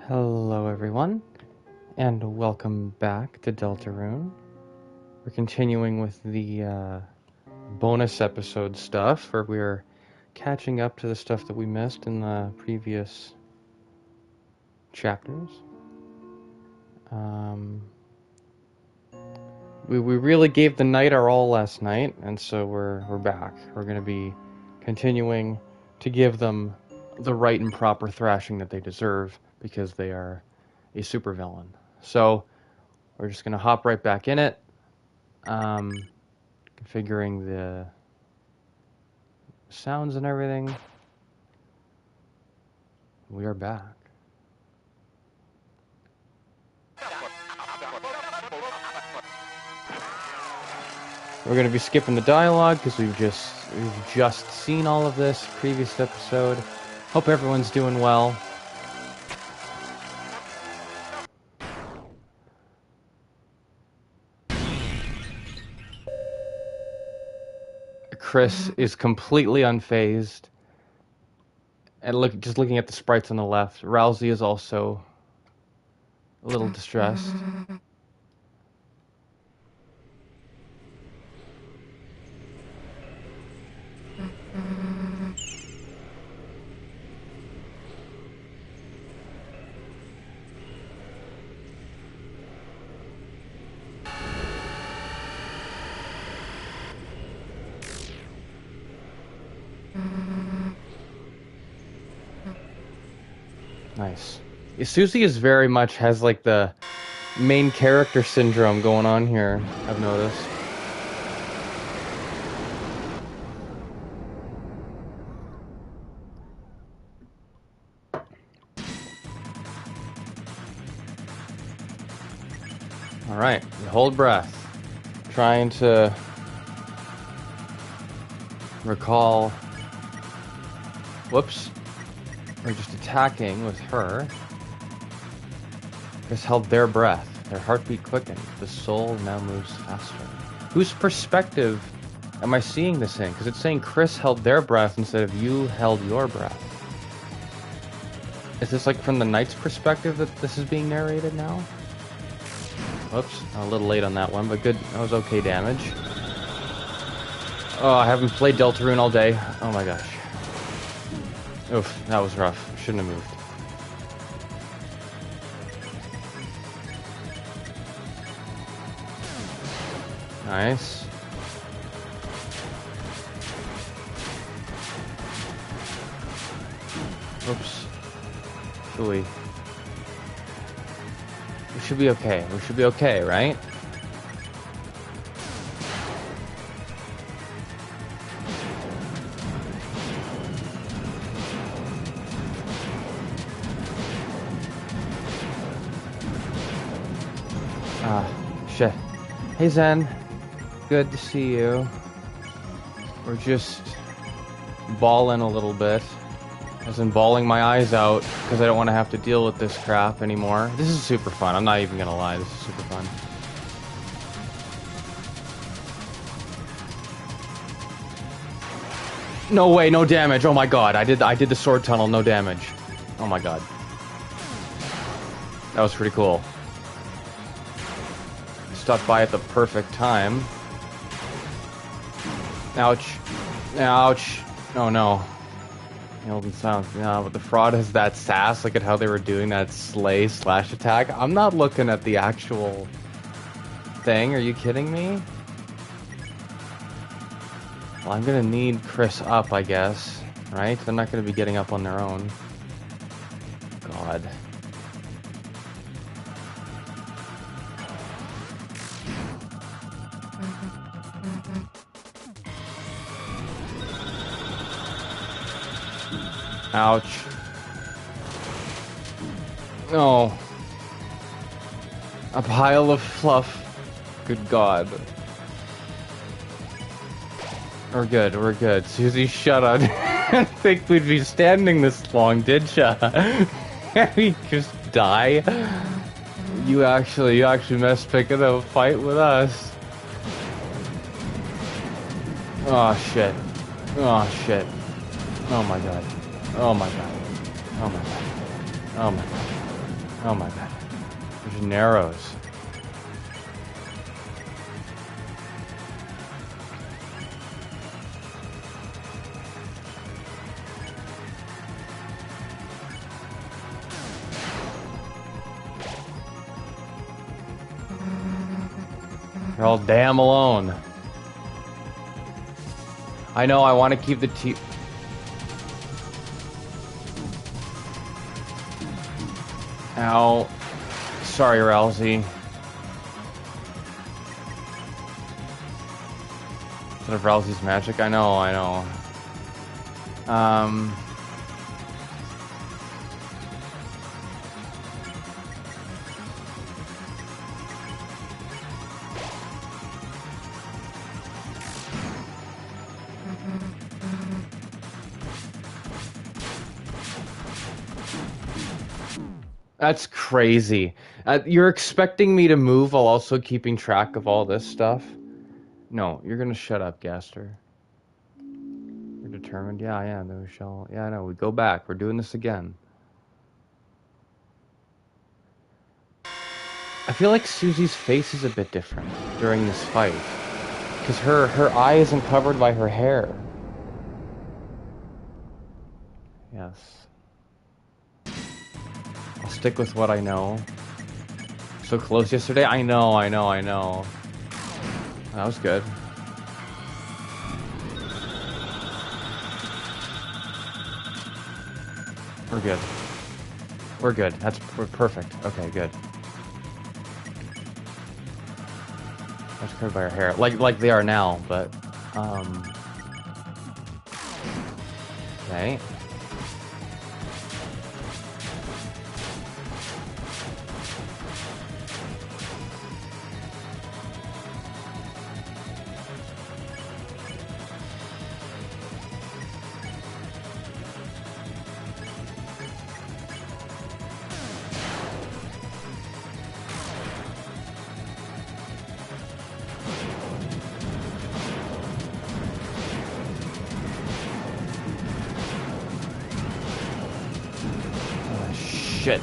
Hello everyone, and welcome back to Deltarune. We're continuing with the bonus episode stuff, where we're catching up to the stuff that we missed in the previous chapters. We really gave the knight our all last night, and so we're back. We're going to be continuing to give them the right and proper thrashing that they deserve, because they are a supervillain. So we're just going to hop right back in it, configuring the sounds and everything. We are back. We're going to be skipping the dialogue because we've just seen all of this previous episode. Hope everyone's doing well. Chris is completely unfazed. And just looking at the sprites on the left, Rousey is also a little distressed. Nice. Susie is very much has like the main character syndrome going on here, I've noticed. Alright, hold breath. Trying to recall. Whoops. We're just attacking with her. Just held their breath. Their heartbeat quickened. The soul now moves faster. Whose perspective am I seeing this in? Because it's saying Chris held their breath instead of you held your breath. Is this like from the knight's perspective that this is being narrated now? Oops, a little late on that one, but good. That was okay damage. Oh, I haven't played Deltarune all day. Oh my gosh. Oof, that was rough. Shouldn't have moved. Nice. Oops. We should be okay. We should be okay, right? Shit. Hey Zen. Good to see you. We're just balling a little bit. As in bawling my eyes out, because I don't want to have to deal with this crap anymore. This is super fun, I'm not even gonna lie, this is super fun. No way, no damage, oh my god, I did the sword tunnel, no damage. Oh my god. That was pretty cool. Stopped by at the perfect time. Ouch. Ouch. Oh no. Golden sounds. Yeah, but the fraud has that sass. Look at how they were doing that slay slash attack. I'm not looking at the actual thing. Are you kidding me? Well, I'm gonna need Chris up, I guess. Right? They're not gonna be getting up on their own. God. Ouch. Oh. A pile of fluff. Good God. We're good, we're good. Susie, shut up. I didn't think we'd be standing this long, did ya? We just die? You actually missed picking a fight with us. Oh shit. Oh shit. Oh my god. Oh my god. Oh my god. Oh my god. Oh my god. There's narrows. They're all damn alone. I know, I want to keep the T... Ow. Sorry, Rousey. Instead of Rousey's magic? I know. That's crazy. You're expecting me to move while also keeping track of all this stuff? No, you're gonna shut up, Gaster. You're determined? Yeah, I am. Then we shall... Yeah, I know. We go back. We're doing this again. I feel like Susie's face is a bit different during this fight. Because her eye isn't covered by her hair. Yes. I'll stick with what I know. So close yesterday? I know. That was good. We're good. We're good. We're perfect. Okay, good. That's covered by her hair. Like they are now, but okay. Shit.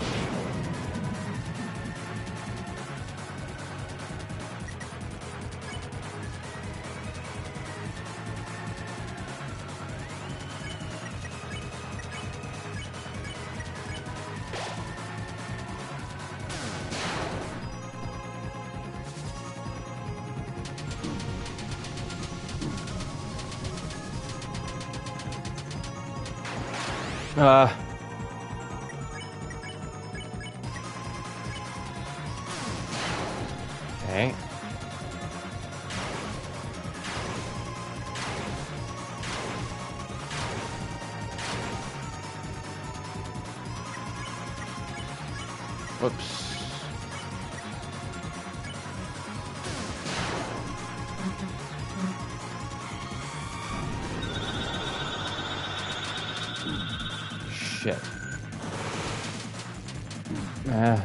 Okay. Whoops. Shit.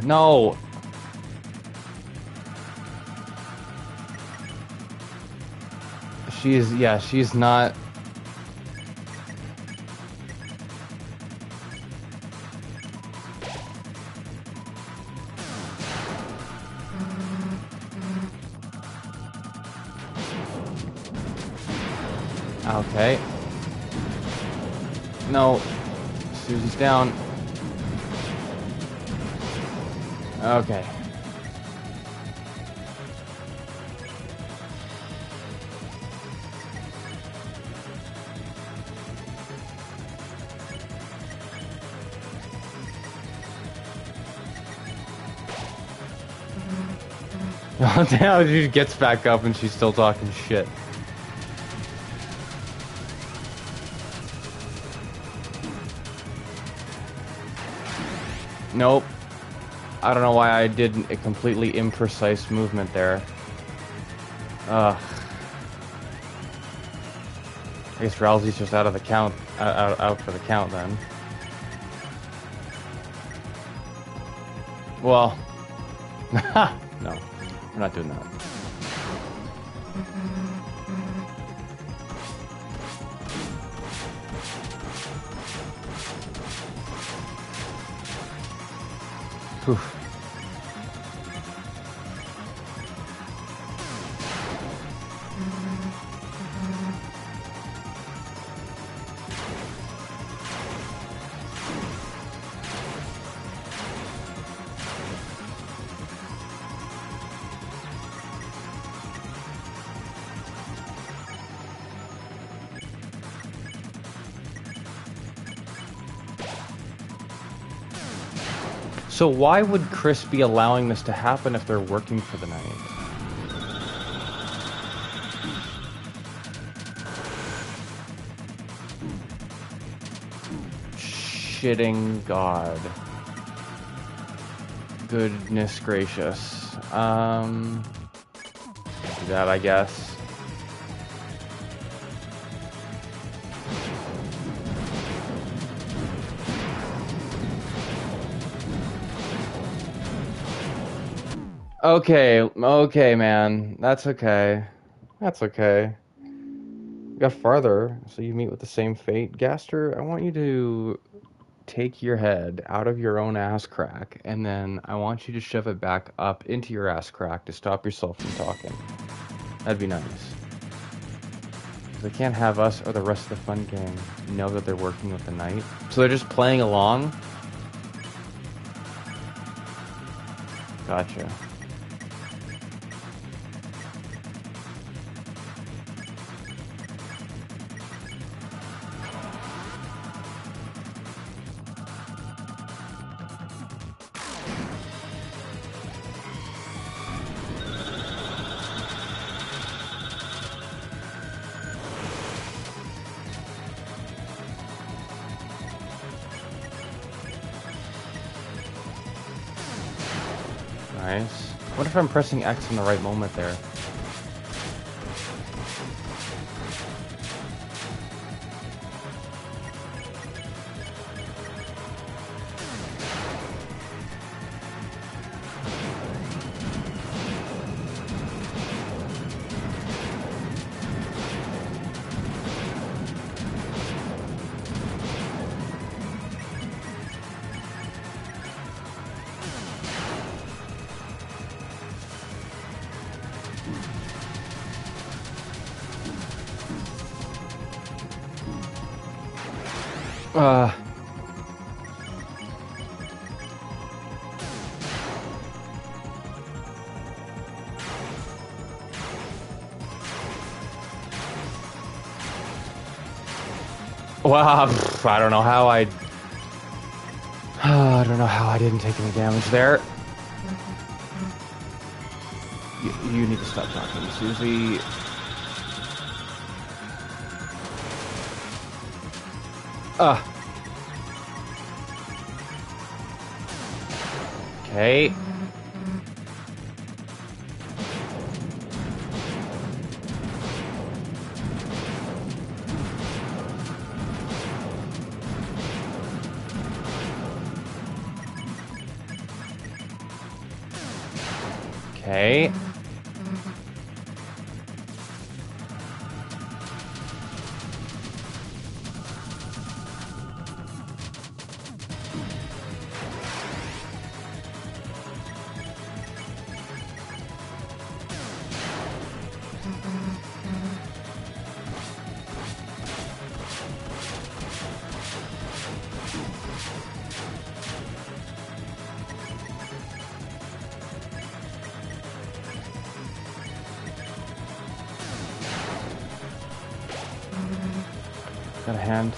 No. She's not. Okay. No. Susie's down. Okay. Oh, damn, she gets back up and she's still talking shit. Nope. I don't know why I did a completely imprecise movement there. Ugh. I guess Rousey's just out of the count, out for the count then. Well, no, we're not doing that. Oof. So why would Chris be allowing this to happen if they're working for the night? Shitting God. Goodness gracious. Do that, I guess. Okay, man. That's okay. That's okay. We got farther, so you meet with the same fate. Gaster, I want you to take your head out of your own ass crack, and then I want you to shove it back up into your ass crack to stop yourself from talking. That'd be nice. Because they can't have us or the rest of the fun gang know that they're working with the night. So they're just playing along? Gotcha. Nice. What if I'm pressing X in the right moment there? Wow, I don't know how I don't know how I didn't take any damage there. You need to stop talking, Susie. Okay. Okay. Got a hand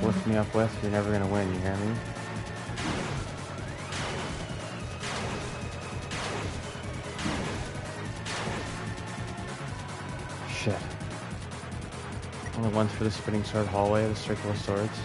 to lift me up with. You're never gonna win, you hear me? Shit. Only once for the spinning sword hallway of the circle of swords.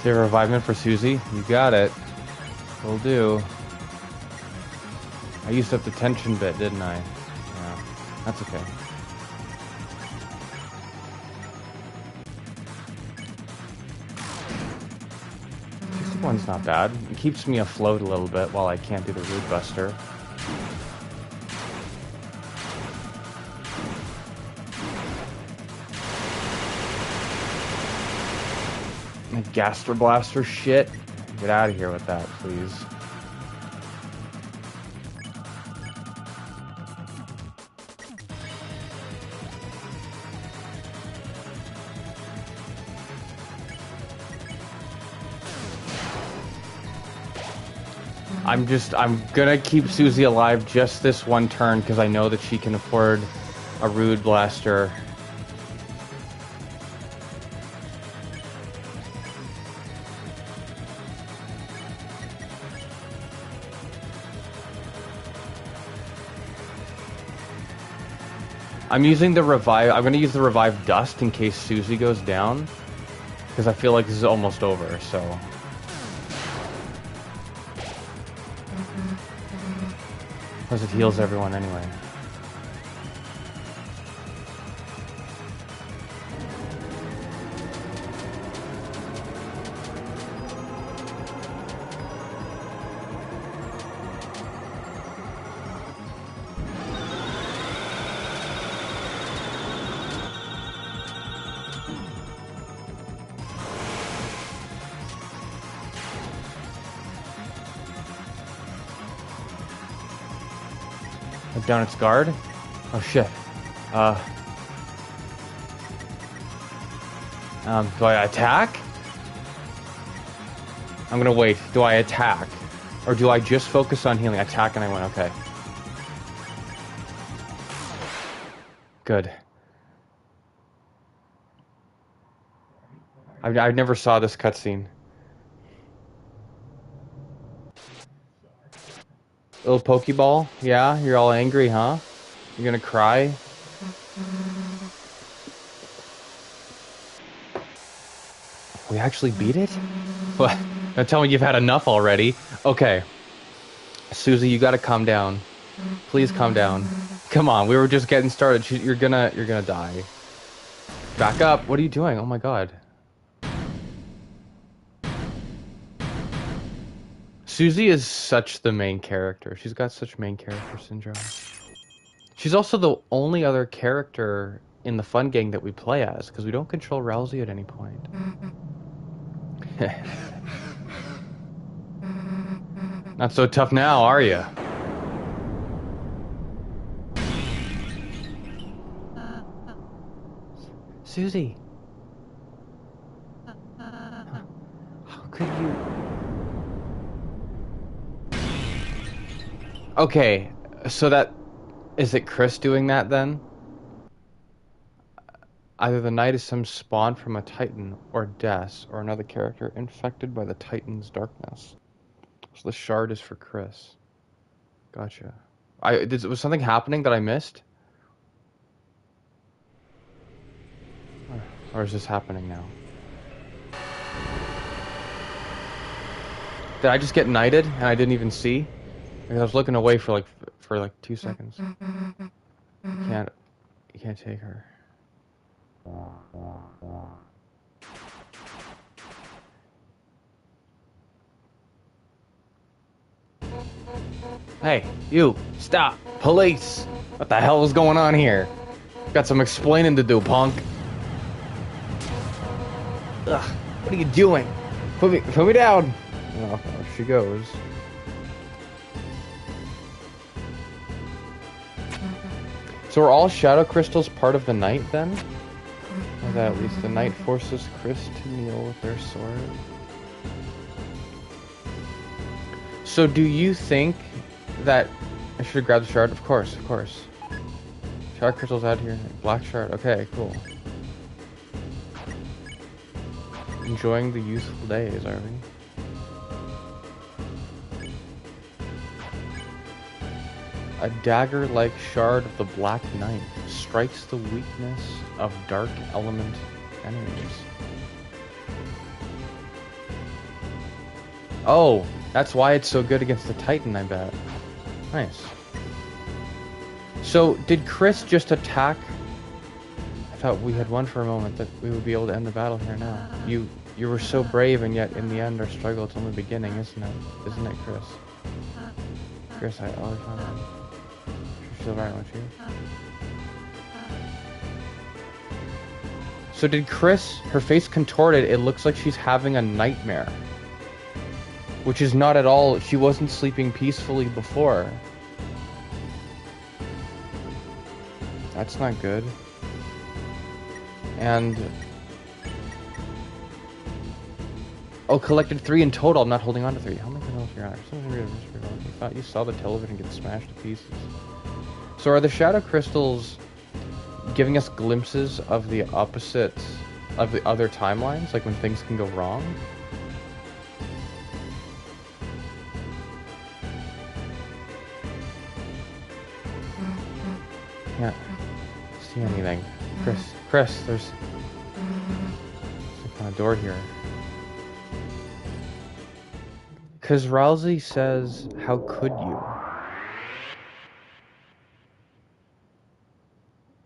Save a revivement for Susie. You got it. Will do. I used up the tension bit, didn't I? Yeah, that's okay. This one's not bad. It keeps me afloat a little bit while I can't do the Root Buster. Gaster Blaster shit. Get out of here with that, please. I'm gonna keep Susie alive just this one turn because I know that she can afford a Rude Blaster. I'm using the revive. I'm gonna use the revive dust in case Susie goes down, because I feel like this is almost over. So, plus it heals everyone anyway. Down its guard? Oh shit. Do I attack? I'm gonna wait. Do I attack? Or do I just focus on healing? Attack and I win, okay. Good. I never saw this cutscene. Little Pokeball? Yeah? You're all angry, huh? You're gonna cry? We actually beat it? What? Don't tell me you've had enough already. Okay. Susie, you gotta calm down. Please calm down. Come on, we were just getting started. You're gonna die. Back up. What are you doing? Oh my god. Susie is such the main character. She's got such main character syndrome. She's also the only other character in the fun gang that we play as, because we don't control Rousey at any point. Not so tough now, are you? Susie. How could you... Okay, so that... Is it Chris doing that then? Either the knight is some spawn from a titan, or Des, or another character infected by the titan's darkness. So the shard is for Chris. Gotcha. Was something happening that I missed? Or is this happening now? Did I just get knighted and I didn't even see? Because I was looking away for like 2 seconds. You can't take her. Hey, you! Stop! Police! What the hell is going on here? Got some explaining to do, punk. Ugh, what are you doing? Put me down! Oh, there she goes. So are all shadow crystals part of the knight then? Or that at least the knight forces Chris to kneel with their sword? So do you think that I should have grabbed the shard? Of course, of course. Shard crystals out here. Black shard. Okay, cool. Enjoying the youthful days, are we? A dagger-like shard of the Black Knight strikes the weakness of dark element enemies. Oh, that's why it's so good against the Titan, I bet. Nice. So, did Chris just attack? I thought we had won for a moment, that we would be able to end the battle here now. You were so brave, and yet in the end our struggle is only beginning, isn't it? Isn't it, Chris? Chris, I always found that. You're still right, aren't you? So did Chris, her face contorted, it looks like she's having a nightmare. Which is not at all, she wasn't sleeping peacefully before. That's not good. And... oh, collected 3 in total. I'm not holding on to 3. How many panels are you You thought you saw the television get smashed to pieces. So are the shadow crystals giving us glimpses of the opposites of the other timelines? Like when things can go wrong? Can't see anything. Chris, there's some kind of door here. Because Rousey says, how could you?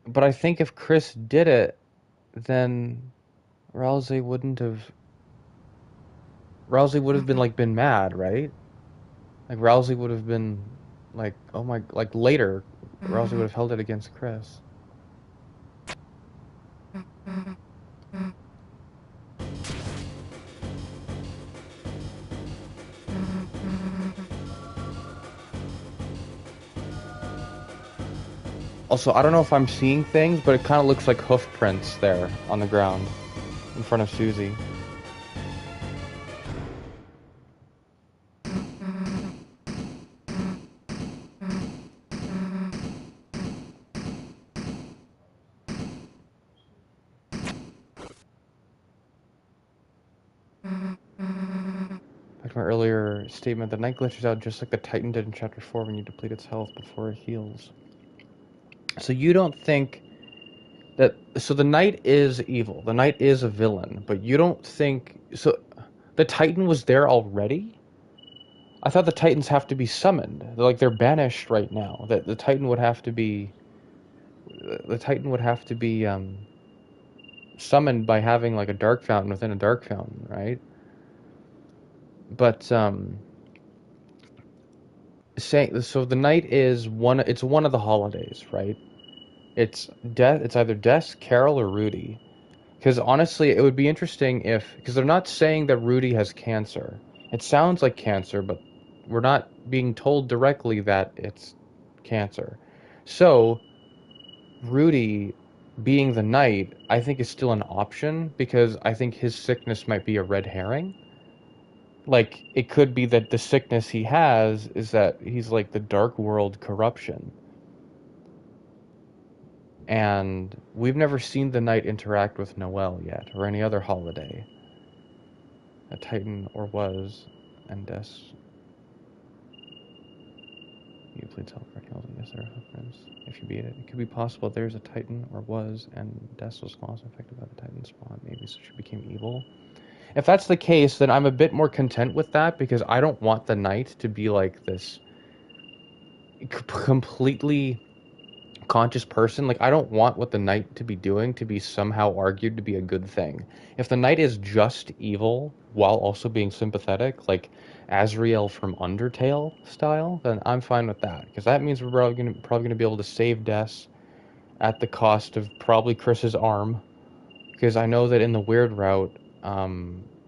But I think if Chris did it, then Rousey would have been mad, right? Like Rousey would have been like, oh my, like later, Rousey would have held it against Chris. Also, I don't know if I'm seeing things, but it kind of looks like hoof prints there on the ground in front of Susie. Back to my earlier statement, the night glitches out just like the Titan did in Chapter 4 when you deplete its health before it heals. So you don't think that... so the knight is evil. The knight is a villain, but you don't think... so the Titan was there already? I thought the Titans have to be summoned. They're banished right now. That the Titan would have to be... the Titan would have to be summoned by having like a dark fountain within a dark fountain, right? But saying so, the night is one. It's one of the holidays, right? It's death. It's either Death, Carol, or Rudy. Because honestly, it would be interesting if, because they're not saying that Rudy has cancer. It sounds like cancer, but we're not being told directly that it's cancer. So Rudy being the knight, I think is still an option because I think his sickness might be a red herring. Like, it could be that the sickness he has is that he's like the dark world corruption. And we've never seen the knight interact with Noel yet, or any other holiday. A Titan or was, and Des. You played Teleport Hills, and yes, there are footprints. If you beat it, it could be possible there's a Titan or was, and Des was also affected by the Titan spawn. Maybe so she became evil. If that's the case, then I'm a bit more content with that because I don't want the knight to be like this completely conscious person. Like, I don't want what the knight to be doing to be somehow argued to be a good thing. If the knight is just evil while also being sympathetic, like Azrael from Undertale style, then I'm fine with that because that means we're probably gonna be able to save Des at the cost of probably Chris's arm. Because I know that in the weird route,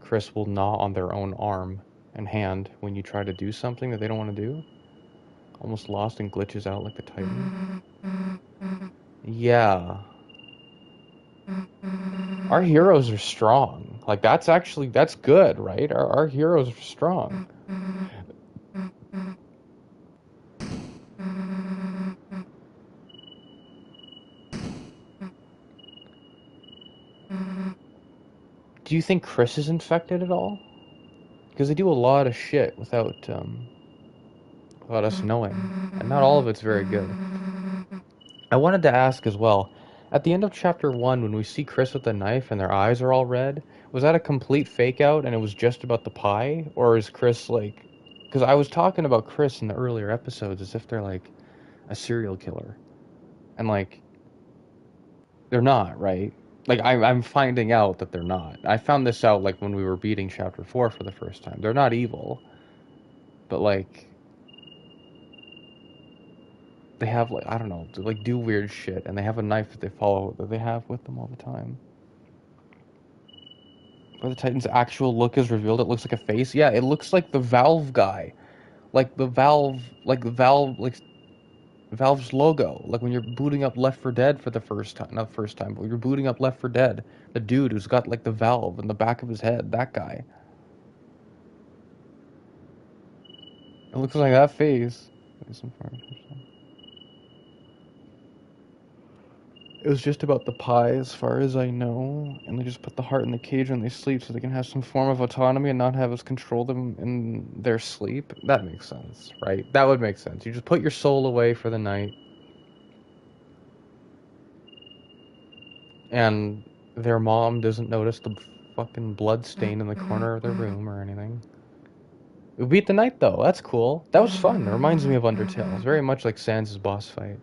Chris will gnaw on their own arm and hand when you try to do something that they don't want to do. Almost lost and glitches out like the Titan. Yeah. Our heroes are strong. Like, that's good, right? Our heroes are strong. Do you think Chris is infected at all? Because they do a lot of shit without us knowing. And not all of it's very good. I wanted to ask as well, At the end of chapter 1, when we see Chris with the knife and their eyes are all red, was that a complete fake out and it was just about the pie? Or is Chris like... Because I was talking about Chris in the earlier episodes as if they're like a serial killer. And like, they're not, right? Like, I'm finding out that they're not. I found this out like when we were beating chapter 4 for the first time. They're not evil. But like... They have like, I don't know, they like do weird shit, and they have a knife that they follow, that they have with them all the time. Where the Titan's actual look is revealed, it looks like a face. Yeah, it looks like the Valve guy. Like the Valve, like Valve's logo. Like when you're booting up Left 4 Dead for the first time, not the first time, but you're booting up Left 4 Dead. The dude who's got like the Valve in the back of his head, that guy. It looks like that face. It was just about the pie, as far as I know, and they just put the heart in the cage when they sleep so they can have some form of autonomy and not have us control them in their sleep. That makes sense, right? That would make sense. You just put your soul away for the night, and their mom doesn't notice the fucking blood stain in the corner of their room or anything. We beat the night, though. That's cool. That was fun. It reminds me of Undertale. It's very much like Sans' boss fight.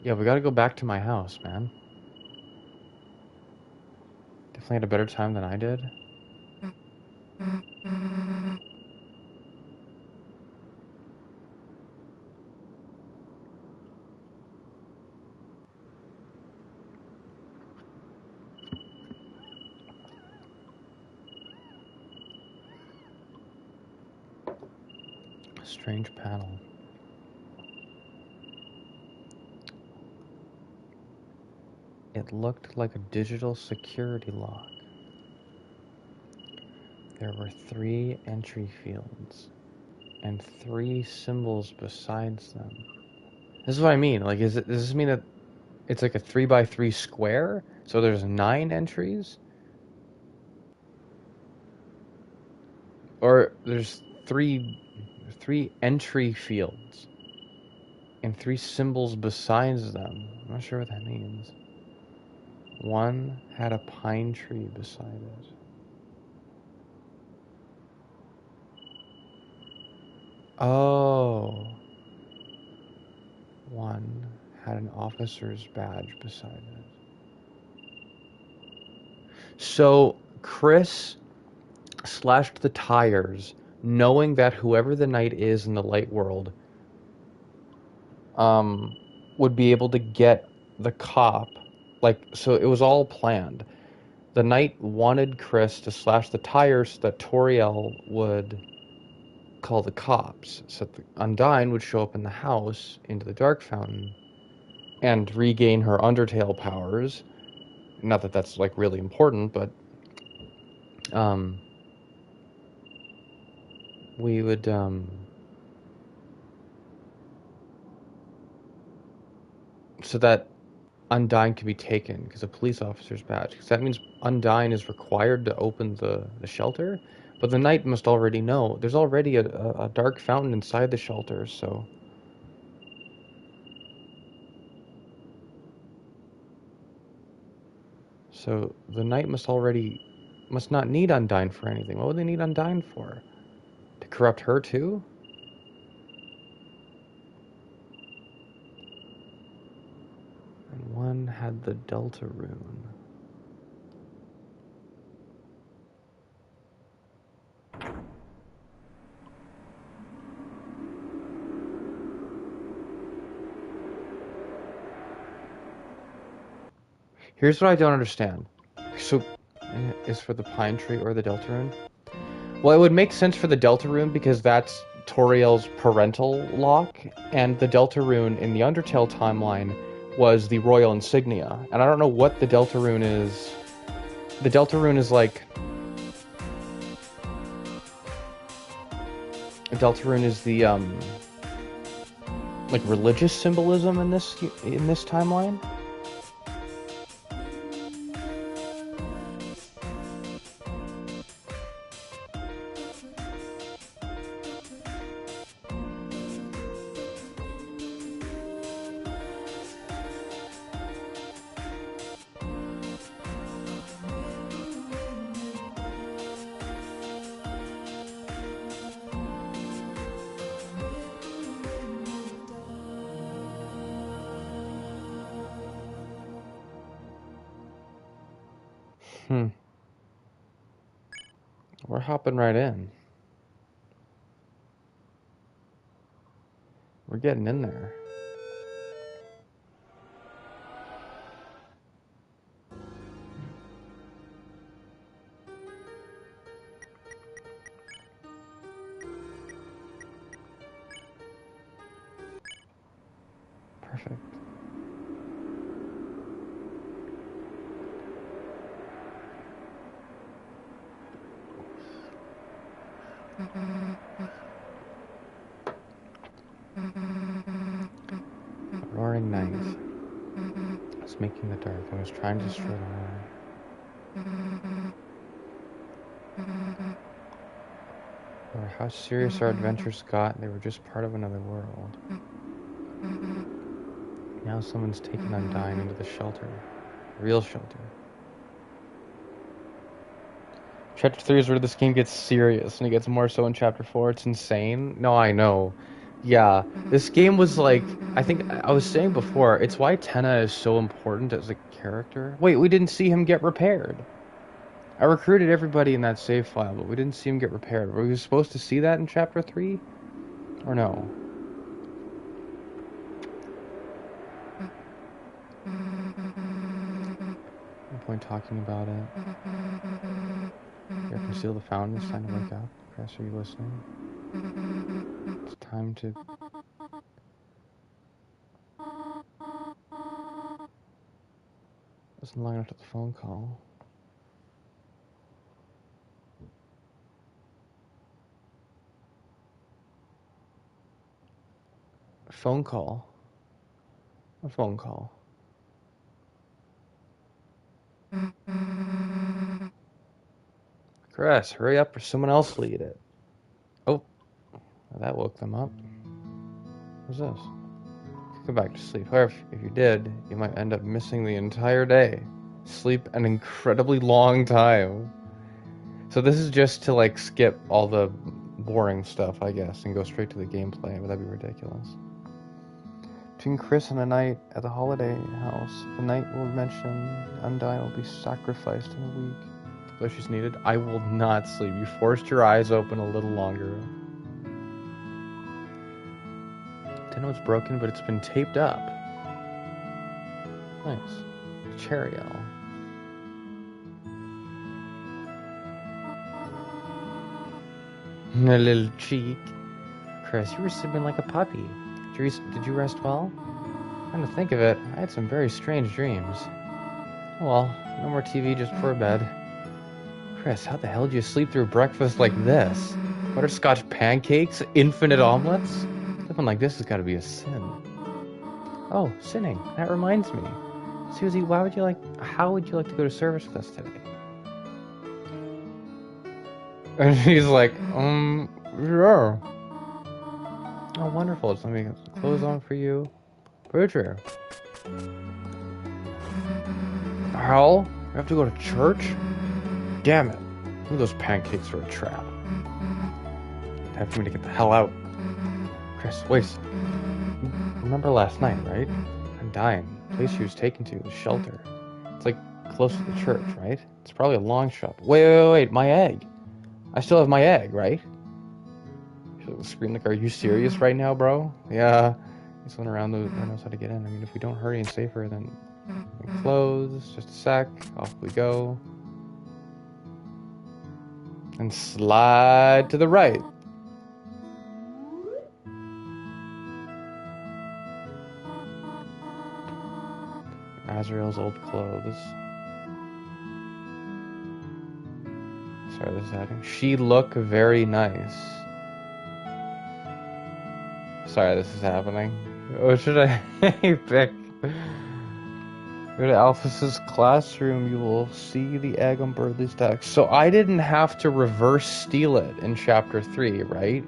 Yeah, we gotta go back to my house, man. Definitely had a better time than I did. Strange panel. It looked like a digital security lock. There were 3 entry fields and 3 symbols besides them. This is what I mean. Like, does this mean that it's like a 3x3 square? So there's 9 entries? Or there's three entry fields and 3 symbols besides them. I'm not sure what that means. One had a pine tree beside it. Oh. One had an officer's badge beside it. So Chris slashed the tires, knowing that whoever the knight is in the light world would be able to get the cop. Like, so it was all planned. The knight wanted Chris to slash the tires so that Toriel would call the cops, so that Undyne would show up in the house into the Dark Fountain and regain her Undertale powers. Not that that's like really important, but we would so that Undyne can be taken because a police officer's badge. Because that means Undyne is required to open the shelter, but the knight must already know. There's already a dark fountain inside the shelter, so the knight must not need Undyne for anything. What would they need Undyne for? To corrupt her too? And one had the Deltarune. Here's what I don't understand. So, is for the Pine Tree or the Deltarune? Well, it would make sense for the Deltarune because that's Toriel's parental lock, and the Deltarune in the Undertale timeline was the royal insignia. And I don't know what the Deltarune is. The Deltarune is like... The Deltarune is the, like religious symbolism in this timeline. We're hopping right in. We're getting in there. Perfect. Roaring night. I was making the dark. I was trying to destroy the world. No matter how serious our adventures got, they were just part of another world. Now someone's taken Undyne into the shelter. Real shelter. Chapter 3 is where this game gets serious, and it gets more so in Chapter 4. It's insane. No, I know. Yeah, this game was like, I think I was saying before, it's why Tenna is so important as a character. Wait, we didn't see him get repaired. I recruited everybody in that save file, but we didn't see him get repaired. Were we supposed to see that in Chapter 3? Or no? No point talking about it. Here, conceal the fountain. It's time to wake up. Chris, are you listening? It's time to... Wasn't long enough to the phone call. A phone call? A phone call. Chris, hurry up or someone else lead it. Oh, that woke them up. What's this? Go back to sleep. However, if you did, you might end up missing the entire day. Sleep an incredibly long time. So this is just to like skip all the boring stuff, I guess, and go straight to the gameplay. Would that be ridiculous? Between Chris and the night at the holiday house, the night will mention Undyne will be sacrificed in a week. Though she's needed, I will not sleep. You forced your eyes open a little longer. I know it's broken, but it's been taped up. Nice. Chariel. A little cheek. Chris, you were sleeping like a puppy. Did you rest well? Come to think of it, I had some very strange dreams. Well, no more TV just before bed. Chris, how the hell did you sleep through breakfast like this? Butterscotch pancakes? Infinite omelets? Living like this has got to be a sin. Oh, sinning. That reminds me. Susie, how would you like to go to service with us today? And she's like, sure. Oh, wonderful. Just let me get some clothes on for you. Pretty true. Hell? We have to go to church? Damn it. Maybe those pancakes are a trap. Time for me to get the hell out. Chris, wait. Remember last night, right? Undyne. The place she was taken to, the shelter. It's like close to the church, right? It's probably a long shot. Wait. My egg. I still have my egg, right? She'll scream like, are you serious right now, bro? Yeah. This one around knows how to get in. I mean, if we don't hurry and save her, then we close. Just a sec. Off we go. And slide to the right. Azrael's old clothes. Sorry, this is happening. She look very nice. Sorry, this is happening. What should I pick? Go to Alphys's classroom, you will see the egg on Birdley's desk. So I didn't have to reverse steal it in Chapter 3, right?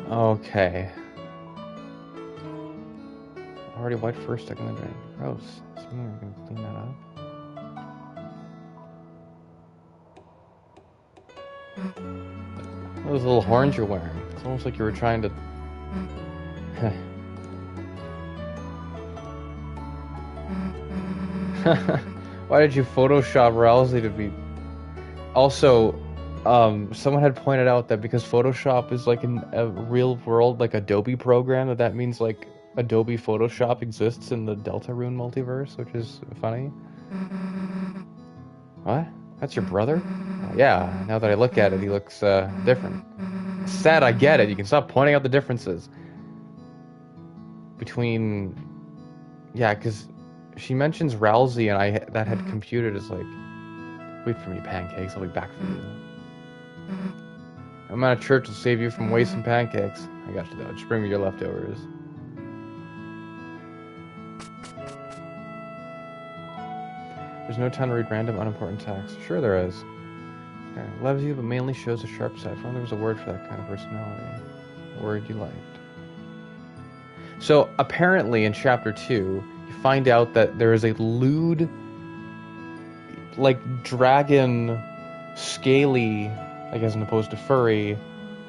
Okay. Already white first, stuck in the drain. Gross. So we're gonna clean that up. Those little horns you're wearing. It's almost like you were trying to... Why did you Photoshop Rousey to be... Also, someone had pointed out that because Photoshop is like in a real world, like Adobe program, that means like Adobe Photoshop exists in the Deltarune multiverse, which is funny. What? That's your brother? Yeah, now that I look at it, he looks different. Sad, I get it. You can stop pointing out the differences between... Yeah, because she mentions Rousey, and that had computed as like, wait for me, pancakes. I'll be back for you. I'm at a church to save you from wasting pancakes. I got you though. Just bring me your leftovers. There's no time to read random, unimportant text. Sure there is. Okay. Loves you, but mainly shows a sharp side. If only there was a word for that kind of personality. A word you liked. So, apparently in Chapter 2, you find out that there is a lewd, like, dragon, scaly, I guess, as opposed to furry,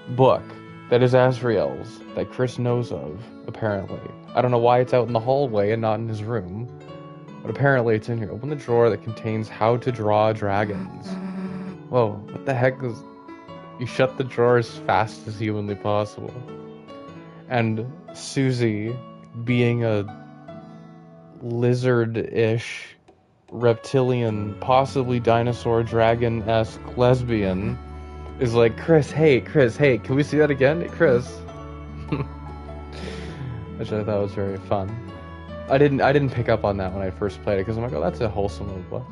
book that is Asriel's, that Chris knows of, apparently. I don't know why it's out in the hallway and not in his room, but apparently it's in here. Open the drawer that contains how to draw dragons. Whoa, what the heck is... You shut the drawer as fast as humanly possible. And Susie, being a lizard-ish, reptilian, possibly dinosaur dragon-esque lesbian, is like, Chris, hey, can we see that again? Hey, Chris. Which I thought was very fun. I didn't pick up on that when I first played it, because I'm like, oh, that's a wholesome little book.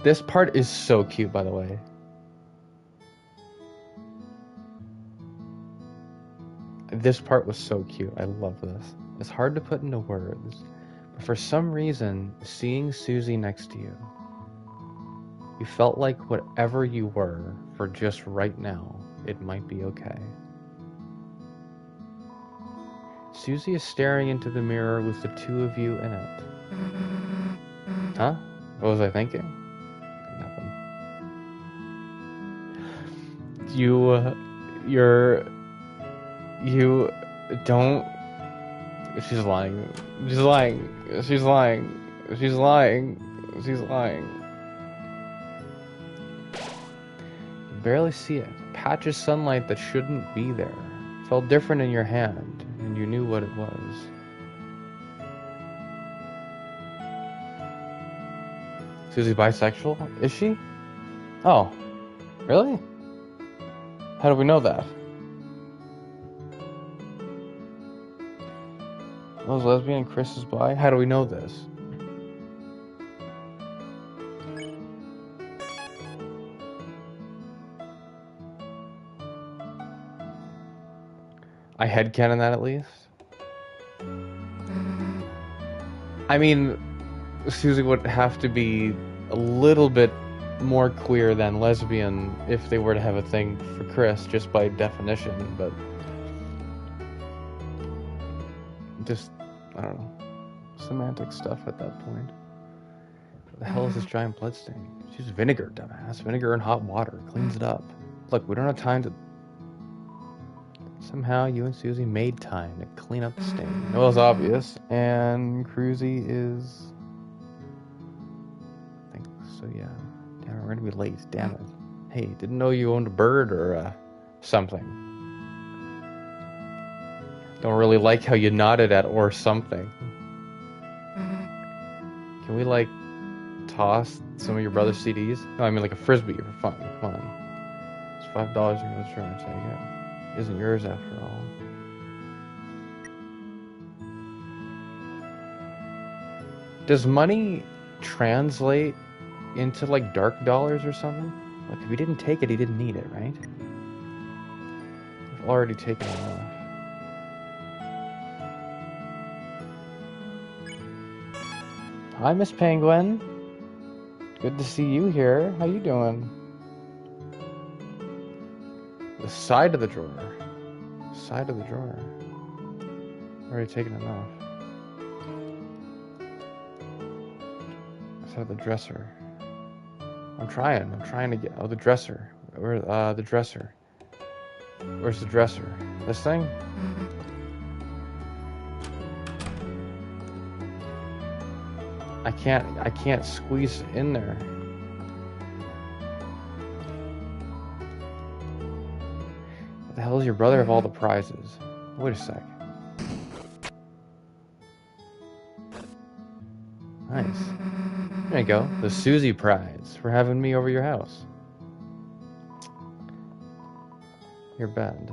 This part is so cute, by the way. This part was so cute. I love this. It's hard to put into words, but for some reason, seeing Susie next to you, you felt like whatever you were for just right now, it might be okay. Susie is staring into the mirror with the two of you in it. Huh? What was I thinking? Nothing. You don't... She's lying. She's lying. She's lying. She's lying. She's lying. You barely see it. A patch of sunlight that shouldn't be there. It felt different in your hand, and you knew what it was. Susie bisexual? Is she? Oh. Really? How do we know that? I was lesbian and Chris is bi? How do we know this? I headcanon that at least. I mean, Susie would have to be a little bit more queer than lesbian if they were to have a thing for Chris, just by definition, but... Just, I don't know, semantic stuff at that point. What the hell is this giant blood stain? She's vinegar, dumbass. Vinegar and hot water. Cleans it up. Look, we don't have time to... Somehow you and Susie made time to clean up the stain. Well, it's obvious. And Cruzy is... I think so, yeah. Damn it, we're gonna be late. Damn it. Hey, didn't know you owned a bird or something. Don't really like how you nodded at or something. Can we, like, toss some of your brother's CDs? No, I mean like a frisbee for fun. Come on. It's $5 for the stream, take it. Isn't yours after all. Does money translate into like dark dollars or something? Like if he didn't take it, he didn't need it, right? I've already taken enough. Hi, Miss Penguin. Good to see you here. How you doing? The side of the drawer. Side of the drawer. Already taken enough. Side of the dresser. I'm trying to get... Oh, the dresser. Where, the dresser. Where's the dresser? This thing? I can't squeeze in there. What the hell is your brother of all the prizes? Wait a sec. Nice. There you go. The Susie prize for having me over your house. Your bed.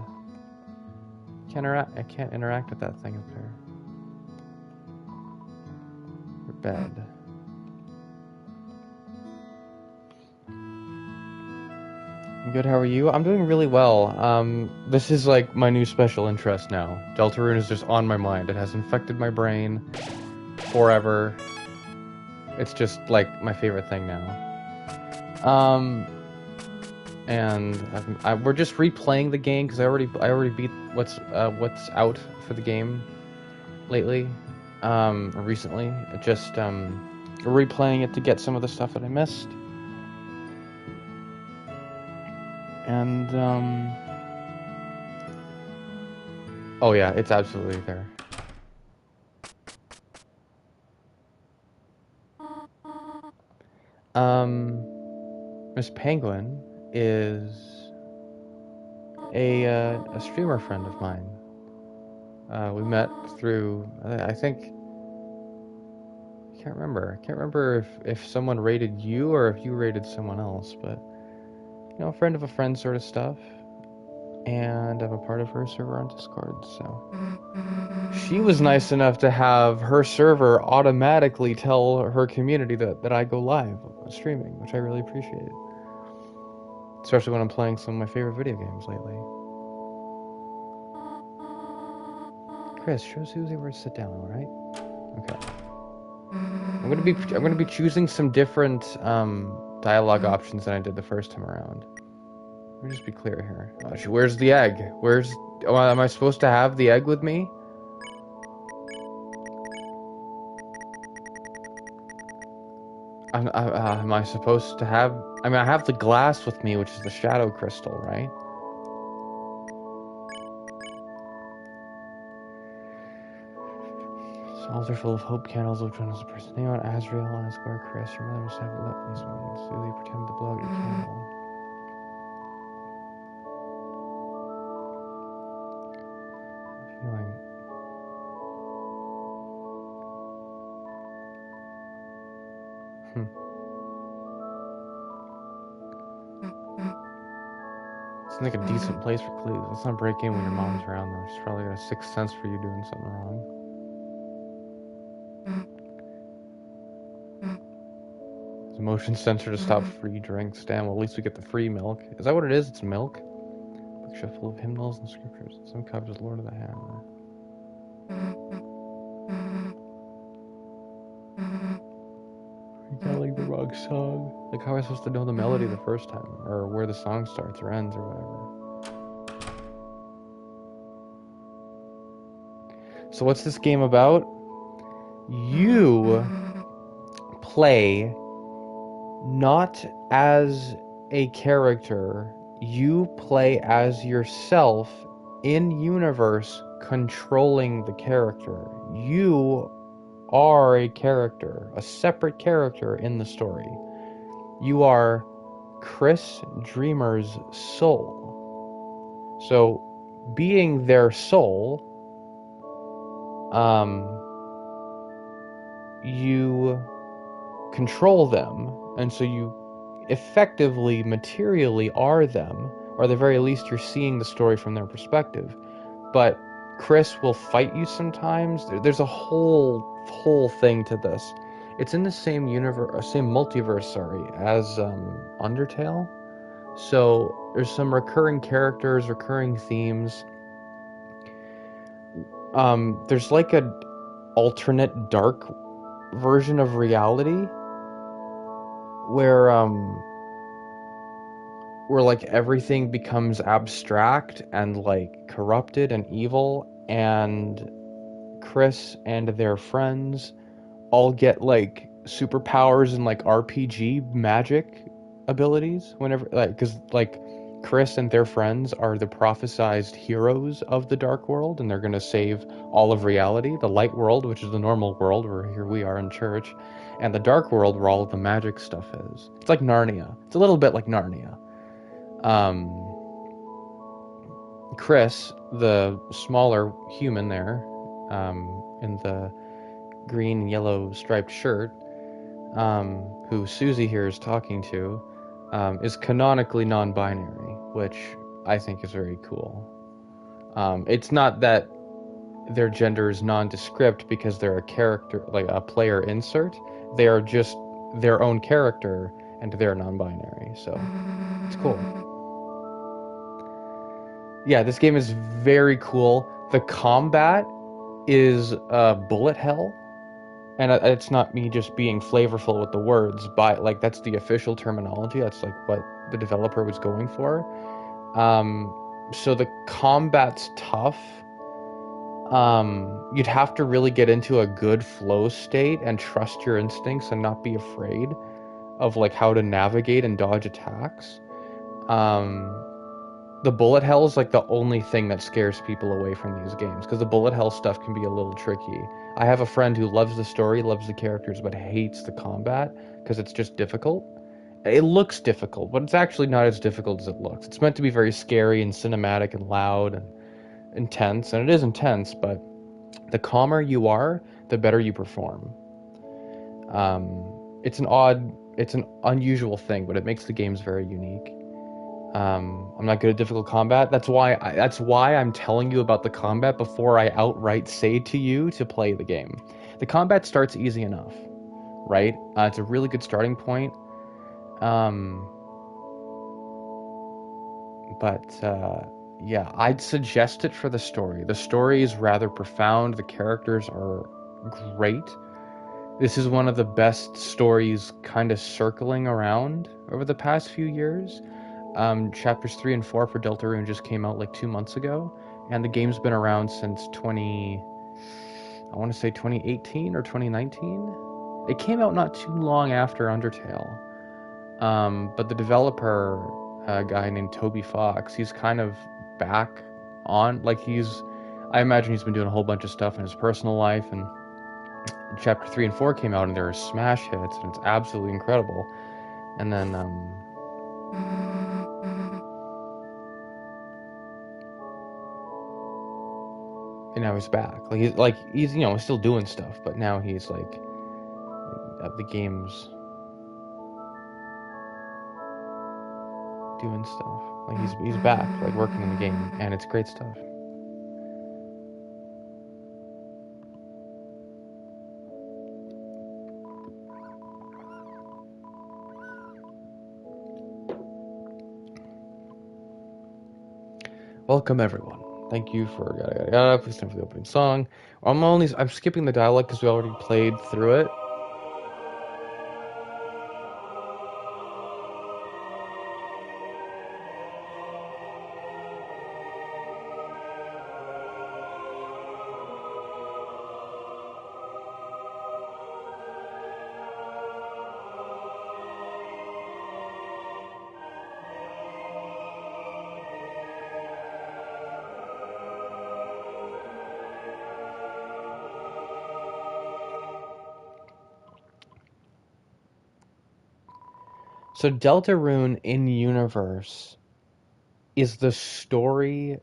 I can't interact with that thing up there. Your bed. Good, how are you? I'm doing really well. This is like my new special interest now. Deltarune is just on my mind. It has infected my brain forever. It's just like my favorite thing now. And we're just replaying the game because I already beat what's out for the game lately, recently. Just replaying it to get some of the stuff that I missed. And oh yeah, it's absolutely there. Miss Penguin is a streamer friend of mine. We met through, I think, I can't remember if someone rated you or if you rated someone else, but you know, a friend of a friend sort of stuff. And I'm a part of her server on Discord, so she was nice enough to have her server automatically tell her community that I go live streaming, which I really appreciate. Especially when I'm playing some of my favorite video games lately. Chris, show Susie where to sit down, alright? Okay. I'm gonna be choosing some different dialogue options than I did the first time around. Let me just be clear here. Where's the egg? Am I supposed to have the egg with me? Am I supposed to have... I mean, I have the glass with me, which is the shadow crystal, right? This altar full of hope candles. Which one is the person? Name on Azrael, Asgore, Chris. Your mother must have lit these ones. Susie, pretend to blow out your candle. Feeling... It's like a decent place for clues. Let's not break in when your mom's around though. She's probably got a sixth sense for you doing something wrong. There's a motion sensor to stop free drinks. Damn, well at least we get the free milk. Is that what it is? It's milk? Bookshelf full of hymnals and scriptures. Some covers Lord of the Hammer. You got like the wrong song. Like how am I supposed to know the melody the first time? Or where the song starts or ends or whatever. So what's this game about? You play not as a character. You play as yourself in universe controlling the character. You are a character, a separate character in the story. You are Chris Dreamer's soul. So, being their soul, you control them, and so you effectively, materially are them, or at the very least, you're seeing the story from their perspective. But Chris will fight you sometimes. There's a whole thing to this. It's in the same universe, same multiverse, sorry, as Undertale. So there's some recurring characters, recurring themes. There's like an alternate dark version of reality where like everything becomes abstract and like corrupted and evil, and Chris and their friends all get like superpowers and like RPG magic abilities whenever, like, because like Chris and their friends are the prophesized heroes of the dark world, and they're going to save all of reality, the light world, which is the normal world where here we are in church, and the dark world where all of the magic stuff is. It's like Narnia. It's a little bit like Narnia. Chris, the smaller human there, in the green and yellow striped shirt, who Susie here is talking to, is canonically non-binary, which I think is very cool. It's not that their gender is nondescript because they're a character, like a player insert. They are just their own character, and they're non-binary, so it's cool. Yeah, this game is very cool. The combat is bullet hell, and it's not me just being flavorful with the words, but like that's the official terminology. That's like what the developer was going for. So the combat's tough. You'd have to really get into a good flow state and trust your instincts and not be afraid of like how to navigate and dodge attacks. The bullet hell is like the only thing that scares people away from these games, because the bullet hell stuff can be a little tricky. I have a friend who loves the story, loves the characters, but hates the combat because it's just difficult. It looks difficult, but it's actually not as difficult as it looks. It's meant to be very scary and cinematic and loud and intense, and it is intense, but the calmer you are, the better you perform. It's an unusual thing, but it makes the games very unique. I'm not good at difficult combat. That's why I'm telling you about the combat before I outright say to you to play the game. The combat starts easy enough, right? It's a really good starting point. Yeah, I'd suggest it for the story. The story is rather profound. The characters are great. This is one of the best stories kind of circling around over the past few years. Chapters 3 and 4 for Deltarune just came out like 2 months ago, and the game's been around since I want to say 2018 or 2019. It came out not too long after Undertale. But the developer, a guy named Toby Fox, he's kind of back on, like I imagine he's been doing a whole bunch of stuff in his personal life, and Chapter 3 and 4 came out and they were smash hits, and it's absolutely incredible. And then, and now he's back. He's still doing stuff, but now he's like at the games doing stuff. Like he's back, like working in the game, and it's great stuff. Welcome everyone. Thank you for please stand for the opening song. I'm skipping the dialogue because we already played through it. So Deltarune in universe is the story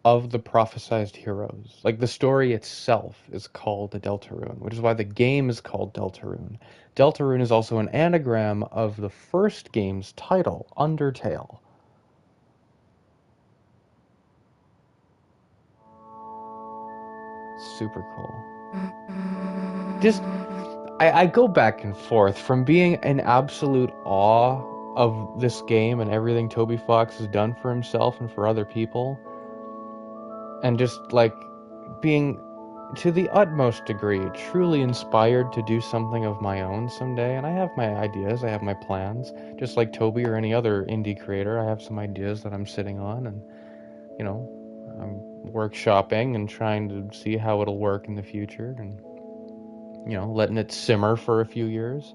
of the prophesized heroes. Like the story itself is called the Deltarune, which is why the game is called Deltarune. Deltarune is also an anagram of the first game's title, Undertale. Super cool. Just, I go back and forth from being in absolute awe of this game and everything Toby Fox has done for himself and for other people, and just like being to the utmost degree truly inspired to do something of my own someday. And I have my ideas, I have my plans, just like Toby or any other indie creator. I have some ideas that I'm sitting on, and you know, I'm workshopping and trying to see how it'll work in the future, and you know, letting it simmer for a few years.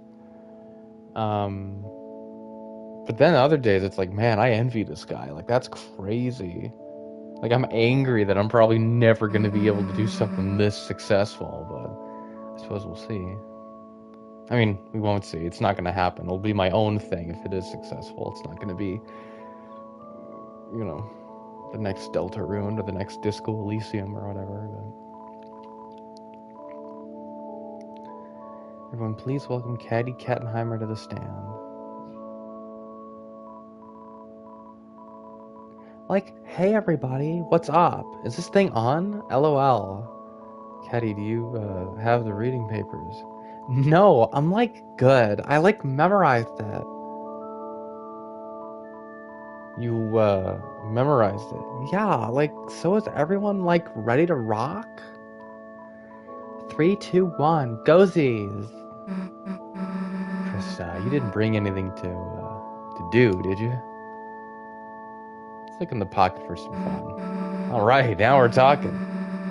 But then other days it's like, man, I envy this guy. Like, that's crazy. Like, I'm angry that I'm probably never going to be able to do something this successful, but I suppose we'll see. I mean, we won't see. It's not going to happen. It'll be my own thing if it is successful. It's not going to be, you know, the next Deltarune or the next Disco Elysium or whatever. But everyone, please welcome Caddy Kattenheimer to the stand. Like, hey everybody, what's up? Is this thing on? LOL. Caddy, do you have the reading papers? No, I'm like good. I like memorized that. You memorized it. Yeah, like, so is everyone like ready to rock? 3, 2, 1, gozies. Chris, you didn't bring anything to do, did you? Let's look in the pocket for some fun. Alright, now we're talking.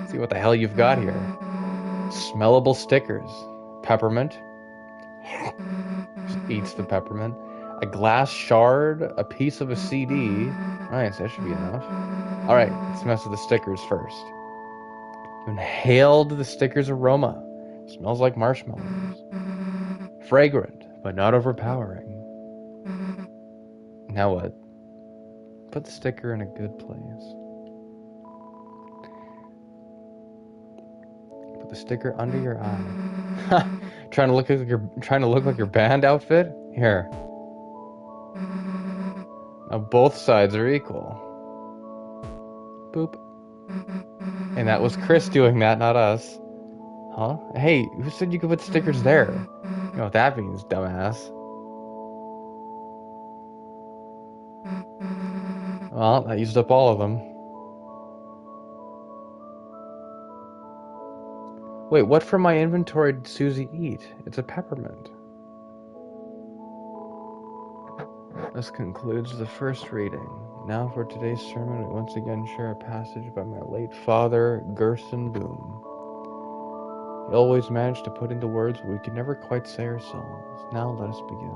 See what the hell you've got here. Smellable stickers. Peppermint. Just eats the peppermint. A glass shard. A piece of a CD. Nice, that should be enough. Alright, let's mess with the stickers first. You inhaled the sticker's aroma. Smells like marshmallows. Fragrant, but not overpowering. Now what? Put the sticker in a good place. Put the sticker under your eye. trying to look like your band outfit? Here. Now both sides are equal. Boop. And that was Chris doing that, not us. Huh? Hey, who said you could put stickers there? You know what that means, dumbass. Well, I used up all of them. Wait, what from my inventory did Susie eat? It's a peppermint. This concludes the first reading. Now for today's sermon, we once again share a passage by my late father, Gerson Boom. He always managed to put into words what we could never quite say ourselves. Now let us begin.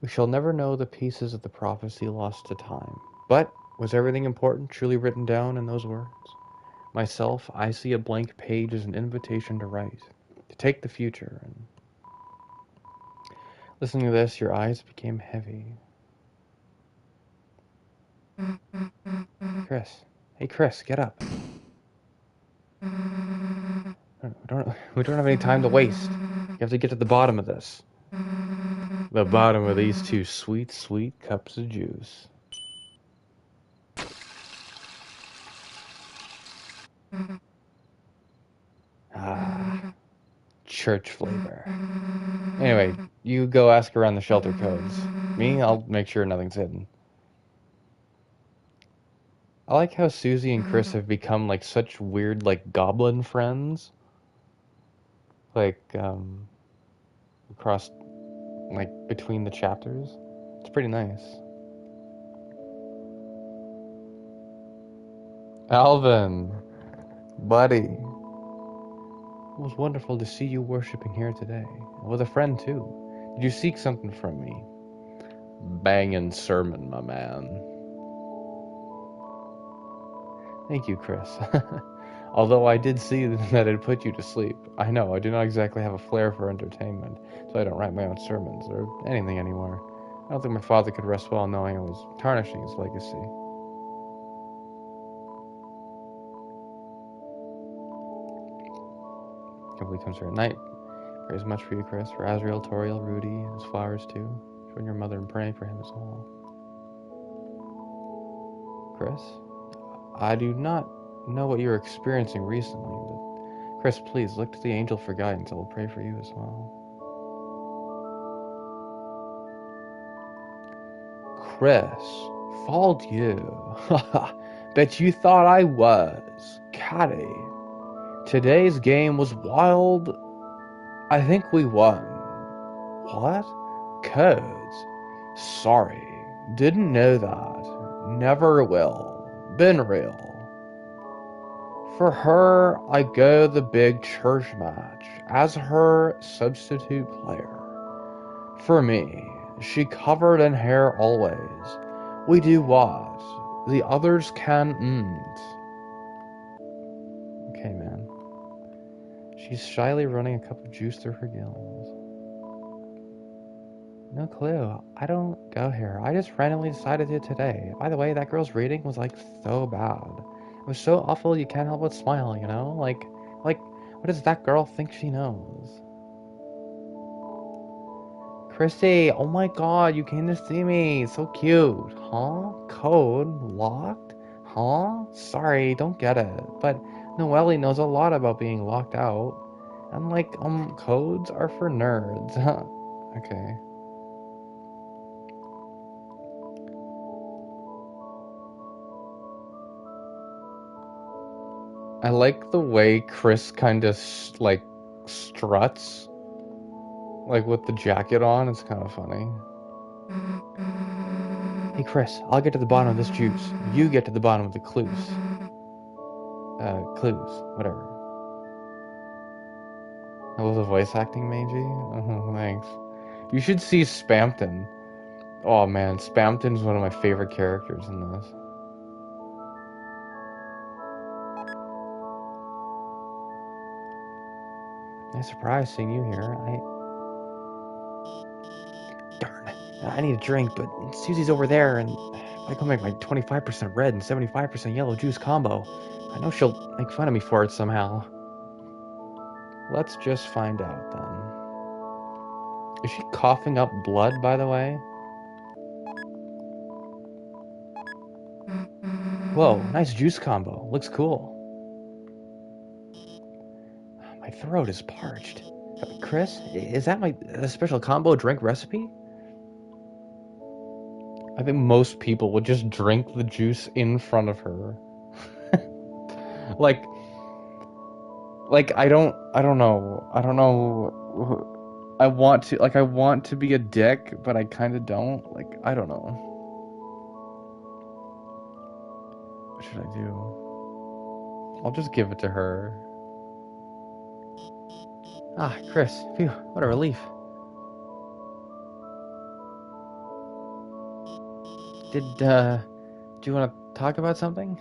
We shall never know the pieces of the prophecy lost to time. But was everything important truly written down in those words? Myself, I see a blank page as an invitation to write, to take the future. And listening to this, your eyes became heavy. Chris. Hey, Chris, get up. We don't have any time to waste. You have to get to the bottom of this. The bottom of these two sweet, sweet cups of juice. Ah, church flavor. Anyway, you go ask around the shelter codes. Me, I'll make sure nothing's hidden. I like how Susie and Chris have become like such weird like goblin friends. Like across like between the chapters. It's pretty nice. Alvin, buddy. It was wonderful to see you worshipping here today. With a friend too. Did you seek something from me? Bangin' sermon, my man. Thank you, Chris. Although I did see that it put you to sleep. I know, I do not exactly have a flair for entertainment, so I don't write my own sermons or anything anymore. I don't think my father could rest well knowing I was tarnishing his legacy. Company comes here at night. Prays much for you, Chris. For Azrael, Toriel, Rudy, and his flowers too. Join your mother in praying for him as well. Chris? I do not know what you're experiencing recently, but Chris, please look to the angel for guidance. I will pray for you as well. Chris, followed you. Bet you thought I was. Catty. Today's game was wild. I think we won. What? Codes. Sorry. Didn't know that. Never will. Been real. For her, I go the big church match as her substitute player. For me, she covered in hair always. We do what the others can't. Okay, man. She's shyly running a cup of juice through her gills. No clue. I don't go here. I just randomly decided to today. By the way, that girl's reading was like so bad. It was so awful you can't help but smile, you know? Like, what does that girl think she knows? Chrissy, oh my god, you came to see me. So cute. Huh? Code? Locked? Huh? Sorry, don't get it. But Noelle knows a lot about being locked out. And codes are for nerds. Okay. I like the way Chris kind of struts, like with the jacket on. It's kind of funny. Hey Chris, I'll get to the bottom of this juice. You get to the bottom of the clues. Whatever. That was a voice acting, Mangy? Oh, thanks. You should see Spampton. Oh man, Spampton's one of my favorite characters in this. Nice surprise seeing you here. Darn. I need a drink, but Susie's over there, and if I go make my 25% red and 75% yellow juice combo, I know she'll make fun of me for it somehow. Let's just find out, then. Is she coughing up blood, by the way? Whoa, nice juice combo. Looks cool. My throat is parched. Chris, is that a special combo drink recipe? I think most people would just drink the juice in front of her. like I don't know. I want to be a dick, but I kind of don't. I don't know. What should I do? I'll just give it to her. Ah, Chris, phew, what a relief. Do you want to talk about something?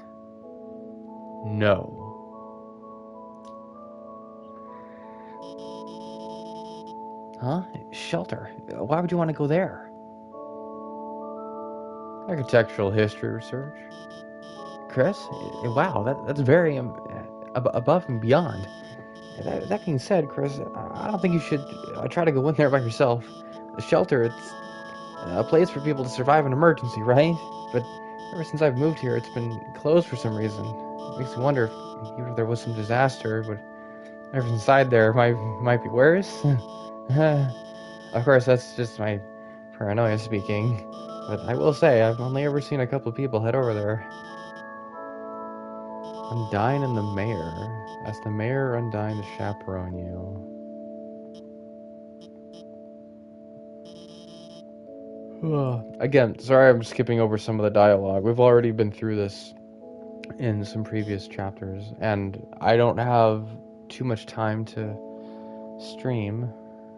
No. Huh? Shelter. Why would you want to go there? Architectural history research. Chris? Wow, that's very above and beyond. That being said, Chris, I don't think you should try to go in there by yourself. The shelter, it's a place for people to survive an emergency, right? But ever since I've moved here, it's been closed for some reason. It makes me wonder if even if there was some disaster, but everything inside there might be worse. Of course, that's just my paranoia speaking. But I will say, I've only ever seen a couple of people head over there. Undyne and the mayor. Ask the mayor or Undyne to chaperone you. Again, sorry I'm skipping over some of the dialogue. We've already been through this in some previous chapters, and I don't have too much time to stream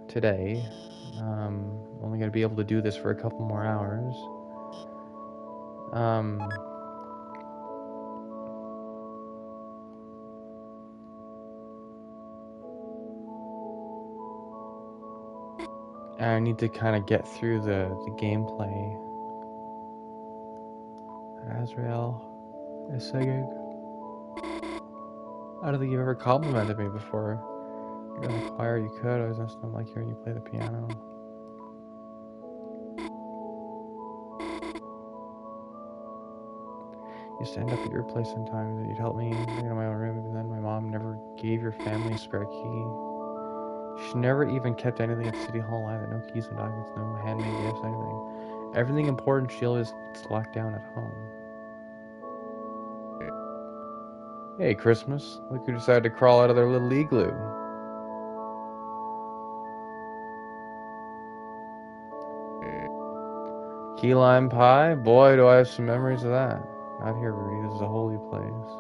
today. Only going to be able to do this for a couple more hours. And I need to kind of get through the gameplay. Azrael is singing. I don't think you've ever complimented me before. You're in the choir, you could. I was just don't like hearing you play the piano. Used to end up at your place sometimes, that you'd help me bring it to my own room, and then my mom never gave your family a spare key. She never even kept anything at City Hall either. No keys, no documents, no handmade gifts, anything. Everything important she always gets locked down at home. Hey, Christmas. Look who decided to crawl out of their little igloo. Key lime pie? Boy, do I have some memories of that. Not here, Rudy. This is a holy place.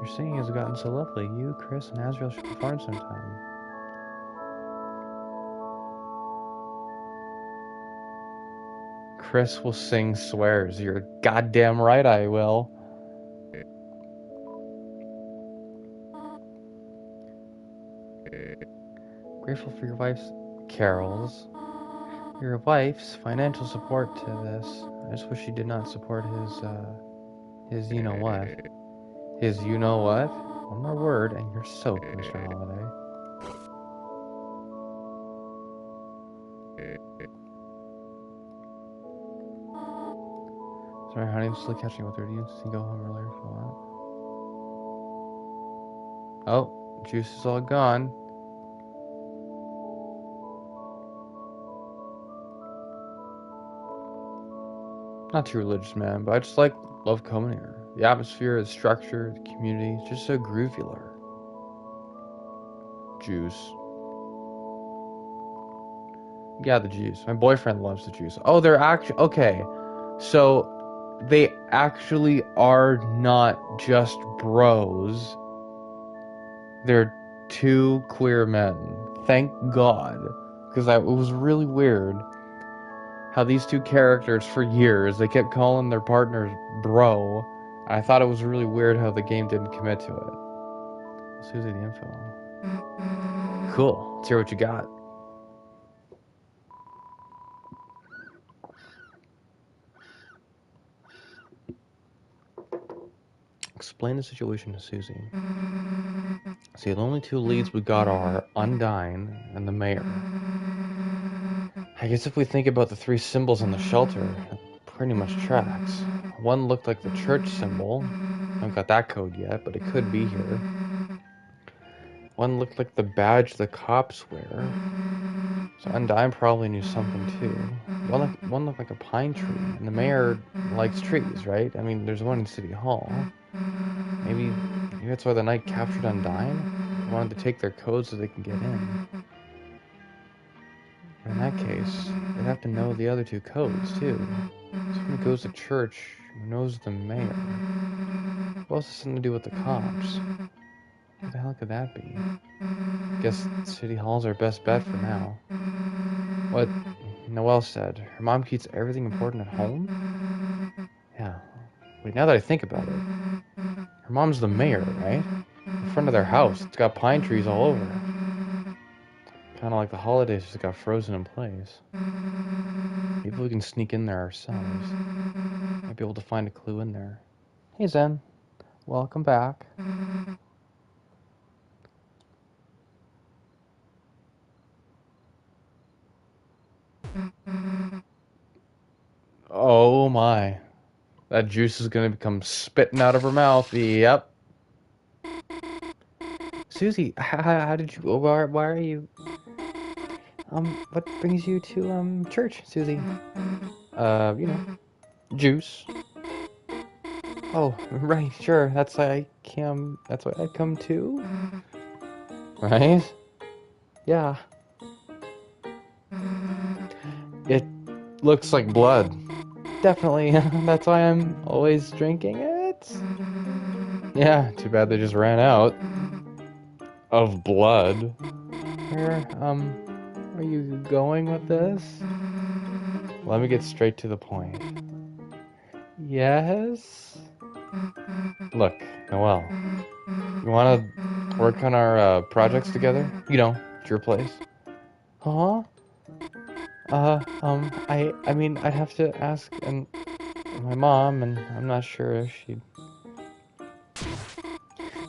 Your singing has gotten so lovely. You, Chris, and Azrael should perform sometime. Chris will sing swears. You're goddamn right I will. Grateful for your wife's carols. Your wife's financial support to this. I just wish she did not support his you know what. His you know what? One more word and you're soaked, Mr. Holiday. Sorry, honey, I'm still catching up with her. You can go home earlier if you want. Oh, juice is all gone. Not too religious, man, but I just love coming here. The atmosphere, the structure, the community, it's just so groovular. Juice. Yeah, the juice. My boyfriend loves the juice. Oh, they're actually... Okay. So, they actually are not just bros. They're two queer men. Thank God. Because it was really weird how these two characters, for years, they kept calling their partners bro. I thought it was really weird how the game didn't commit to it. Susie, the info. Cool. Let's hear what you got. Explain the situation to Susie. See, the only two leads we got are Undyne and the mayor. I guess if we think about the three symbols on the shelter, it pretty much tracks. One looked like the church symbol. I haven't got that code yet, but it could be here. One looked like the badge the cops wear. So Undyne probably knew something too. One looked like a pine tree, and the mayor likes trees, right? I mean, there's one in City Hall. Maybe that's why the knight captured Undyne? They wanted to take their code so they can get in. But in that case, they'd have to know the other two codes too. Someone who goes to church who knows the mayor. What else has something to do with the cops? What the hell could that be? Guess City Hall's our best bet for now. What Noelle said, her mom keeps everything important at home? Yeah. Wait, now that I think about it, her mom's the mayor, right? In front of their house, it's got pine trees all over it. Kind of like the holidays just got frozen in place. Maybe we can sneak in there ourselves. Might be able to find a clue in there. Hey Zen, welcome back. Oh my. That juice is gonna become spitting out of her mouth. Yep. Susie, how did you... Why are you... What brings you to, church, Susie? You know, juice. Oh, right, sure, that's why I come too? Right? Yeah. It looks like blood. Definitely, that's why I'm always drinking it. Yeah, too bad they just ran out of blood. Where, are you going with this? Let me get straight to the point. Yes? Look, Noelle, you wanna work on our, projects together? You know, at your place. Huh? I mean, I'd have to ask my mom, and I'm not sure if she'd...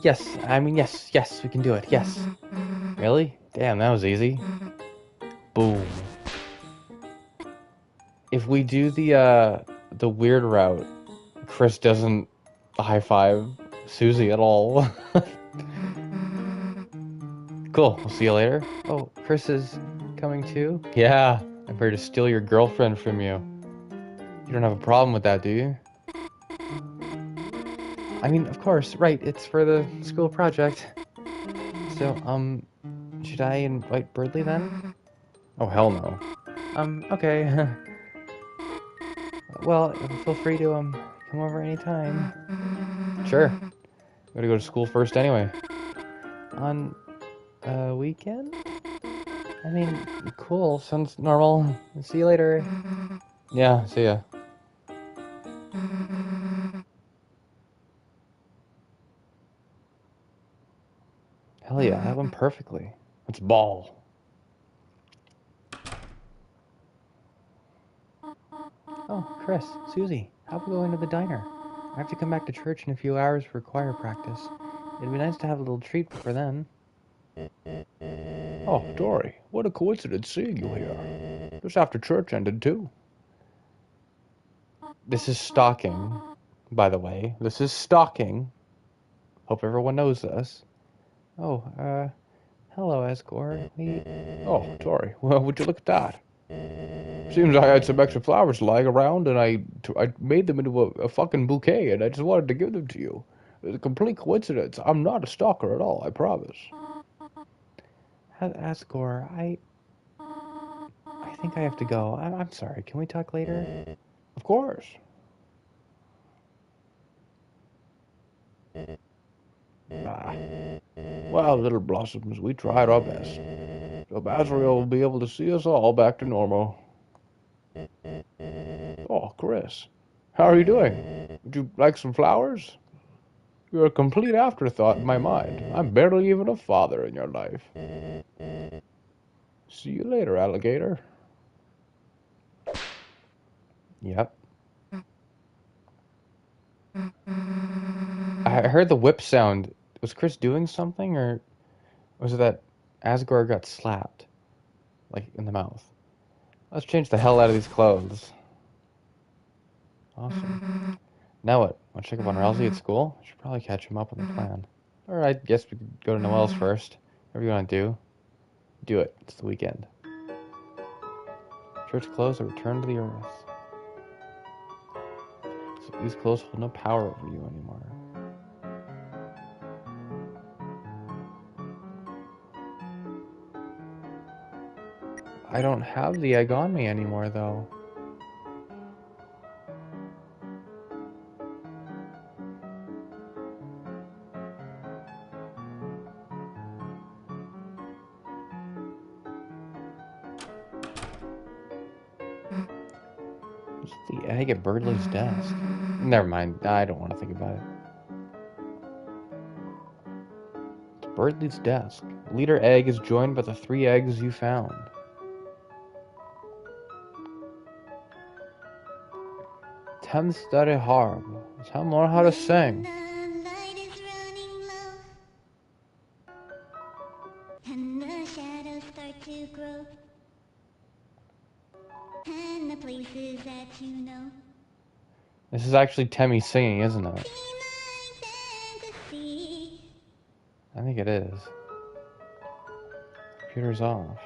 Yes, I mean, yes, we can do it, yes. Really? Damn, that was easy. Boom. if we do the weird route, Chris doesn't high five Susie at all. Cool. We'll see you later. Oh, Chris is coming too? Yeah. I'm here to steal your girlfriend from you. You don't have a problem with that, do you? I mean, of course, right. It's for the school project. So, should I invite Birdley then? Oh, hell no. Okay. Well, feel free to, come over anytime. Sure. Gotta go to school first anyway. On a weekend? I mean, cool. Sounds normal. See you later. Yeah, see ya. Hell yeah, that went perfectly. Let's ball. Oh, Chris, Susie, how about going to the diner? I have to come back to church in a few hours for choir practice. It'd be nice to have a little treat before then. Oh, Dory, what a coincidence seeing you here. Just after church ended, too. This is stalking, by the way. This is stalking. Hope everyone knows this. Oh, hello, Asgore. Oh, Dory, well, would you look at that? Seems I had some extra flowers lying around, and I made them into a fucking bouquet, and I just wanted to give them to you. It's a complete coincidence. I'm not a stalker at all, I promise. Asgore, I think I have to go. I'm sorry. Can we talk later? Of course. Ah. Well, little blossoms, we tried our best. So Basriel will be able to see us all back to normal. Oh, Chris, how are you doing? Would you like some flowers? You're a complete afterthought in my mind. I'm barely even a father in your life. See you later, alligator. Yep. I heard the whip sound. Was Chris doing something, or was it that Asgore got slapped? Like, in the mouth. Let's change the hell out of these clothes. Awesome. Now what? Want to check up on Rousey at school? I should probably catch him up on the plan. Or I guess we could go to Noelle's first. Whatever you want to do. Do it. It's the weekend. Church clothes are returned to the earth. So these clothes hold no power over you anymore. I don't have the egg on me anymore, though. What's the egg at Birdley's desk? Never mind. I don't want to think about it. It's Birdley's desk. Leader egg is joined by the 3 eggs you found. Tim study hard. Tim learn how to sing. And the shadows start to grow, and the places that you know. This is actually Temmie singing, isn't it? I think it is. Computer's off.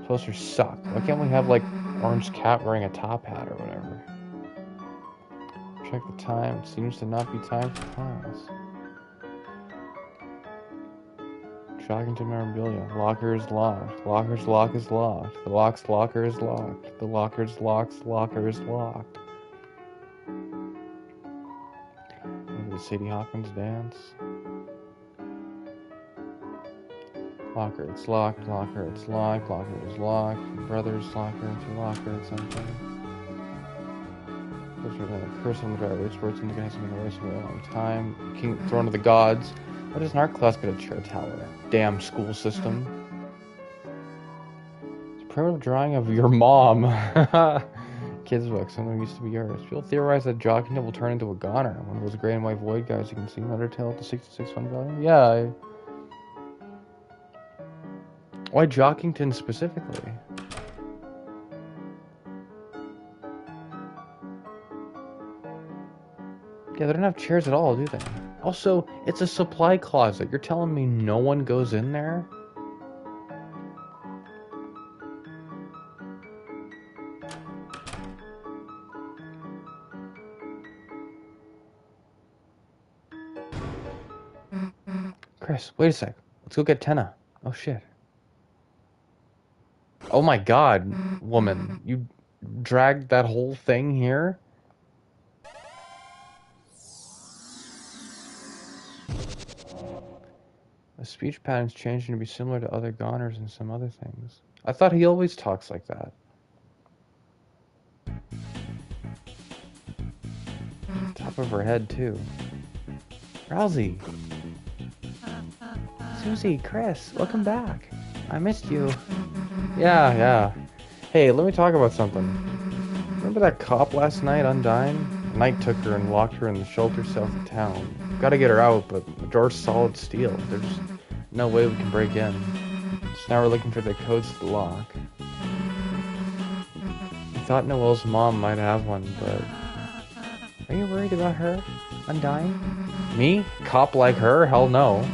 Posters suck. Why can't we have, like, Orange Cat wearing a top hat or whatever? Check the time. It seems to not be time for class. Shockington memorabilia. Locker is locked. Locker's lock is locked. The lock's locker is locked. The locker's locker is locked. Maybe the Sadie Hawkins dance. Locker, it's locked. Locker, it's locked. Locker is locked. Your brother's locker, it's your locker, it's something. Those are the curse on the driveway. Sports in the guys have been away for a long time. King throne of the gods. Why does an art class get a chair tower? Damn school system. It's a primitive drawing of your mom. Kids book, something used to be yours. People theorize that Jockington will turn into a goner. One of those gray and white void guys you can see in Undertale at the 66 fun volume. Yeah. Why Jockington specifically? Yeah, they don't have chairs at all, do they? Also, it's a supply closet. You're telling me no one goes in there? Chris, wait a sec. Let's go get Tenna. Oh, shit. Oh my god, woman. You dragged that whole thing here? The speech pattern's changing to be similar to other goners and some other things. I thought he always talks like that. Top of her head, too. Rousey! Susie, Chris, welcome back. I missed you. Yeah. Hey, let me talk about something. Remember that cop last night, Undyne? Knight took her and locked her in the shelter south of town. Gotta get her out, but the door's solid steel. There's no way we can break in. So now we're looking for the codes to the lock. I thought Noelle's mom might have one, but... Are you worried about her, Undyne? Me? Cop like her? Hell no.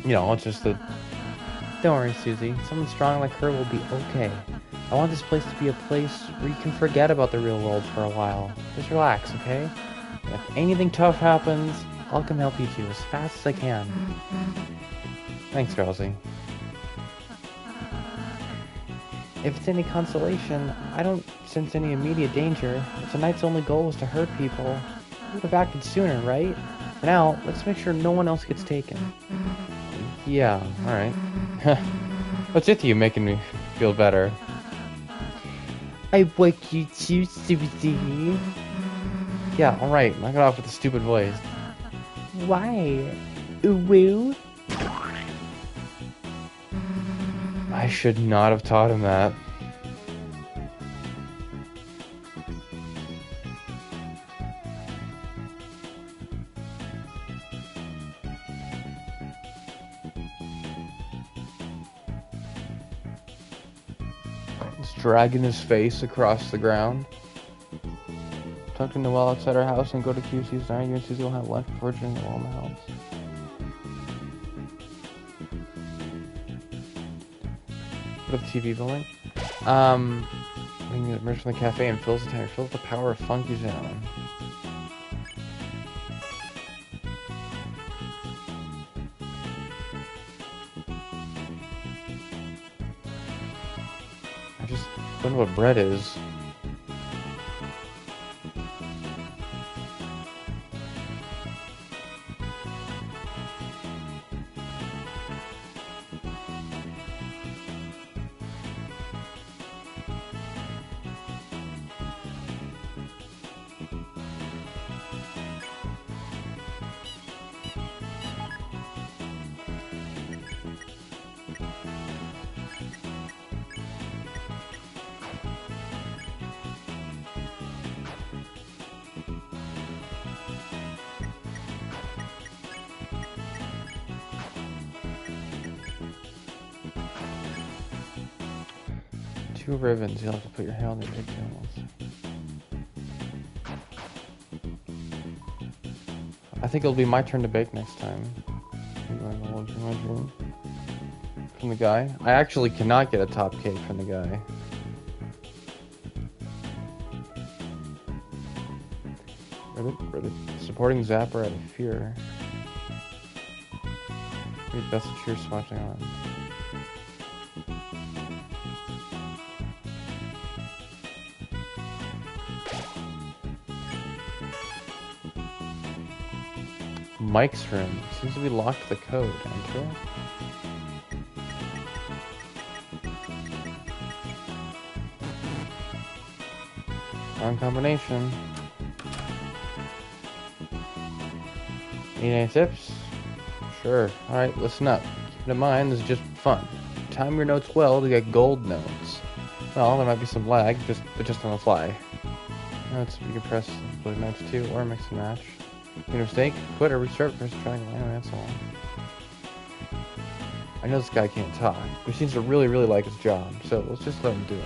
You know, it's just that... Don't worry, Susie. Someone strong like her will be okay. I want this place to be a place where you can forget about the real world for a while. Just relax, okay? And if anything tough happens, I'll come help you too, as fast as I can. Thanks, Rousey. If it's any consolation, I don't sense any immediate danger. If the Knight's only goal was to hurt people, we would have acted sooner, right? For now, let's make sure no one else gets taken. Yeah, alright. What's with you making me feel better? I want you to, Susie. Yeah, alright. Knock it off with the stupid voice. Why? Woo? I should not have taught him that. He's dragging his face across the ground. Talk to Noelle outside our house and go to QC's diner. You and Susie will have lunch before joining Noelle in the house. Go to the TV building. We can emerge from the cafe and fills the tank. Fills the power of Funky Zone. I just don't know what bread is. Two ribbons, you'll have to put your hair on the pigtails. I think it'll be my turn to bake next time. I'm going to look in my room. From the guy. I actually cannot get a top cake from the guy. Ribbit. Supporting Zapper out of fear. Maybe best to cheer swatching on. Mike's room. Seems to be locked the code. Enter. Wrong combination. Need any tips? Sure. Alright, listen up. Keep in mind, this is just fun. Time your notes well to get gold notes. Well, there might be some lag, but just on the fly. Notes, you can press split notes too, or mix and match. Make a mistake, quit or restart, press triangle, and so on. I know this guy can't talk, but he seems to really like his job, so let's just let him do it.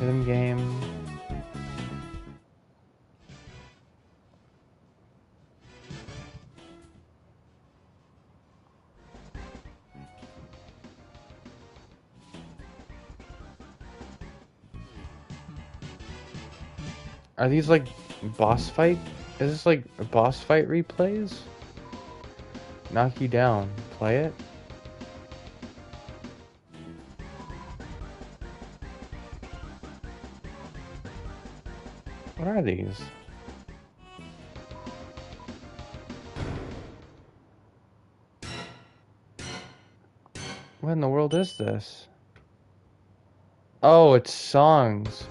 Hidden game. Are these like boss fight? Is this like a boss fight replays? Knock you down. Play it? What are these? What in the world is this? Oh, it's songs.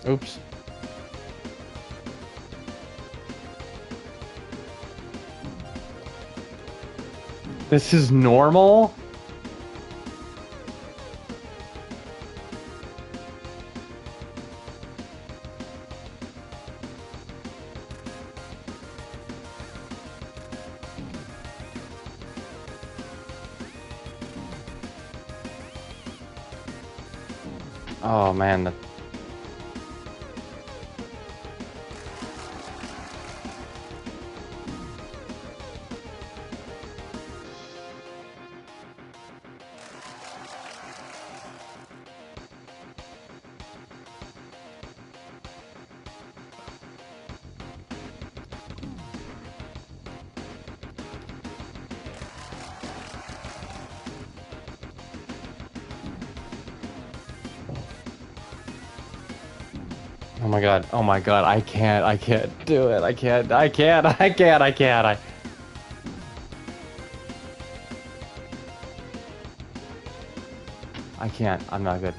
Oops. This is normal? Oh man, oh my god, I can't do it, I can't. I'm not good.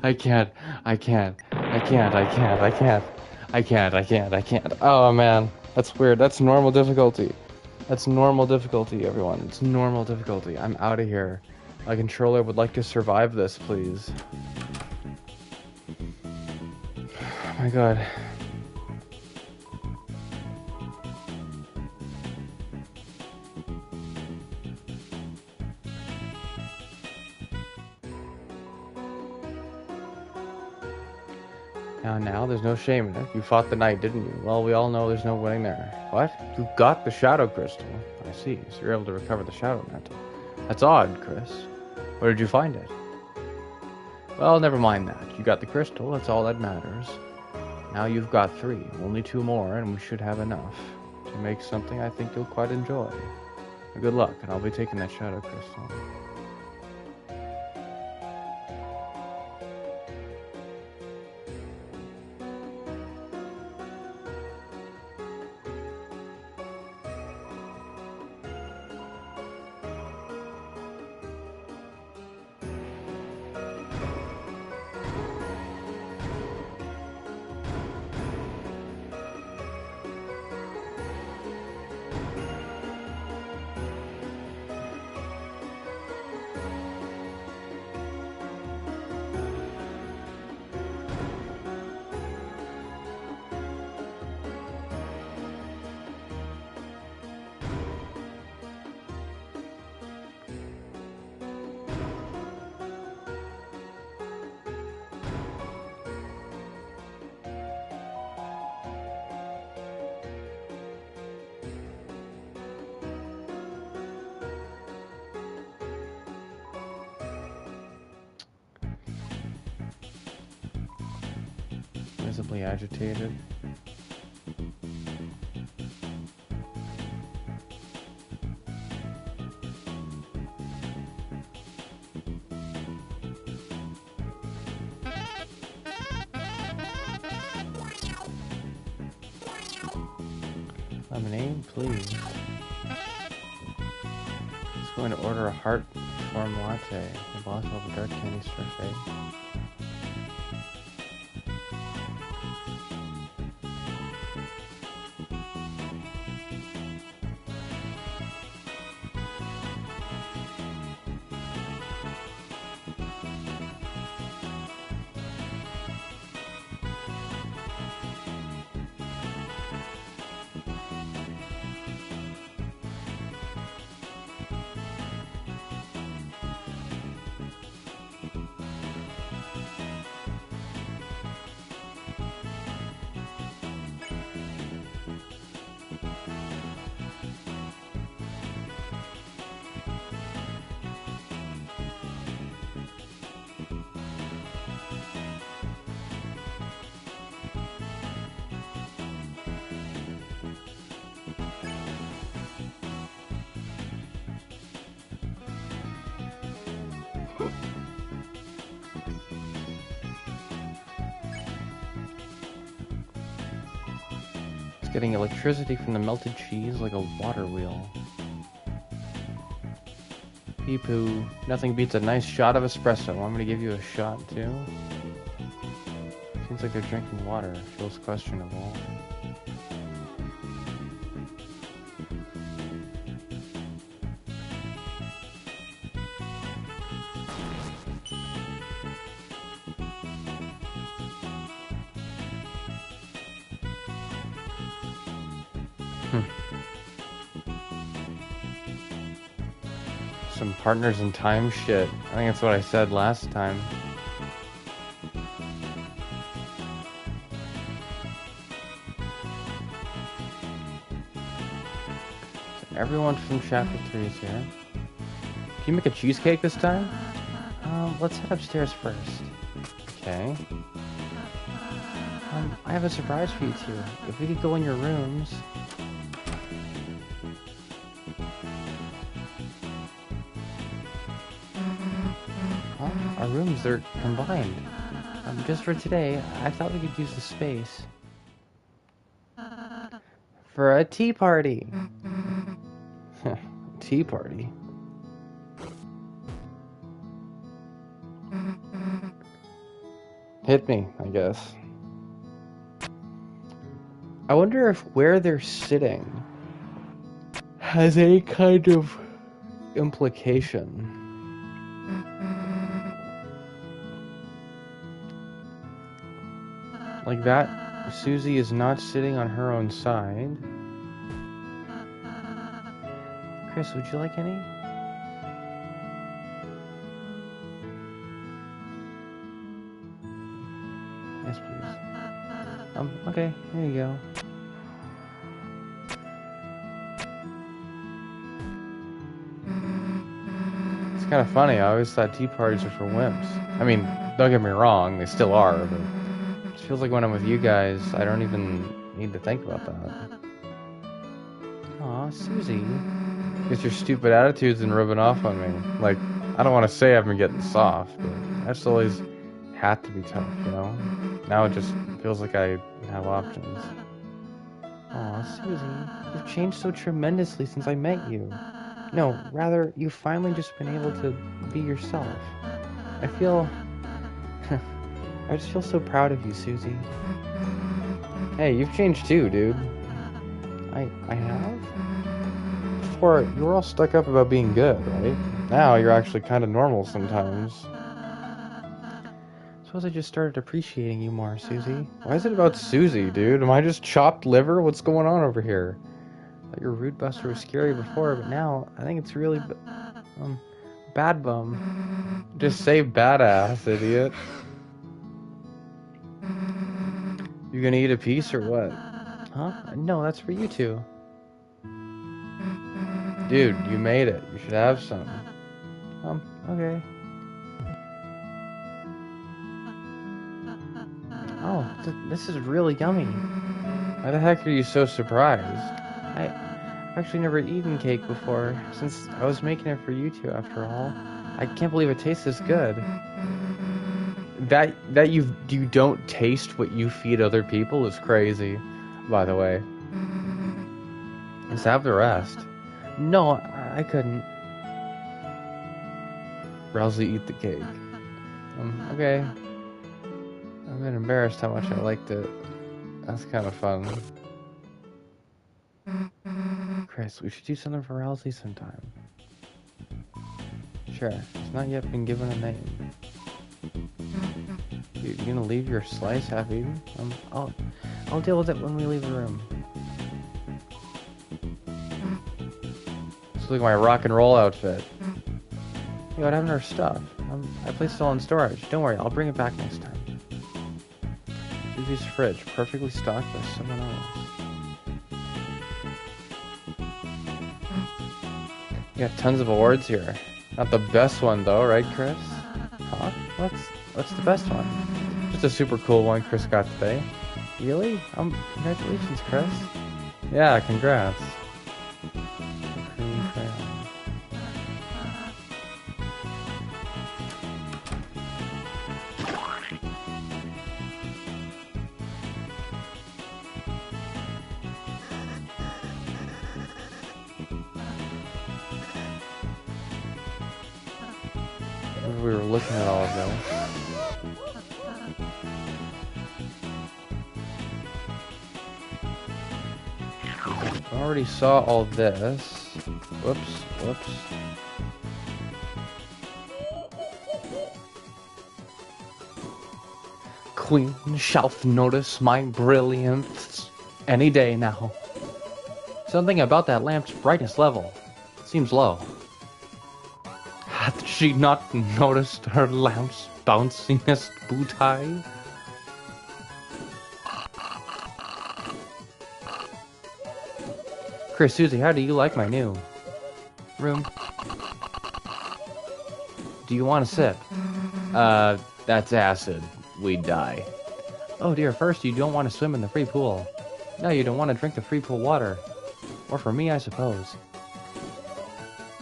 I can't. Oh man, that's weird. That's normal difficulty. That's normal difficulty, everyone. It's normal difficulty. I'm out of here. My controller would like to survive this, please. Oh my god. Now, there's no shame in it. You fought the knight, didn't you? Well, we all know there's no winning there. What? You got the Shadow Crystal. I see, so you're able to recover the Shadow Mantle. That's odd, Chris. Where did you find it? Well, never mind that. You got the crystal, that's all that matters. Now you've got 3. Only 2 more, and we should have enough to make something I think you'll quite enjoy. Good luck, and I'll be taking that Shadow Crystal. Visibly agitated. Lemonade, please. Just going to order a heart form latte. The boss will have a dark candy surfeit. It's getting electricity from the melted cheese like a water wheel. Pee-poo. Nothing beats a nice shot of espresso. Want me to give you a shot, too? Seems like they're drinking water. Feels questionable. Some partners in time shit. I think that's what I said last time. So everyone from chapter 3 is here. Can you make a cheesecake this time? Let's head upstairs first. Okay. I have a surprise for you two. If we could go in your rooms. Our rooms, they're combined. Just for today, I thought we could use the space for a tea party. Tea party? Hit me, I guess. I wonder if where they're sitting has any kind of implication. Like that, Susie is not sitting on her own side. Chris, would you like any? Yes, please. Okay, here you go. It's kind of funny, I always thought tea parties were for wimps. I mean, don't get me wrong, they still are, but it feels like when I'm with you guys, I don't even need to think about that. Aw, Susie. It's your stupid attitudes and rubbing off on me. Like, I don't want to say I've been getting soft, but I just always had to be tough, you know? Now it just feels like I have options. Aw, Susie, you've changed so tremendously since I met you. No, rather, you've finally just been able to be yourself. I feel... I just feel so proud of you, Susie. Hey, you've changed too, dude. I have? Before, you were all stuck up about being good, right? Now, you're actually kind of normal sometimes. Suppose I just started appreciating you more, Susie. Why is it about Susie, dude? Am I just chopped liver? What's going on over here? I thought your rude buster was scary before, but now, I think it's really... bad bum. Just say badass, idiot. You gonna eat a piece or what? Huh? No, that's for you two. Dude, you made it. You should have some. Okay. Oh, this is really yummy. Why the heck are you so surprised? I've actually never eaten cake before, since I was making it for you two after all. I can't believe it tastes this good. That you don't taste what you feed other people is crazy, by the way. Just have the rest. No, I couldn't. Rousey, eat the cake. Okay. I've been embarrassed how much I liked it. That's kind of fun. Chris, we should do something for Rousey sometime. Sure, it's not yet been given a name. You gonna leave your slice half eaten? I'll deal with it when we leave the room. Look at my rock and roll outfit. Hey, what happened to our stuff? I placed it all in storage. Don't worry, I'll bring it back next time. Susie's fridge, perfectly stocked by someone else. You got tons of awards here. Not the best one though, right, Chris? Huh? What's the best one? Just a super cool one Chris got today. Really? Congratulations, Chris. Yeah, congrats. we were looking at all of this. I already saw all this. Whoops, whoops. Queen shalt notice my brilliance any day now. Something about that lamp's brightness level seems low. Hath she not noticed her lamp's bouncingest boot high? Chris, Susie, how do you like my new room? Do you want a sip? That's acid. We'd die. Oh dear, first you don't want to swim in the free pool. No, you don't want to drink the free pool water. Or for me, I suppose.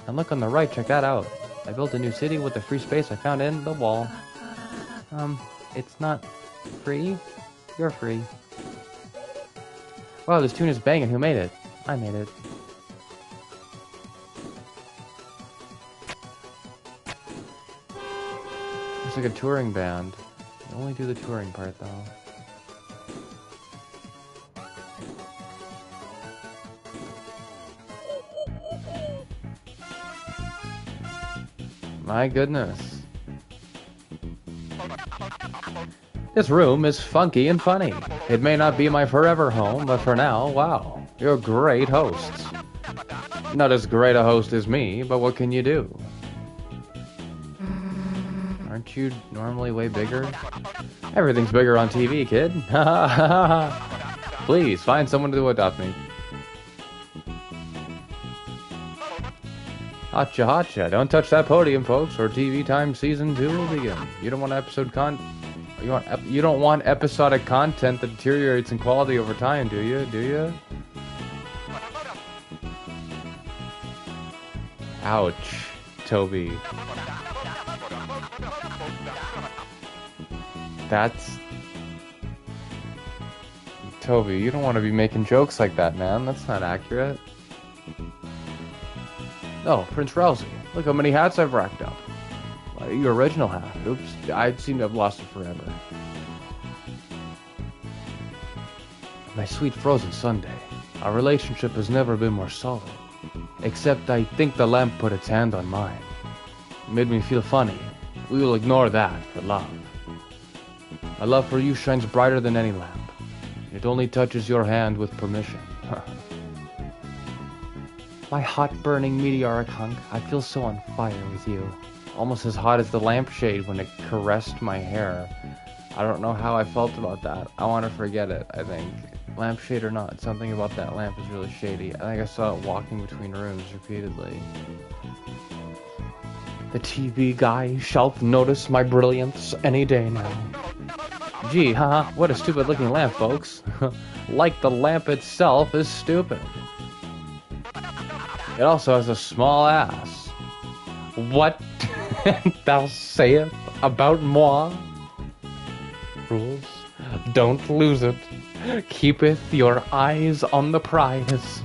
And look on the right, check that out. I built a new city with the free space I found in the wall. It's not free? You're free. Wow, this tune is banging. Who made it? I made it. It's like a touring band. They only do the touring part, though. My goodness. This room is funky and funny. It may not be my forever home, but for now, wow, you're great hosts. Not as great a host as me, but what can you do? Aren't you normally way bigger? Everything's bigger on TV, kid. Please, find someone to adopt me. Hotcha, hotcha. Don't touch that podium, folks, or TV Time Season 2 will begin. You don't want you don't want episodic content that deteriorates in quality over time, do you? Do you? Ouch, Toby. That's... Toby, you don't want to be making jokes like that, man. That's not accurate. Oh, Prince Rousey. Look how many hats I've racked up. Your original hat. Oops, I seem to have lost it forever. My sweet frozen sundae. Our relationship has never been more solid. Except I think the lamp put its hand on mine. It made me feel funny. We will ignore that for love. My love for you shines brighter than any lamp. It only touches your hand with permission. My hot burning meteoric hunk, I feel so on fire with you. Almost as hot as the lampshade when it caressed my hair. I don't know how I felt about that. I want to forget it, I think. Lampshade or not, something about that lamp is really shady. I think I saw it walking between rooms repeatedly. The TV guy shalt notice my brilliance any day now. Gee, haha, what a stupid looking lamp, folks. Like the lamp itself is stupid. It also has a small ass. What thou sayest about moi? Rules, don't lose it. Keepeth your eyes on the prize.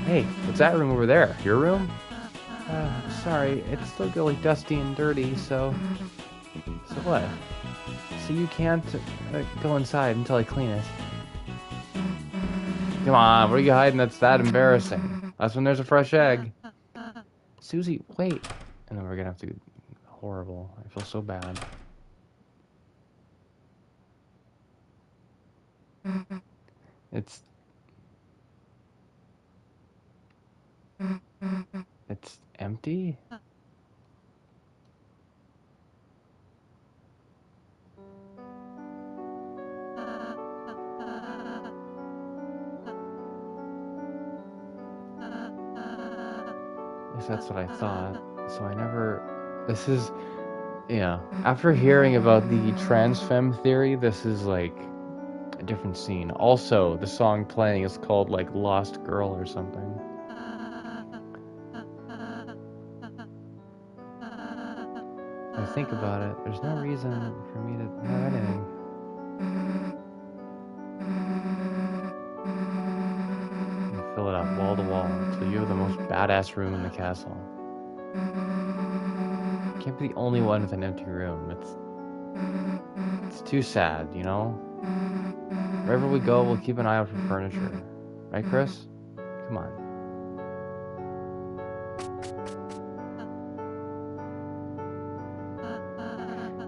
Hey, what's that room over there? Your room? Sorry, it's still really dusty and dirty, so... So what? So you can't go inside until I clean it. Come on, what are you hiding that's that embarrassing? That's when there's a fresh egg. Susie, wait. And then we're gonna have to... Horrible. I feel so bad. It's... It's empty? Yes, that's what I thought. So I never... This is... Yeah. After hearing about the trans femme theory, this is like a different scene. Also, the song playing is called like Lost Girl or something. If I think about it, there's no reason for me to have anything. wall till you have the most badass room in the castle. You can't be the only one with an empty room. It's too sad, you know? Wherever we go, we'll keep an eye out for furniture. Right, Chris? Come on.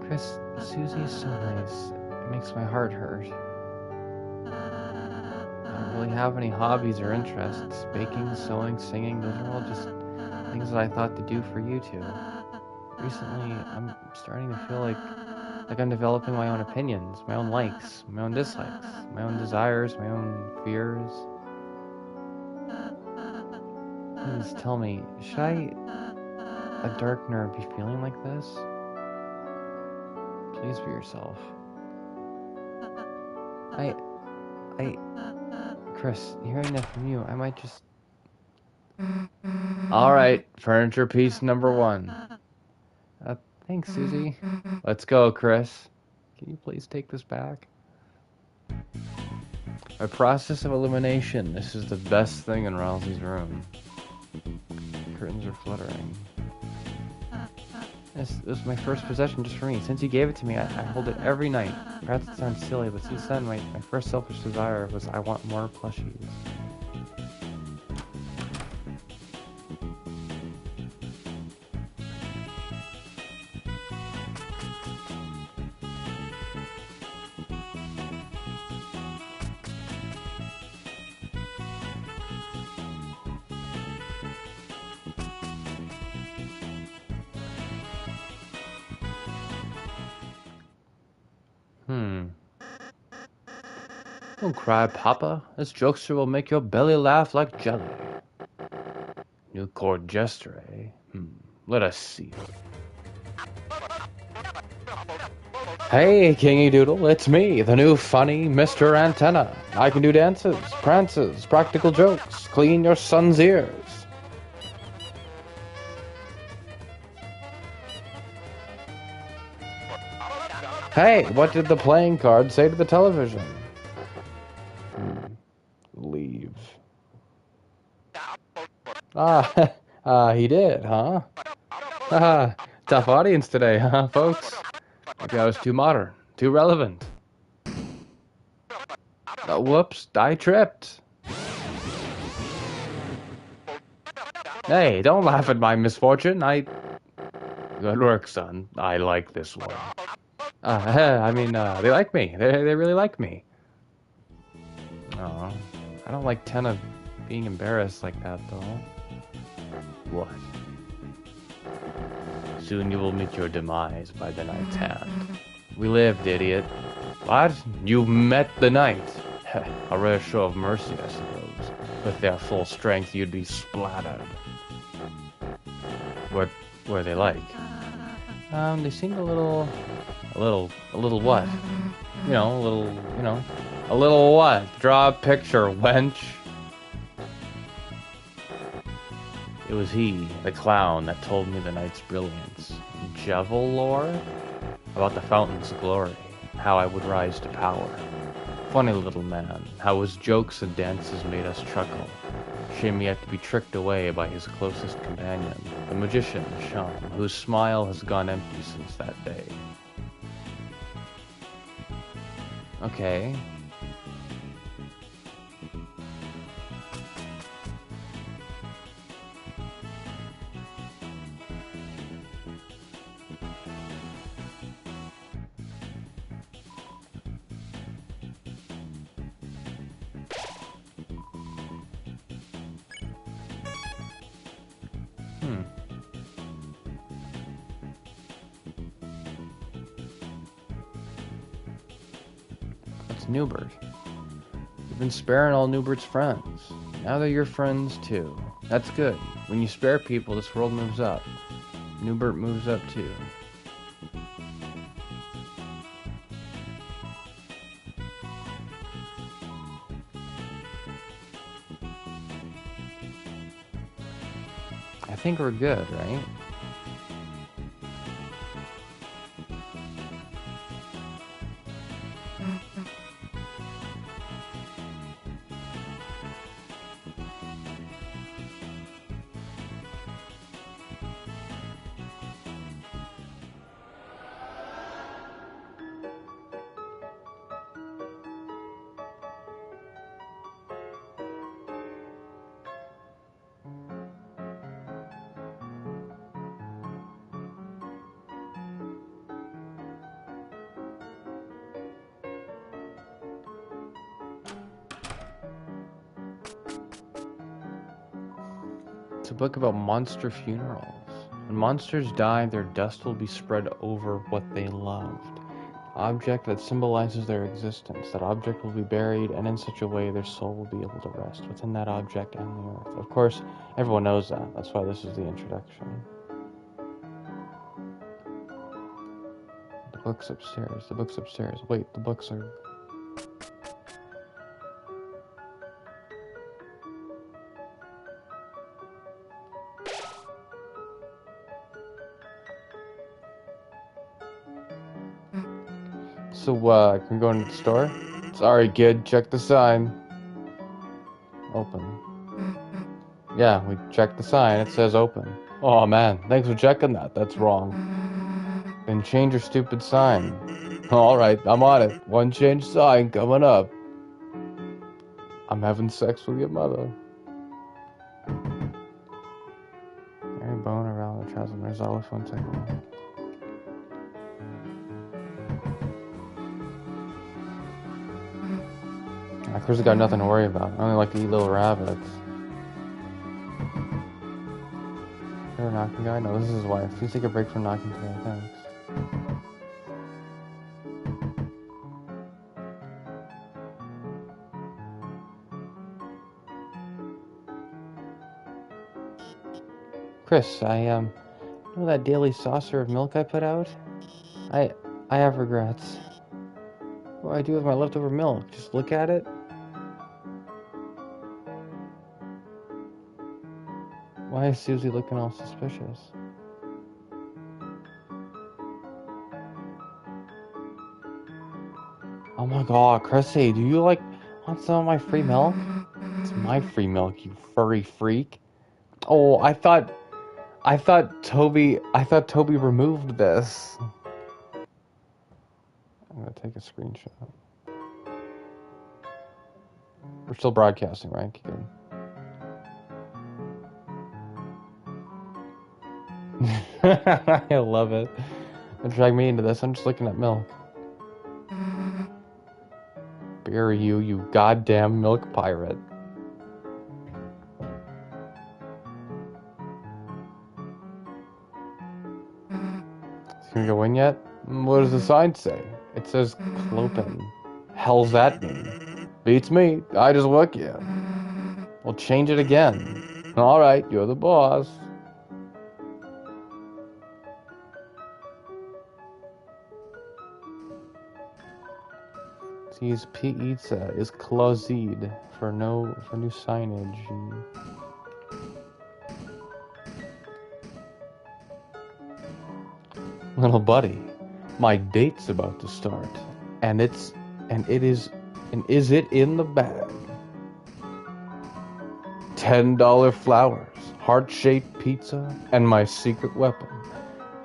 Chris, Susie is so nice. It makes my heart hurt. I don't really have any hobbies or interests. Baking, sewing, singing, those are all just things that I thought to do for you two. Recently, I'm starting to feel like I'm developing my own opinions, my own likes, my own dislikes, my own desires, my own fears. Please tell me, should I, a darkener, be feeling like this? Please be yourself. Chris, hearing that from you, I might just... Alright, furniture piece number 1. Thanks, Susie. Let's go, Chris. Can you please take this back? A process of elimination. This is the best thing in Rousey's room. Curtains are fluttering. This was my first possession just for me. Since you gave it to me, I hold it every night. Perhaps it sounds silly, but since then, my first selfish desire was I want more plushies. Don't cry, Papa. This jokester will make your belly laugh like jelly. New court jester, eh? Let us see. Hey, Kingy Doodle, it's me, the new funny Mr. Antenna. I can do dances, prances, practical jokes, clean your son's ears. Hey, what did the playing card say to the television? Leave. He did, huh? Tough audience today, huh, folks? Maybe I was too modern, too relevant. Whoops, I tripped. Hey, don't laugh at my misfortune. Good work, son. I like this one. They like me. They really like me. Oh, I don't like Tenna being embarrassed like that, though. What? Soon you will meet your demise by the night's hand. We lived, idiot. What? You met the night? A rare show of mercy, I suppose. With their full strength, you'd be splattered. What were they like? They seemed a little what? A little what? Draw a picture, wench. It was he, the clown, that told me the night's brilliance. Jevil lore? About the fountain's glory, how I would rise to power. Funny little man, how his jokes and dances made us chuckle. Shame he had to be tricked away by his closest companion, the magician, Sean, whose smile has gone empty since that day. Okay. That's Newbert. You've been sparing all Newbert's friends. Now they're your friends too. That's good. When you spare people, this world moves up. Newbert moves up too. I think we're good, right? It's a book about monster funerals. When monsters die, their dust will be spread over what they loved. Object that symbolizes their existence. That object will be buried, and in such a way their soul will be able to rest within that object and the earth. Of course, everyone knows that. That's why this is the introduction. The book's upstairs. The book's upstairs. Wait, the books are... So, can we go into the store? Sorry, kid, check the sign. Open. Yeah, we checked the sign. It says open. Oh, man, thanks for checking that. That's wrong. Then change your stupid sign. Alright, I'm on it. One change sign coming up. I'm having sex with your mother. Mary bone around the chasm. There's always one second. Of course, I got nothing to worry about. I only like to eat little rabbits. You're a knocking guy? No, this is his wife. Please take a break from knocking today. Thanks. Chris, you know that daily saucer of milk I put out? I have regrets. What do I do with my leftover milk? Just look at it? Why is Susie looking all suspicious? Oh my god, Chrissy, do you want some of my free milk? It's my free milk, you furry freak. Oh, I thought Toby removed this. I'm gonna take a screenshot. We're still broadcasting, right? Good. I love it. Don't drag me into this. I'm just looking at milk. Bury you, you goddamn milk pirate. Is gonna go in yet? What does the sign say? It says Clopen. Hell's that mean? Beats me. I just work here. We'll change it again. Alright, you're the boss. Use pizza is closed for new signage. Little buddy, my date's about to start, and is it in the bag? $10 flowers, heart-shaped pizza, and my secret weapon,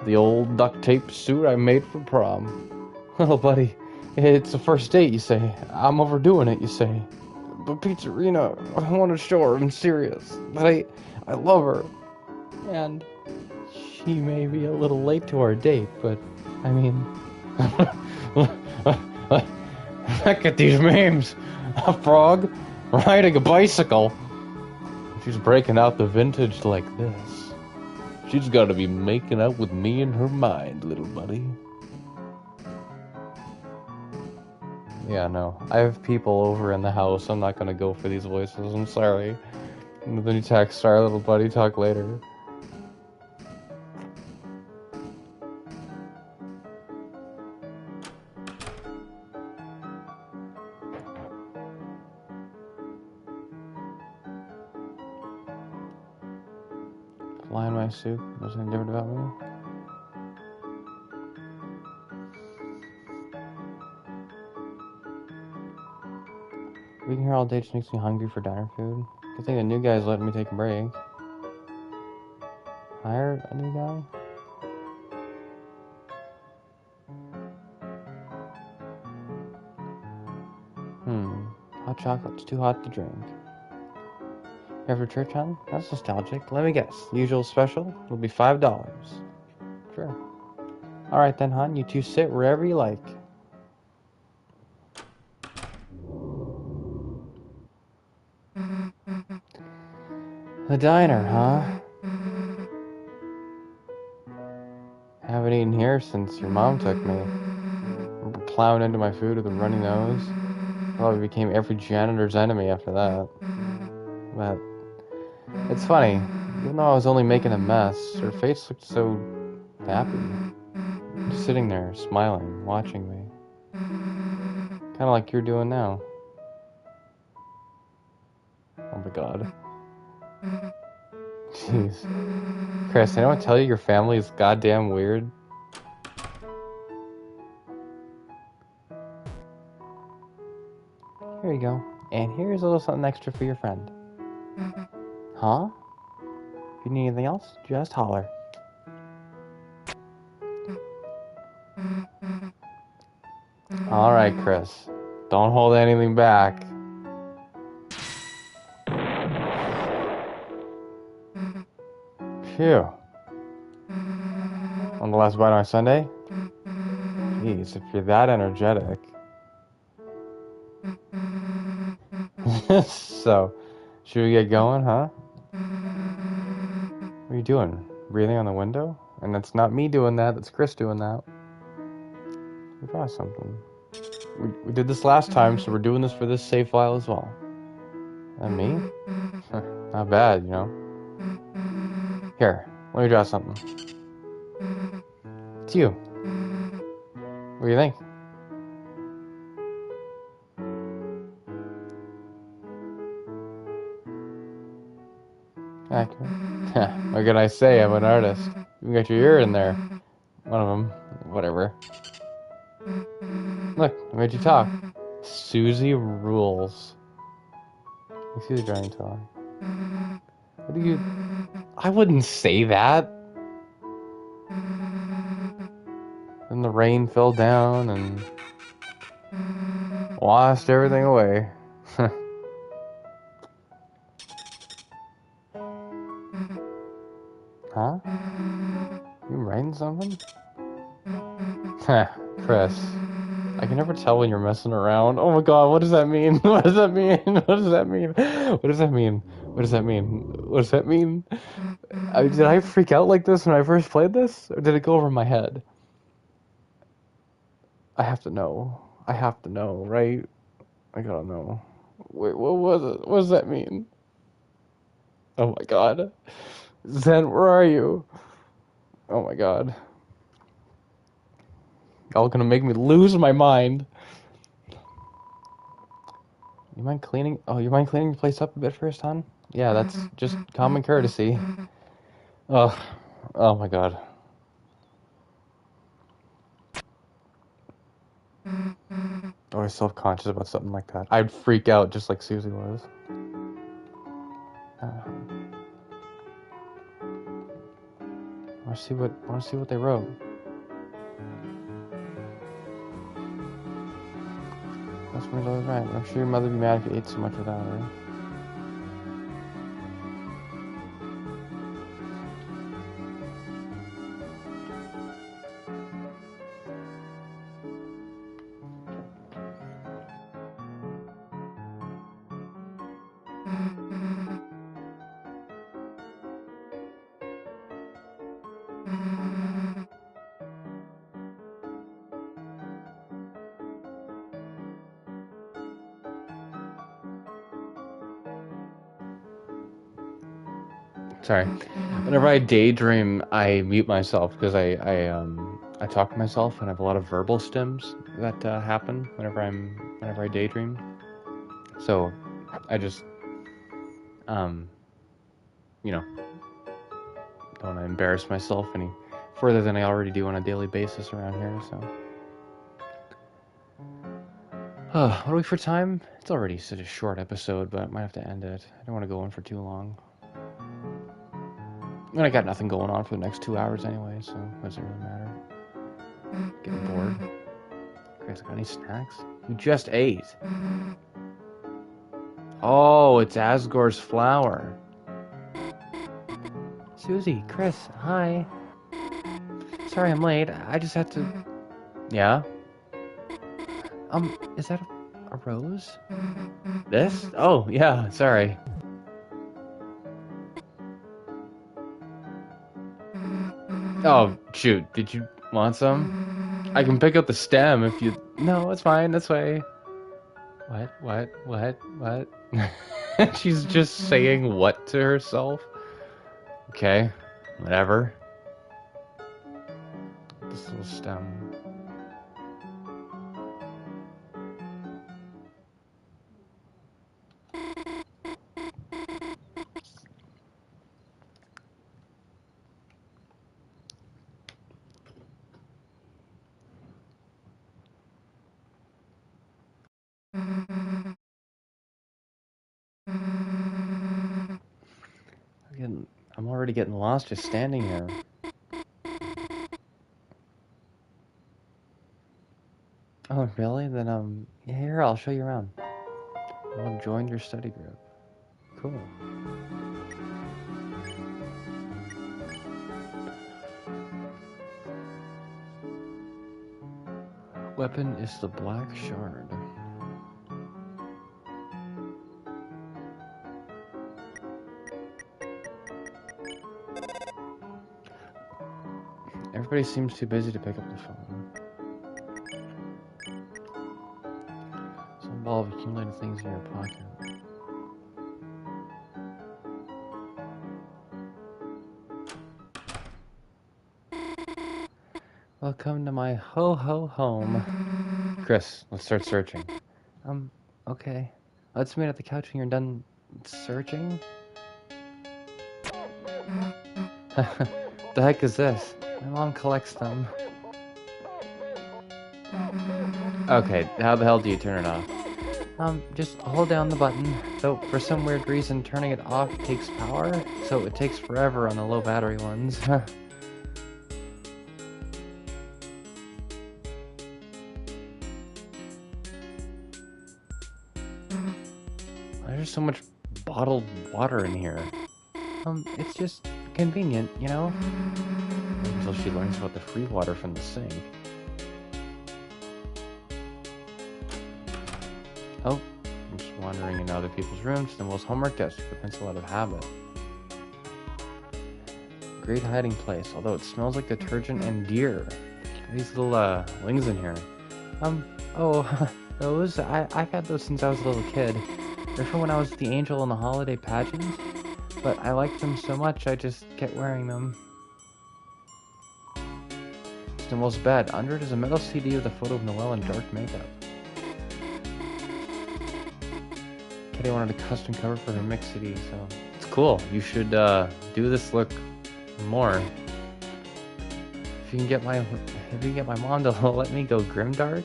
the old duct tape suit I made for prom. Little buddy, it's the first date, you say. I'm overdoing it, you say. But Pizzerina, I want to show her I'm serious. That I love her. And she may be a little late to our date, but, I mean... Look at these memes. A frog riding a bicycle. She's breaking out the vintage like this. She's got to be making out with me in her mind, little buddy. Yeah, no. I have people over in the house. I'm not gonna go for these voices. I'm sorry. And then you text, sorry, little buddy, talk later. Fly in my suit. There's anything different about me? Being here all day just makes me hungry for diner food. Good thing the new guy's letting me take a break. Hire a new guy? Hot chocolate's too hot to drink. You after church, hon? That's nostalgic. Let me guess. Usual special will be $5. Sure. Alright then, hon. You two sit wherever you like. The diner, huh? Haven't eaten here since your mom took me. Remember plowing into my food with a runny nose? Probably became every janitor's enemy after that. But it's funny, even though I was only making a mess, her face looked so happy. Just sitting there, smiling, watching me. Kinda like you're doing now. Oh my god. Jeez. Chris, I don't tell you your family is goddamn weird. Here you go. And here's a little something extra for your friend. Huh? If you need anything else, just holler. Alright, Chris. Don't hold anything back. Phew. On the last bite on Sunday? Jeez, if you're that energetic. So, should we get going, huh? What are you doing? Breathing on the window? And that's not me doing that, that's Chris doing that. We got something. We did this last time, so we're doing this for this save file as well. And me? Not bad, you know. Here, let me draw something. It's you. What do you think? Accurate. What can I say? I'm an artist. You got your ear in there. One of them. Whatever. Look, I made you talk. Susie rules. You see the drawing tool. What do you... I wouldn't say that. Then the rain fell down and washed everything away. Huh? You writing something? Chris. I can never tell when you're messing around. Oh my god, what does that mean? What does that mean? What does that mean? What does that mean? What does that mean? What does that mean? Did I freak out like this when I first played this? Or did it go over my head? I have to know. I have to know, right? I gotta know. Wait, what was it? What does that mean? Oh my god. Zen, where are you? Oh my god. Y'all gonna make me lose my mind. You mind cleaning? Oh, you mind cleaning the place up a bit first, hon? Yeah, that's just common courtesy. Oh, oh my god. Always self-conscious about something like that. I'd freak out just like Susie was. I want to see what they wrote. Customer's always right. I'm sure your mother'd be mad if you ate so much without her. Sorry. Whenever I daydream, I mute myself because I talk to myself and I have a lot of verbal stims that happen whenever I daydream. So I just you know, don't want to embarrass myself any further than I already do on a daily basis around here. So what are we for time? It's already such a short episode, but I might have to end it. I don't want to go on for too long. And I got nothing going on for the next 2 hours anyway, so it doesn't really matter. Getting bored. Chris, got any snacks? You just ate. Oh, it's Asgore's flower. Susie, Chris, hi. Sorry I'm late. I just had to... Yeah? Is that a rose? This? Oh, yeah, sorry. Oh, shoot. Did you want some? I can pick up the stem if you... No, it's fine. That's way. What? She's just saying what to herself? Okay. Whatever. This little stem. I'm already getting lost just standing here. Oh, really? Then, here, I'll show you around. I'll join your study group. Cool. Weapon is the black shard. Everybody seems too busy to pick up the phone. Some ball of accumulated things in your pocket. Welcome to my ho-ho home. Chris, let's start searching. Okay. Let's meet at the couch when you're done searching. The heck is this? My mom collects them. Okay, how the hell do you turn it off? Just hold down the button. Though, for some weird reason, turning it off takes power, so it takes forever on the low battery ones. There's so much bottled water in here. It's just convenient, you know? Until she learns about the free water from the sink. Oh, I'm just wandering in other people's rooms. The most homework desk with a pencil out of habit. Great hiding place, although it smells like detergent and deer. These little, wings in here. Oh, those? I've had those since I was a little kid. They're from when I was the angel in the holiday pageant. But I liked them so much, I just kept wearing them. Snowball's bed. Under it is a metal CD with a photo of Noelle in dark makeup. Kitty wanted a custom cover for her mix CD, so it's cool. You should do this look more. If you can get my mom to let me go grimdark.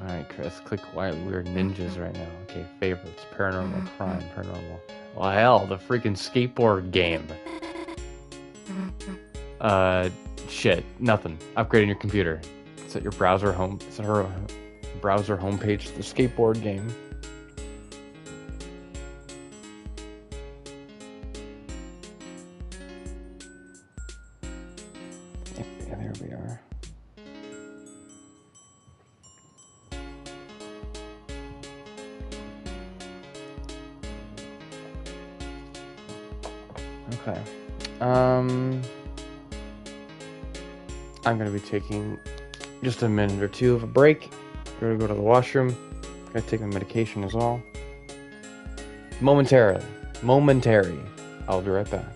Alright, Chris, click quietly. Weird ninjas right now. Okay, favorites. Paranormal, crime, paranormal. Well, hell, the freaking skateboard game. Shit, nothing. Upgrading your computer. Set your browser home. Set her browser homepage to the skateboard game. Yeah, there we are. Okay. I'm gonna be taking just a minute or two of a break. I'm gonna go to the washroom. I'm gonna take my medication as well. Momentary. I'll be right back.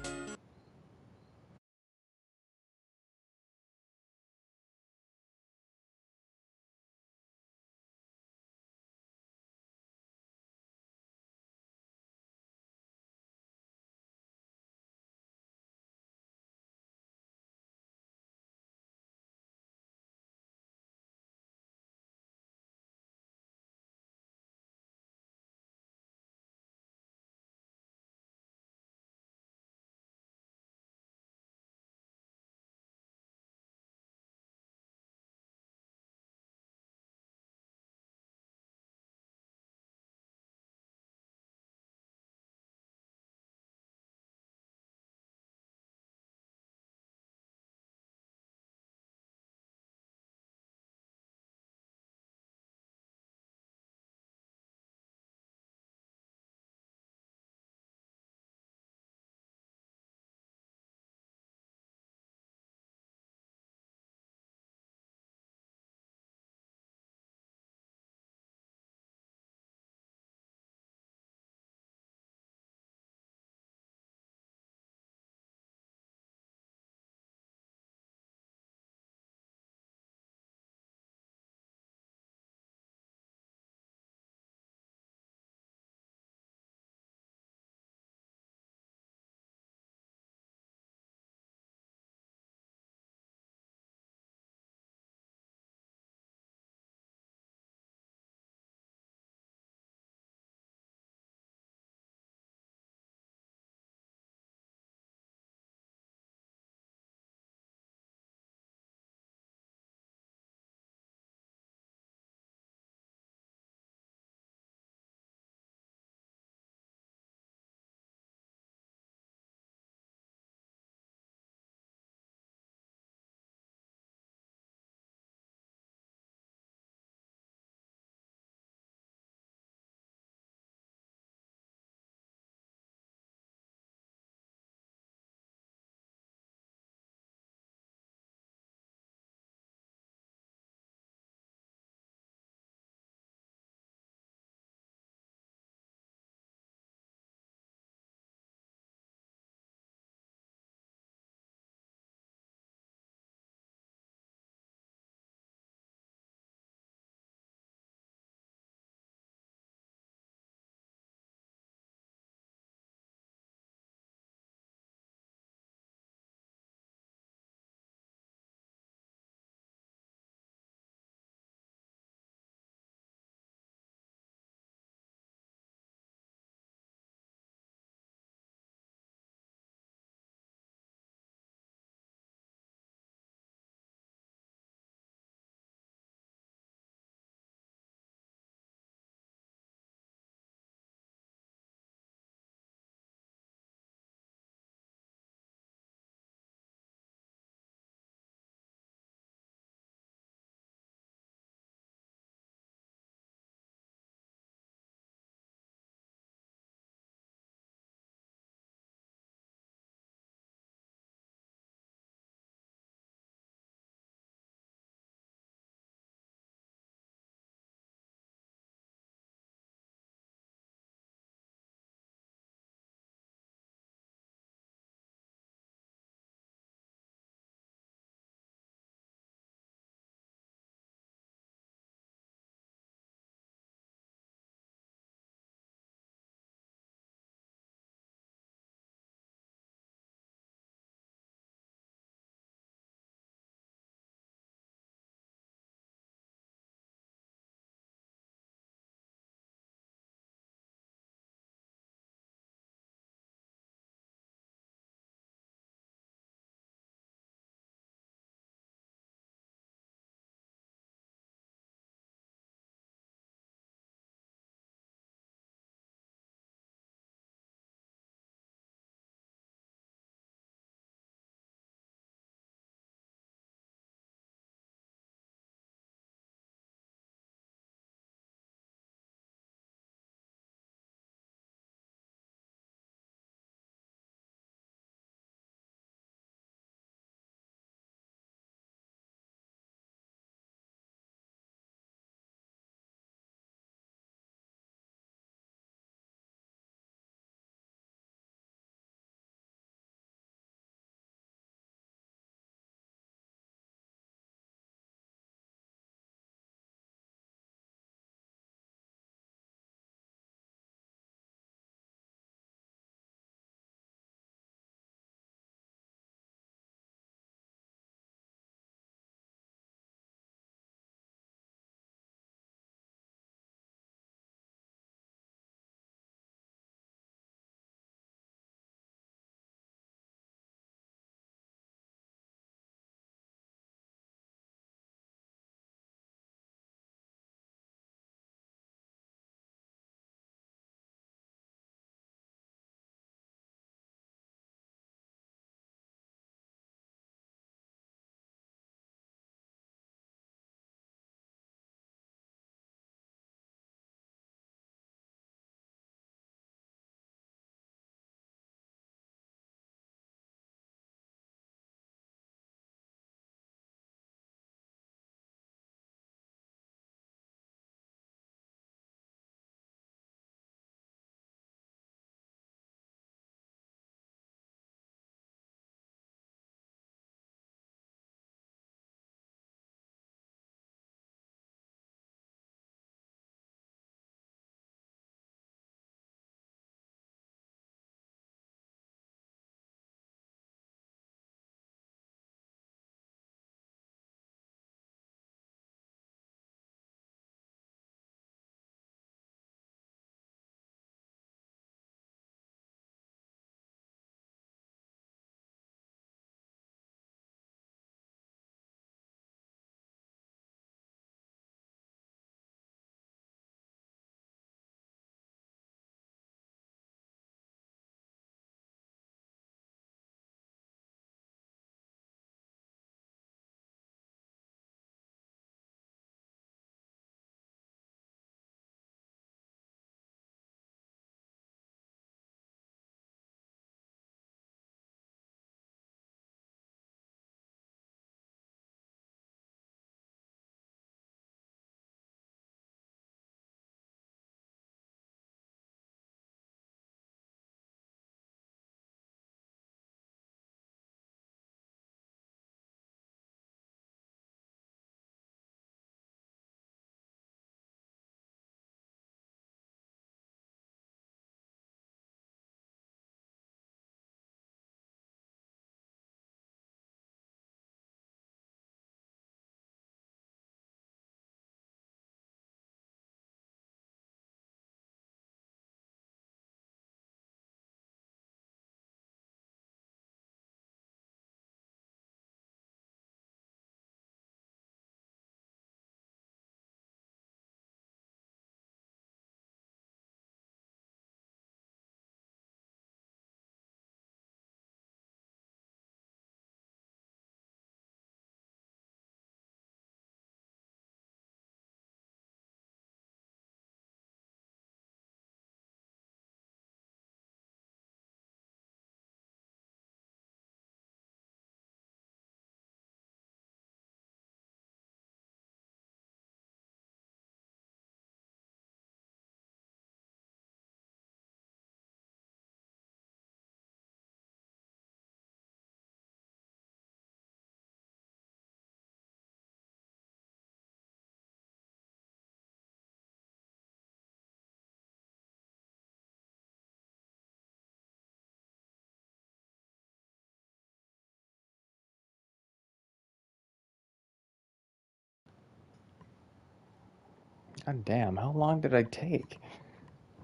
God damn, how long did I take?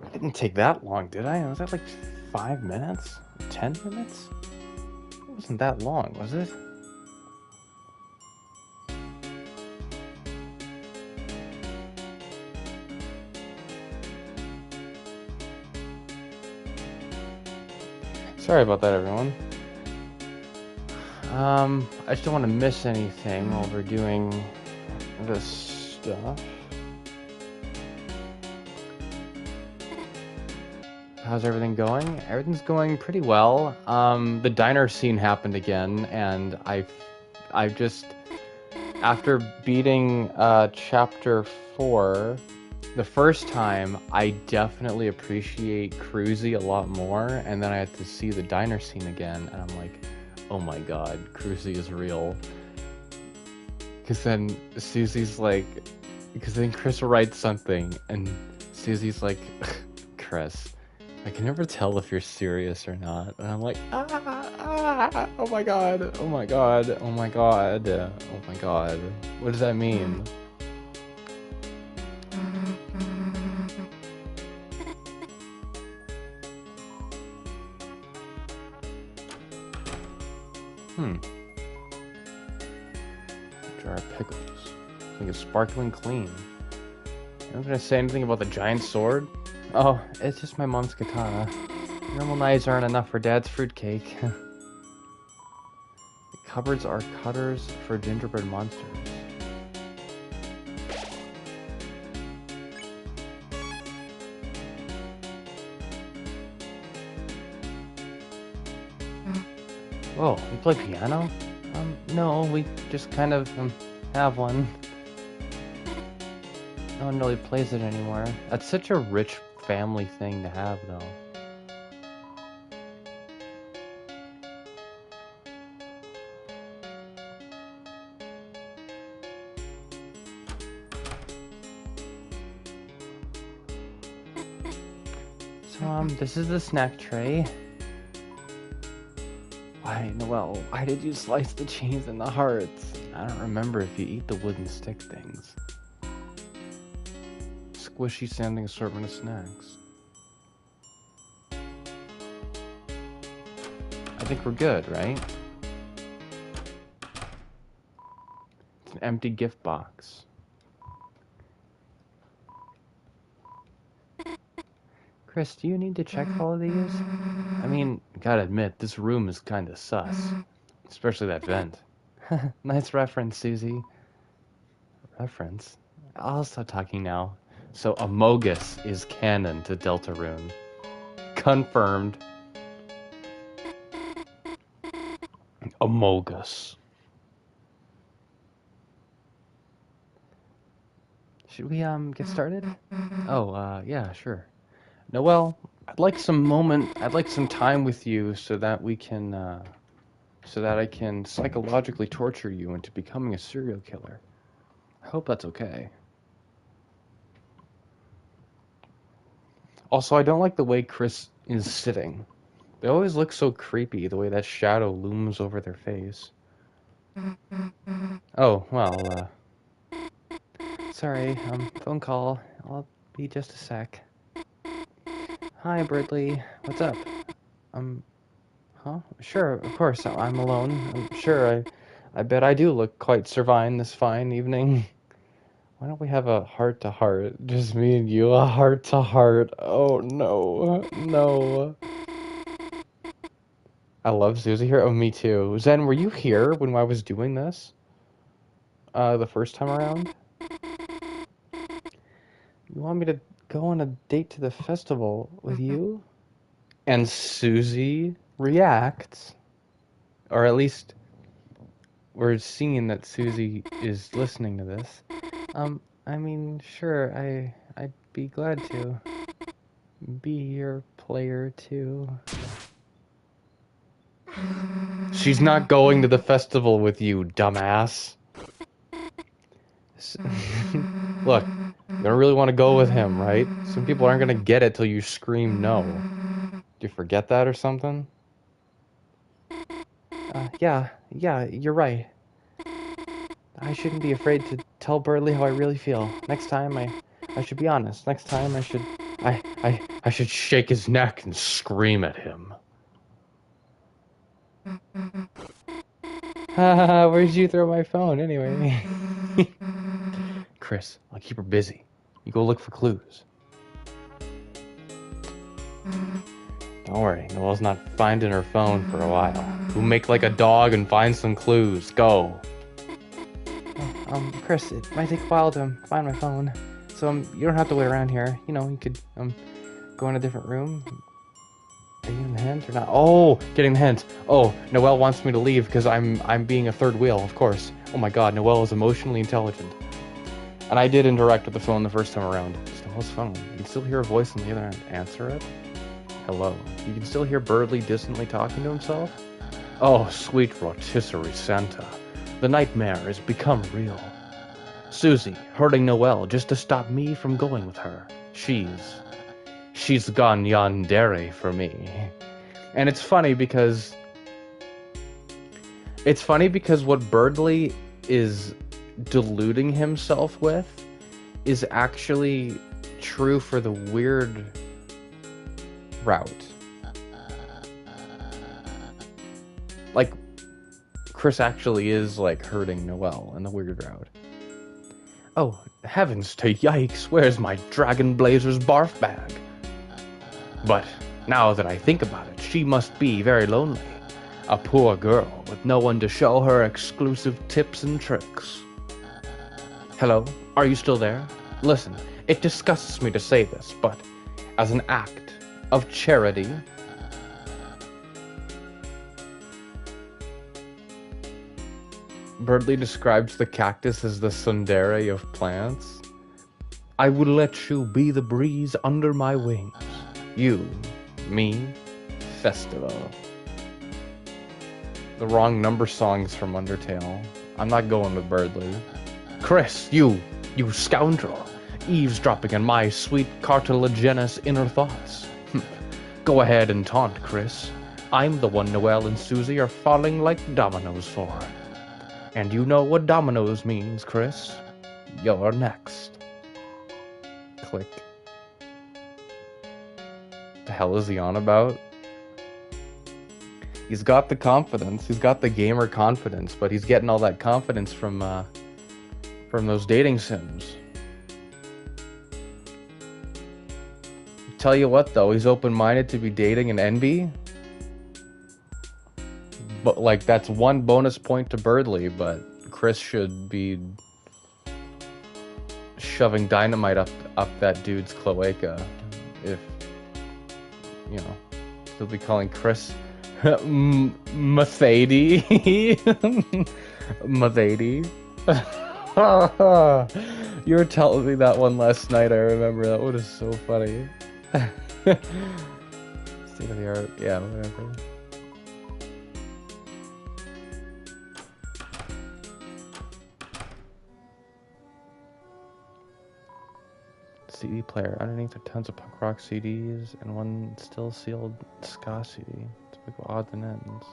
I didn't take that long, did I? Was that like 5 minutes? 10 minutes? It wasn't that long, was it? Sorry about that, everyone. I just don't want to miss anything while we're doing this stuff. How's everything going? Everything's going pretty well. The diner scene happened again, and I've just, after beating chapter 4 the first time, I definitely appreciate Cruzy a lot more, and then I had to see the diner scene again, and I'm like, oh my god, Cruzy is real. Because then Susie's like, because then Chris writes something, and Susie's like, Chris, I can never tell if you're serious or not. And I'm like, oh my god, oh my god, oh my god, oh my god. What does that mean? Jar of pickles. I think it's sparkling clean. You're not gonna say anything about the giant sword? Oh, it's just my mom's katana. Normal knives aren't enough for Dad's fruitcake. The cupboards are cutters for gingerbread monsters. Whoa, you play piano? No, we just kind of have one. No one really plays it anymore. That's such a rich family thing to have, though. So, this is the snack tray. Why, Noelle, why did you slice the chains and the hearts? I don't remember if you eat the wooden stick things. Squishy sanding assortment of snacks. I think we're good, right? It's an empty gift box. Chris, do you need to check all of these? I mean, gotta admit, this room is kinda sus. Especially that vent. Nice reference, Susie. Reference? I'll stop talking now. So Amogus is canon to Deltarune. Confirmed. Amogus. Should we get started? Oh, yeah, sure. Noelle, I'd like some time with you so that we can so that I can psychologically torture you into becoming a serial killer. I hope that's okay. Also, I don't like the way Chris is sitting. They always look so creepy, the way that shadow looms over their face. Oh, well, sorry, phone call. I'll be just a sec. Hi, Bridley. What's up? Huh? Sure, of course, I'm alone. Sure, I bet I do look quite servine this fine evening. Why don't we have a heart-to-heart? Just me and you, a heart-to-heart. Oh, no. No. I love Susie here. Oh, me too. Zen, were you here when I was doing this? The first time around? You want me to go on a date to the festival with you? And Susie reacts. Or at least we're seeing that Susie is listening to this. I mean, sure, I'd be glad to be your player too. She's not going to the festival with you, dumbass. Look, you don't really want to go with him, right? Some people aren't gonna get it till you scream no. Do you forget that or something? Yeah, you're right. I shouldn't be afraid to tell Burley how I really feel. Next time, I I should be honest. Next time I should shake his neck and scream at him. Where'd you throw my phone anyway? Chris, I'll keep her busy. You go look for clues. Don't worry, Noelle's not finding her phone for a while. We'll make like a dog and find some clues. Go. Chris, it might take a while to find my phone. So, you don't have to wait around here. You know, you could, go in a different room. Are you getting the hint or not? Oh, getting the hint. Oh, Noelle wants me to leave because I'm being a third wheel, of course. Oh my god, Noelle is emotionally intelligent. And I did interact with the phone the first time around. It's Noelle's phone. You can still hear a voice on the other end. Answer it. Hello. You can still hear Birdley distantly talking to himself? Oh, sweet rotisserie Santa. The nightmare has become real. Susie, hurting Noelle just to stop me from going with her. She's gone yandere for me. And it's funny because what Birdley is deluding himself with is actually true for the weird route. Like, Chris actually is like hurting Noelle in the weird route. Oh, heavens to yikes, where's my Dragon Blazer's barf bag? But now that I think about it, she must be very lonely. A poor girl with no one to show her exclusive tips and tricks. Hello, are you still there? Listen, it disgusts me to say this, but as an act of charity, Birdley describes the cactus as the tsundere of plants. I would let you be the breeze under my wings. You, me, festival. The wrong number songs from Undertale. I'm not going with Birdley. Chris, you scoundrel. Eavesdropping on my sweet cartilaginous inner thoughts. Go ahead and taunt, Chris. I'm the one Noelle and Susie are falling like dominoes for. And you know what dominoes means, Chris. You're next. Click. The hell is he on about? He's got the confidence. He's got the gamer confidence, but he's getting all that confidence from those dating sims. Tell you what, though, he's open-minded to be dating an NB. But, like, that's one bonus point to Birdley, but Chris should be shoving dynamite up that dude's cloaca. If, you know, he'll be calling Chris Mathady. Mathady. You were telling me that one last night, I remember. That one is so funny. State of the art, yeah, whatever. CD player. Underneath are tons of punk rock CDs and one still sealed ska CD. Typical odds and ends.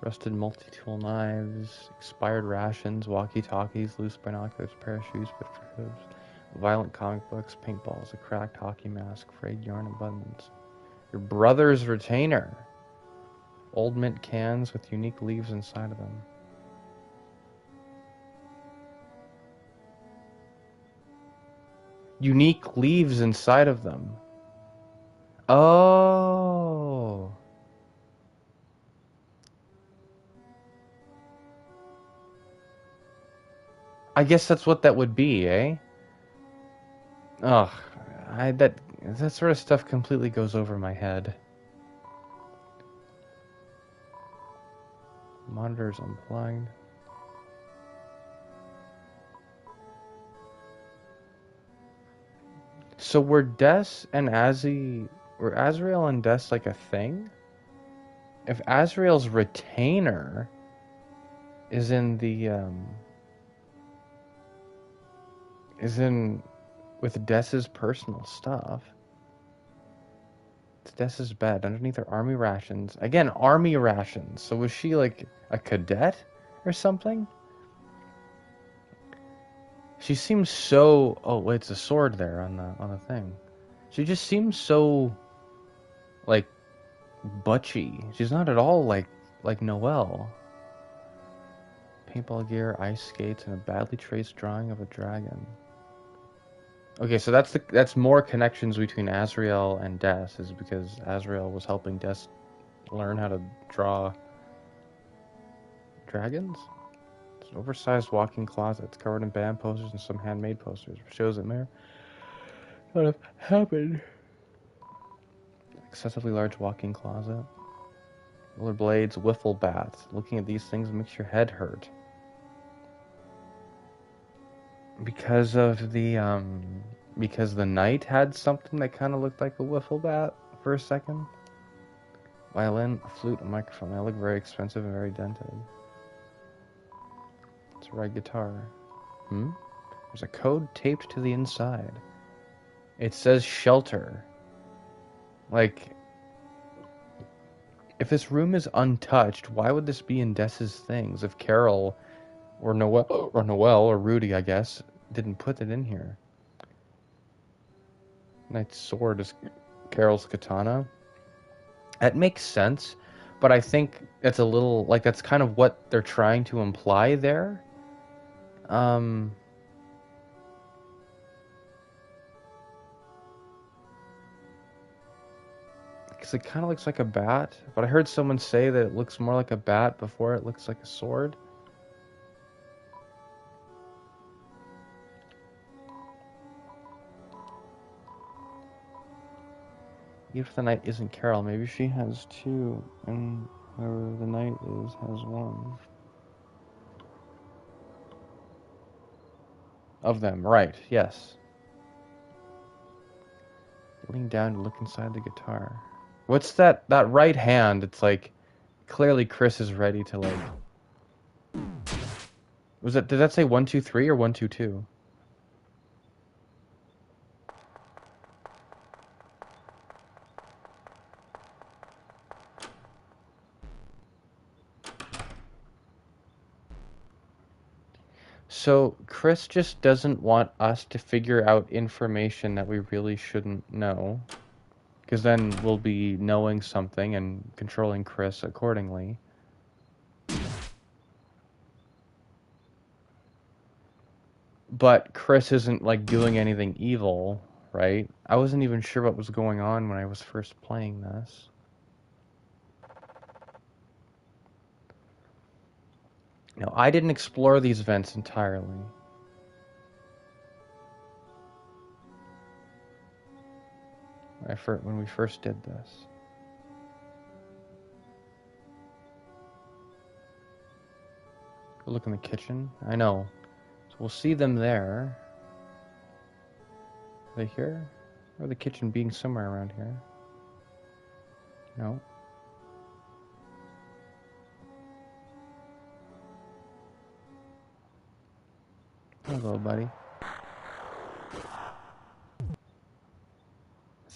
Rusted multi-tool knives, expired rations, walkie-talkies, loose binoculars, pair of shoes, fit for hooves, violent comic books, paintballs, a cracked hockey mask, frayed yarn and buttons. Your brother's retainer. Old mint cans with unique leaves inside of them. Unique leaves inside of them. Oh. I guess that's what that would be, eh? Ugh, that sort of stuff completely goes over my head. Monitor's unplugged. So were Azrael and Des like a thing? If Azrael's retainer is in with Des's personal stuff. It's Des's bed. Underneath are army rations. Again, army rations. So was she like a cadet or something? She seems so... Oh, wait, it's a sword there on the thing. She just seems so, like, butchy. She's not at all like Noelle. Paintball gear, ice skates, and a badly traced drawing of a dragon. Okay, so that's more connections between Azrael and Des, is because Azrael was helping Des learn how to draw dragons? It's an oversized walk-in closet. It's covered in band posters and some handmade posters. Shows that Mayor what have happened. Excessively large walk-in closet. Rollerblades, wiffle bats. Looking at these things makes your head hurt. Because of because the knight had something that kind of looked like a wiffle bat for a second. Violin, a flute, a microphone. They look very expensive and very dented. It's a ride guitar. There's a code taped to the inside. It says shelter. Like, if this room is untouched, why would this be in Des's things? If Carol or Noelle or Rudy, I guess, didn't put it in here. Knight's sword is Carol's katana. That makes sense, but I think it's a little like that's kind of what they're trying to imply there. Because it kind of looks like a bat, but I heard someone say that it looks more like a bat before it looks like a sword. Even if the knight isn't Carol, maybe she has two, and whoever the knight is has one. Of them, right, yes. Lean down to look inside the guitar. What's that right hand? It's like, clearly Chris is ready to like... did that say 1, 2, 3 or 1, 2, 2? So Chris just doesn't want us to figure out information that we really shouldn't know. Because then we'll be knowing something and controlling Chris accordingly. But Chris isn't like doing anything evil, right? I wasn't even sure what was going on when I was first playing this. No, I didn't explore these vents entirely. When we first did this. Go look in the kitchen. I know. So we'll see them there. Are they here? Or the kitchen being somewhere around here? No. Hello, buddy.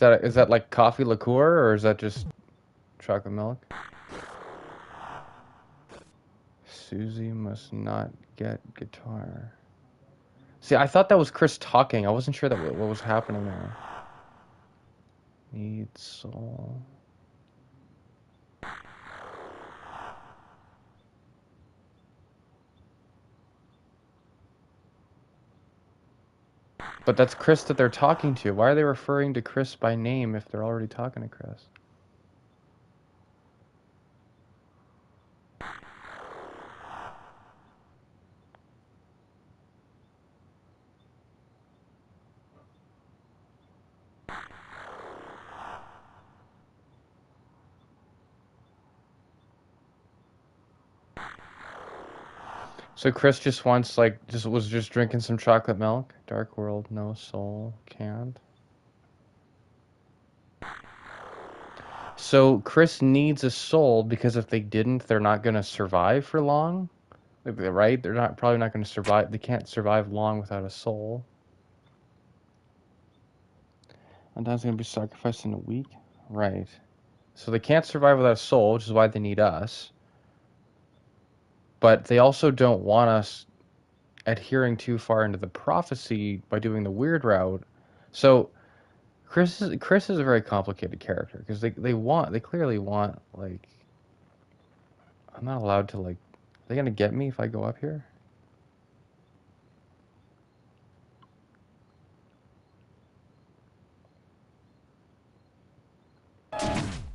Is that like coffee liqueur, or is that just chocolate milk? Susie must not get guitar. See, I thought that was Chris talking. I wasn't sure that what was happening there. Need soul. But that's Chris that they're talking to. Why are they referring to Chris by name if they're already talking to Chris? So Chris just wants was just drinking some chocolate milk. Dark world, no soul, can't. So Chris needs a soul because if they didn't, they're not going to survive for long. Right? They're probably not going to survive. They can't survive long without a soul. Untime's going to be sacrificed in a week. Right. So they can't survive without a soul, which is why they need us. But they also don't want us adhering too far into the prophecy by doing the weird route. So Chris is a very complicated character because they clearly want, like, I'm not allowed to, like, are they gonna get me if I go up here?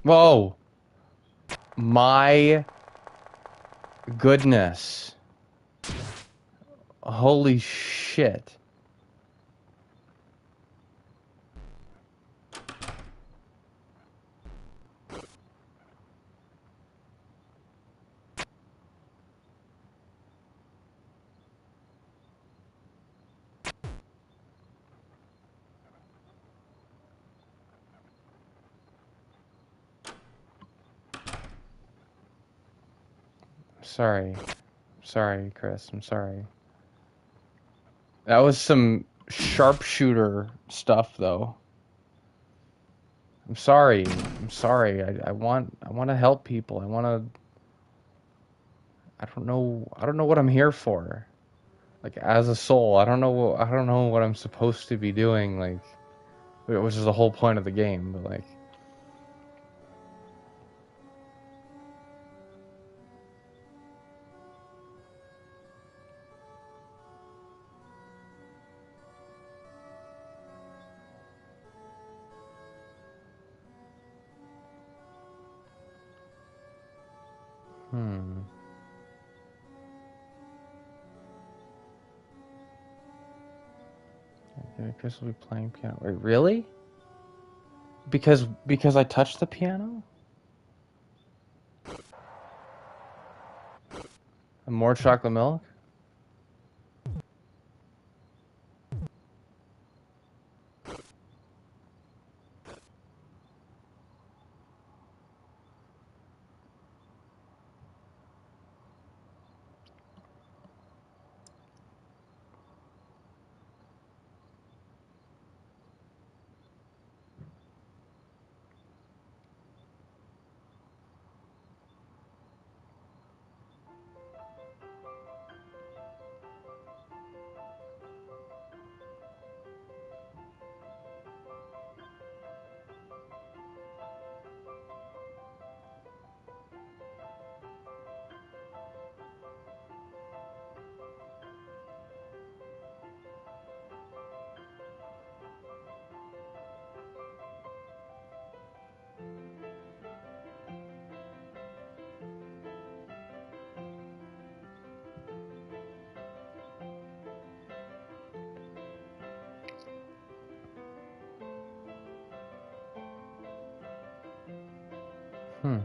Whoa! My goodness. Holy shit. Sorry. Sorry, Chris. I'm sorry. That was some sharpshooter stuff, though. I'm sorry. I'm sorry. I want to help people. I don't know what I'm here for. Like, as a soul, I don't know what I'm supposed to be doing, like, which is the whole point of the game, but like, hmm. Okay, Chris will be playing piano. Wait, really? Because I touched the piano? And more chocolate milk? Hmm.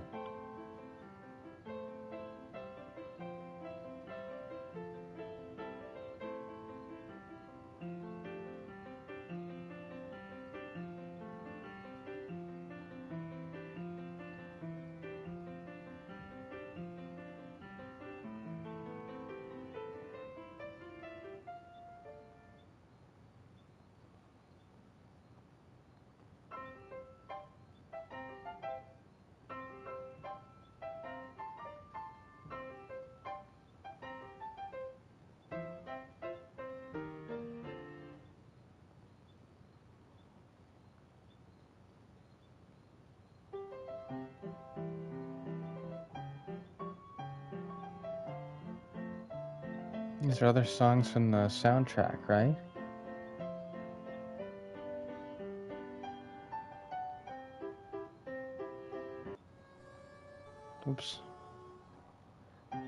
These are other songs from the soundtrack, right? Oops.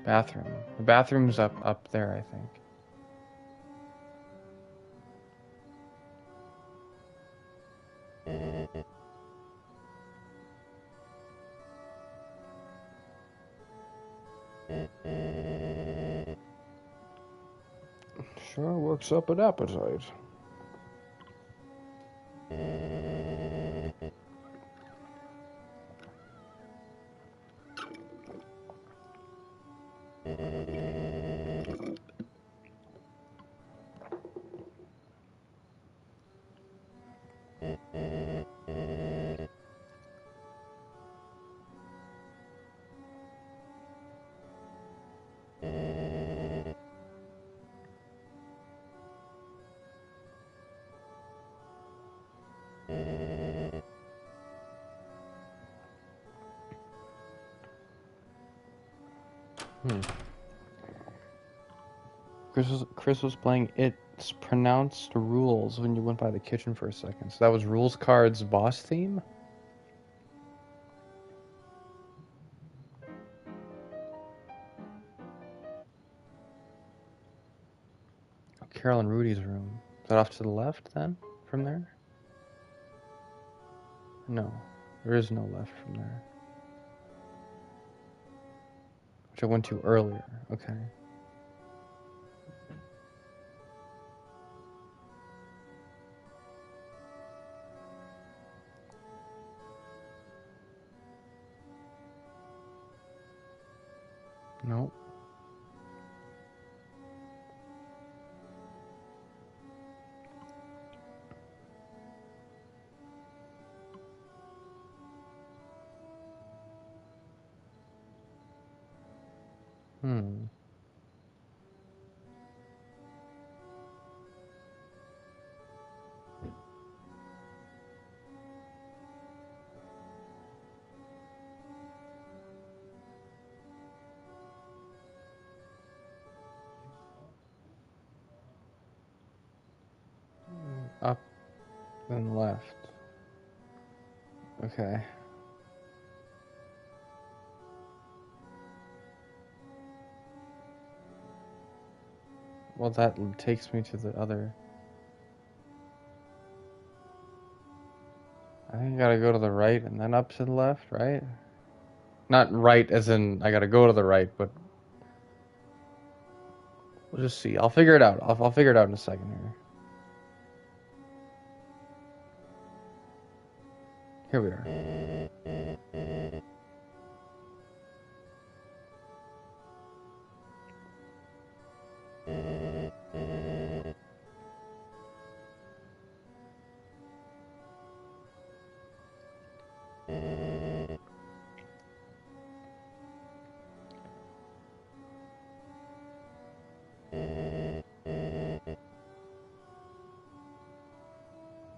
Bathroom. The bathroom's up there, I think. Sure works up an appetite. Hmm. Chris was playing It's Pronounced Rules when you went by the kitchen for a second. So that was Rules Cards boss theme? Oh, Carol and Rudy's room. Is that off to the left then? From there? No. There is no left from there. Which I went to earlier. Okay. Nope. Hmm. Up and left. Okay. Well, that takes me to the other. I think I gotta go to the right and then up to the left, right? Not right as in I gotta go to the right, but we'll just see. I'll figure it out. I'll figure it out in a second here. Here we are.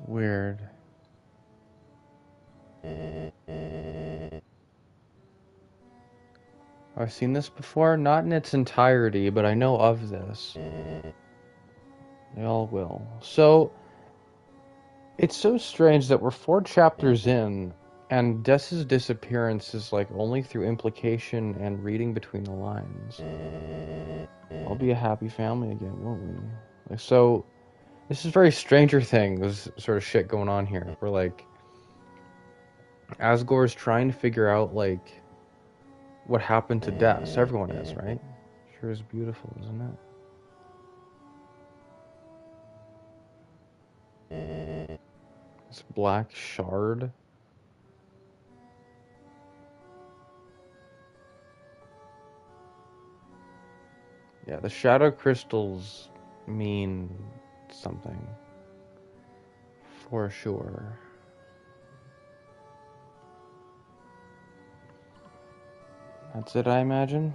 Weird. I've seen this before, not in its entirety, but I know of this. They all will. So, it's so strange that we're 4 chapters in, and Dessa's disappearance is like only through implication and reading between the lines. I'll be a happy family again, won't we? Like, so, this is very Stranger Things sort of shit going on here. Where, like, Asgore's trying to figure out, like, what happened to Des. Everyone is, right? Sure is beautiful, isn't it? This black shard. Yeah, the shadow crystals mean something. For sure. That's it, I imagine.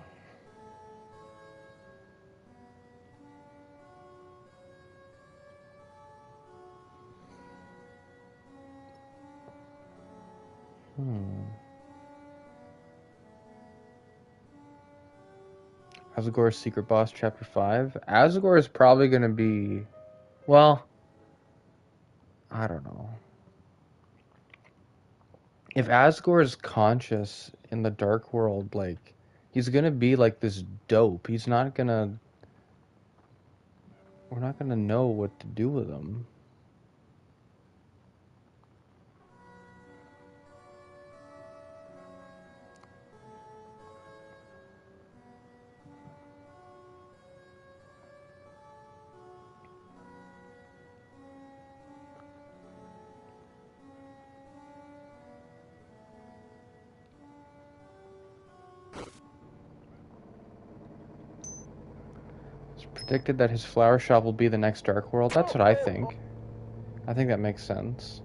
Asgore's Secret Boss, Chapter 5. Asgore is probably going to be... Well, I don't know. If Asgore is conscious in the Dark World, like, he's going to be like this dope. He's not going to... We're not going to know what to do with him. Predicted that his flower shop will be the next Dark World. That's what I think. I think that makes sense.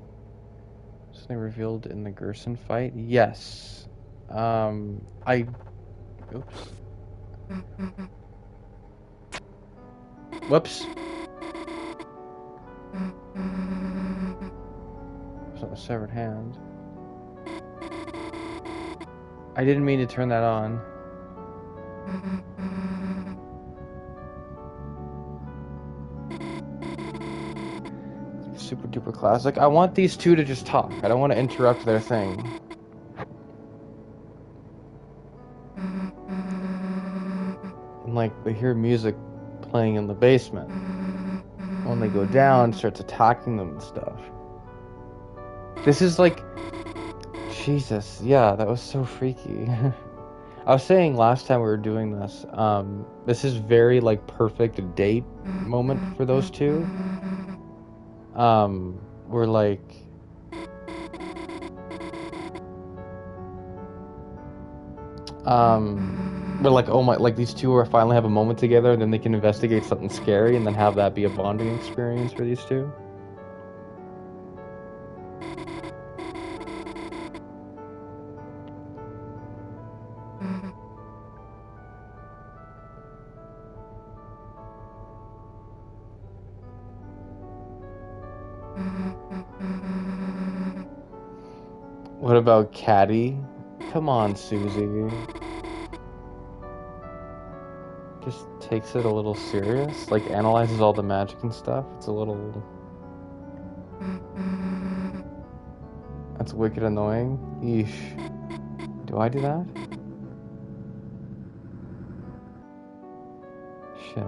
Something revealed in the Gerson fight? Yes. Oops. Whoops. severed hand. I didn't mean to turn that on. Super duper classic. I want these two to just talk. I don't want to interrupt their thing. And like, they hear music playing in the basement. When they go down, starts attacking them and stuff. This is like... Jesus, yeah, that was so freaky. I was saying last time we were doing this, this is very, like, perfect date moment for those two. We're like... we're like, oh my, like, these two are finally have a moment together, and then they can investigate something scary, and then have that be a bonding experience for these two. What about Caddy? Come on, Susie. Just takes it a little serious, like analyzes all the magic and stuff. It's a little... That's wicked annoying. Yeesh. Do I do that? Shit.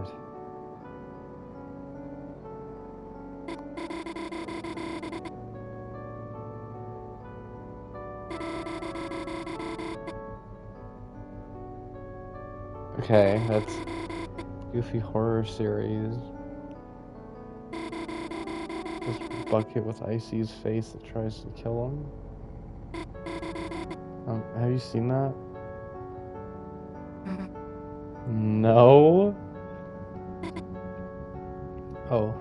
Okay, that's Goofy Horror Series. This bucket with Icy's face that tries to kill him. Have you seen that? No? Oh.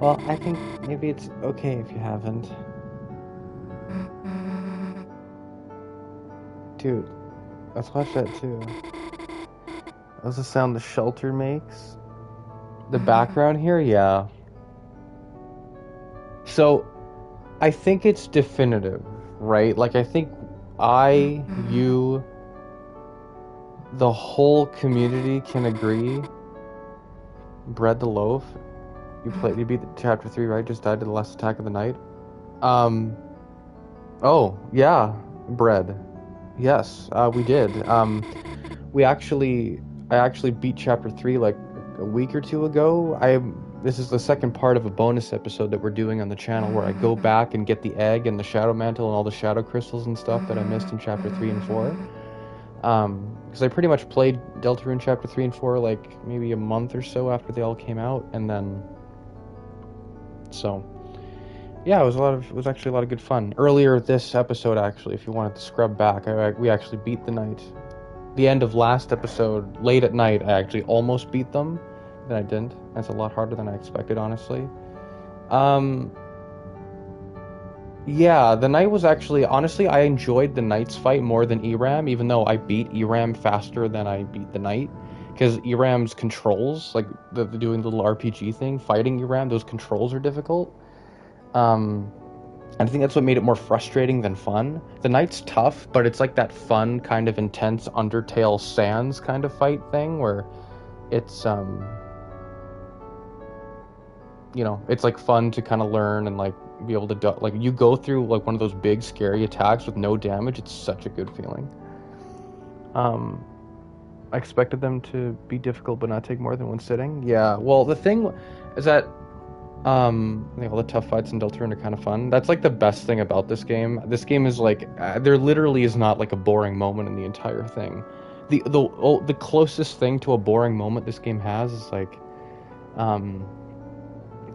Well, I think maybe it's okay if you haven't. Dude, let's watch that too. That's the sound the shelter makes. The background here, yeah. So, I think it's definitive, right? Like, I think you, the whole community can agree. Bread the loaf. You beat chapter 3, right? Just died to the last attack of the night. Oh, yeah. Bread. Yes, we did. I actually beat chapter 3 like a week or two ago. This is the second part of a bonus episode that we're doing on the channel where I go back and get the egg and the Shadow Mantle and all the shadow crystals and stuff that I missed in chapter 3 and 4. Because I pretty much played Deltarune chapter 3 and 4 like maybe a month or so after they all came out, and then so yeah, it was actually a lot of good fun. Earlier this episode, actually, if you wanted to scrub back, we actually beat the night. The end of last episode, late at night, I actually almost beat them. Then I didn't. That's a lot harder than I expected, honestly. Yeah, the night was actually... Honestly, I enjoyed the night's fight more than Eram, even though I beat Eram faster than I beat the night. Because Eram's controls, like doing the little RPG thing, fighting Eram, those controls are difficult. And I think that's what made it more frustrating than fun. The night's tough, but it's like that fun, kind of intense Undertale Sans kind of fight thing, where it's, you know, it's like fun to kind of learn and like be able to, like, you go through like one of those big scary attacks with no damage. It's such a good feeling. I expected them to be difficult but not take more than one sitting. Yeah, well, the thing is that I think all the tough fights in Deltarune are kind of fun. That's like the best thing about this game. This game is like, there literally is not like a boring moment in the entire thing. The closest thing to a boring moment this game has is like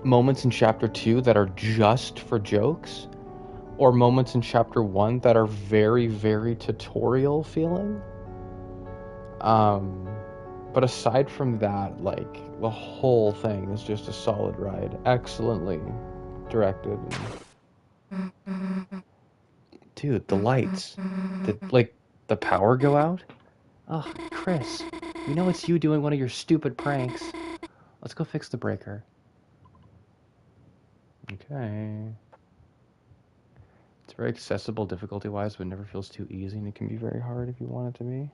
moments in chapter 2 that are just for jokes, or moments in chapter 1 that are very, very tutorial feeling. But aside from that, like, the whole thing is just a solid ride. Excellently directed. Dude, the lights. The power go out? Ugh, Chris, we know it's you doing one of your stupid pranks. Let's go fix the breaker. Okay. very accessible difficulty-wise, but never feels too easy, and it can be very hard if you want it to be.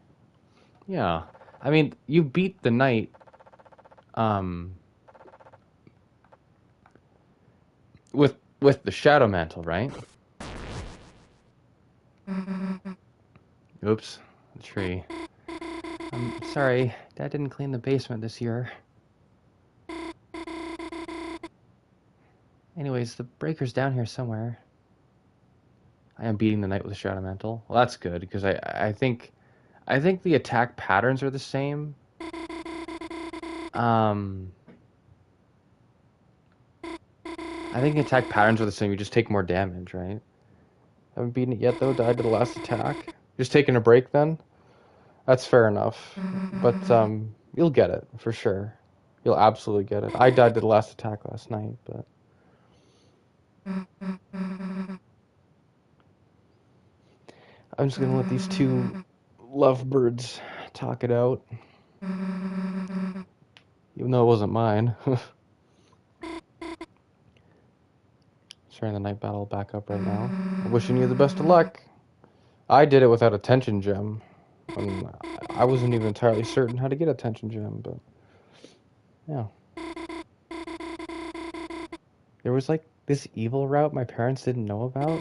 Yeah. I mean, you beat the knight, with the Shadow Mantle, right? Oops. The tree. I'm sorry, Dad didn't clean the basement this year. Anyways, the breaker's down here somewhere. I am beating the knight with a Shadow Mantle. Well, that's good, because I think the attack patterns are the same. I think attack patterns are the same, you just take more damage, right? Haven't beaten it yet, though. Died to the last attack. Just taking a break, then? That's fair enough. But, you'll get it, for sure. You'll absolutely get it. I died to the last attack last night, but... I'm just gonna let these two lovebirds talk it out. Even though it wasn't mine. Starting the night battle back up right now. I'm wishing you the best of luck. I did it without a tension gem. I wasn't even entirely certain how to get a tension gem, but... Yeah. There was like this evil route my parents didn't know about.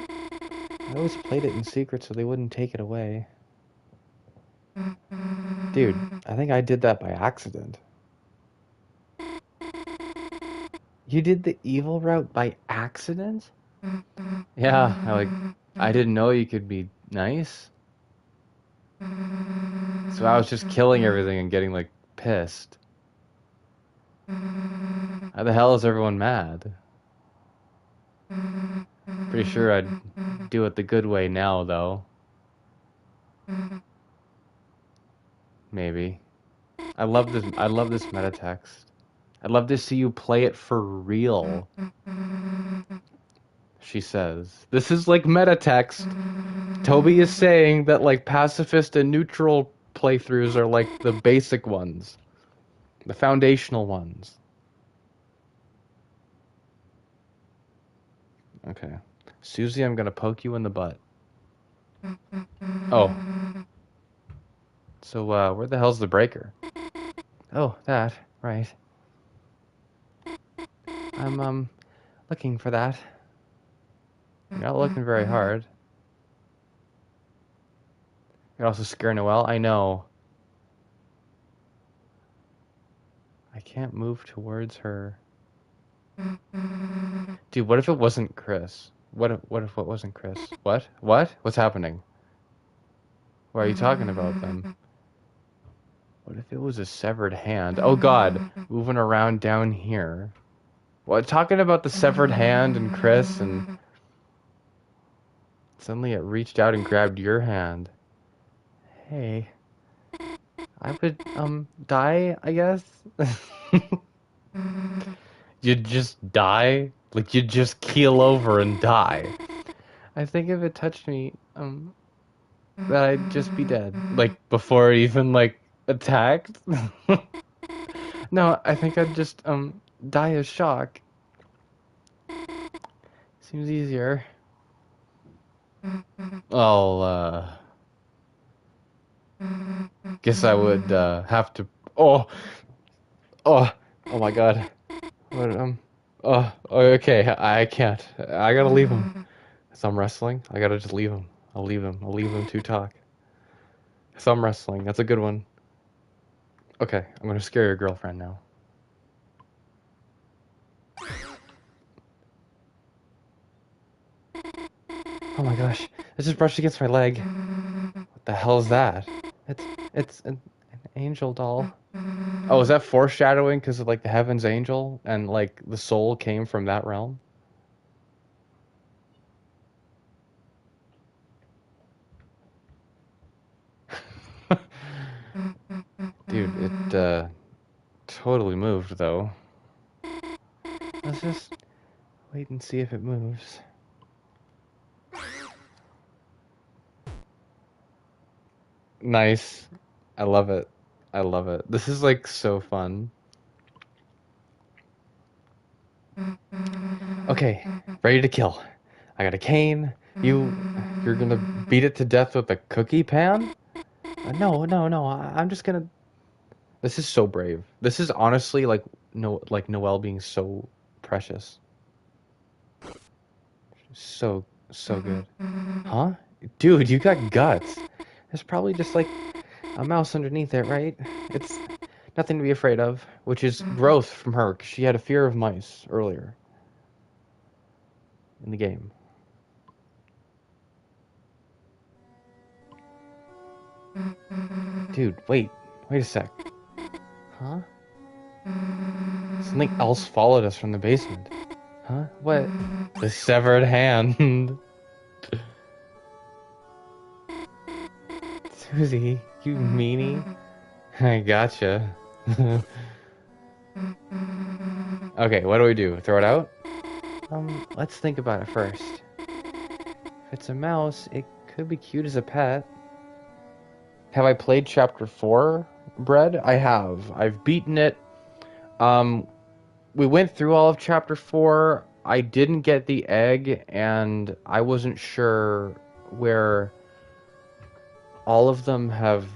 I always played it in secret so they wouldn't take it away. Dude, I think I did that by accident. You did the evil route by accident? Yeah, I didn't know you could be nice. So I was just killing everything and getting, like, pissed. How the hell is everyone mad? Pretty sure I'd do it the good way now, though. Maybe. I love this meta text. I'd love to see you play it for real. She says. This is like meta text. Toby is saying that like pacifist and neutral playthroughs are like the basic ones. The foundational ones. Okay. Susie, I'm gonna poke you in the butt. Oh. So, where the hell's the breaker? Oh, that. Right. I'm, looking for that. You're not looking very hard. You're also scaring Noelle? I know. I can't move towards her. Dude, what if it wasn't Chris? What if it wasn't Chris? What? What? What's happening? What are you talking about then? What if it was a severed hand? Oh god, moving around down here. What, talking about the severed hand and Chris and... Suddenly it reached out and grabbed your hand. Hey. I would, die, I guess? You'd just die? Like, you'd just keel over and die. I think if it touched me, that I'd just be dead. Like, before it even, like, attacked? No, I think I'd just, die of shock. Seems easier. I'll, guess I would, have to... Oh! Oh! Oh my god. What, oh, okay, I can't. I gotta leave him. So I'm wrestling, I gotta just leave him. I'll leave him to talk. So I'm wrestling, that's a good one. Okay, I'm gonna scare your girlfriend now. Oh my gosh, this just brushed against my leg. What the hell is that? It's an angel doll. Oh, is that foreshadowing because of like the heaven's angel and like the soul came from that realm? Dude, it totally moved though. Let's just wait and see if it moves. Nice. I love it. I love it. This is like so fun. Okay, ready to kill. I got a cane, You're gonna beat it to death with a cookie pan? No, no, no. I'm just gonna. This is so brave. This is honestly like no, like Noelle being so precious. So so good. Huh? Dude, you got guts. There's probably just like a mouse underneath it, right? It's nothing to be afraid of, which is growth from her, 'cause she had a fear of mice earlier in the game. Dude, wait a sec. Huh? Something else followed us from the basement. Huh? What? The severed hand. Susie, you meanie. I gotcha. Okay, what do we do? Throw it out? Let's think about it first. If it's a mouse, it could be cute as a pet. Have I played Chapter 4, Bread? I have. I've beaten it. We went through all of Chapter 4. I didn't get the egg, and I wasn't sure where all of them have...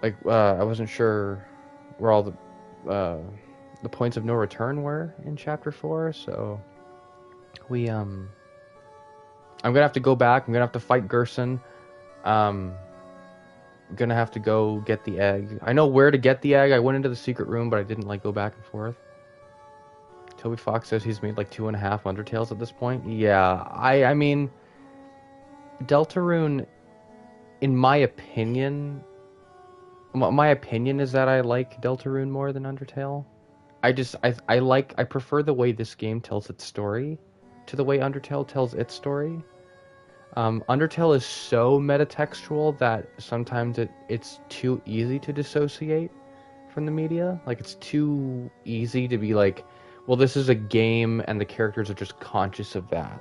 I wasn't sure where all the points of no return were in Chapter 4, so... I'm gonna have to go back. I'm gonna have to fight Gerson. I'm gonna have to go get the egg. I know where to get the egg. I went into the secret room, but I didn't go back and forth. Toby Fox says he's made 2.5 Undertales at this point. Yeah, I mean, Deltarune, in my opinion, is that I like Deltarune more than Undertale. I prefer the way this game tells its story to the way Undertale tells its story. Undertale is so metatextual that sometimes it's too easy to dissociate from the media. It's too easy to be well, this is a game and the characters are just conscious of that.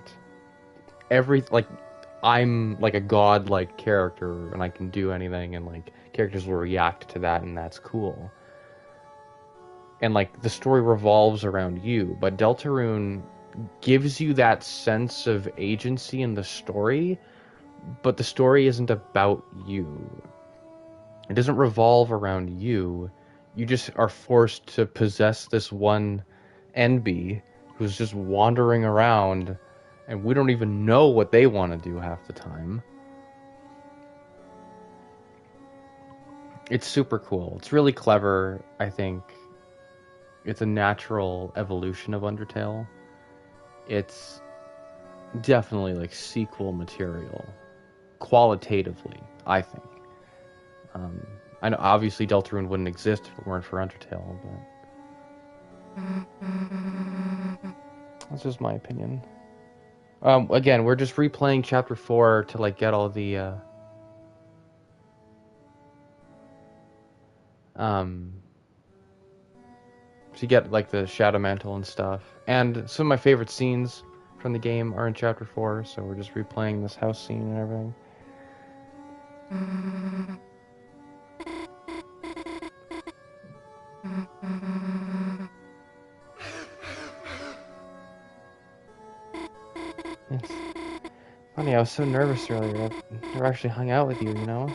I'm a god-like character and I can do anything and characters will react to that and that's cool. And the story revolves around you, but Deltarune gives you that sense of agency in the story, but the story isn't about you. It doesn't revolve around you. You just are forced to possess this one NB who's just wandering around, and we don't even know what they want to do half the time. It's super cool. It's really clever, I think. It's a natural evolution of Undertale. It's definitely sequel material, qualitatively, I think. I know obviously Deltarune wouldn't exist if it weren't for Undertale, but that's just my opinion. Again, we're just replaying Chapter 4 to get all the to get the Shadow Mantle and stuff. And some of my favorite scenes from the game are in Chapter 4, so we're just replaying this house scene and everything. It's funny, I was so nervous earlier. I've never actually hung out with you, you know?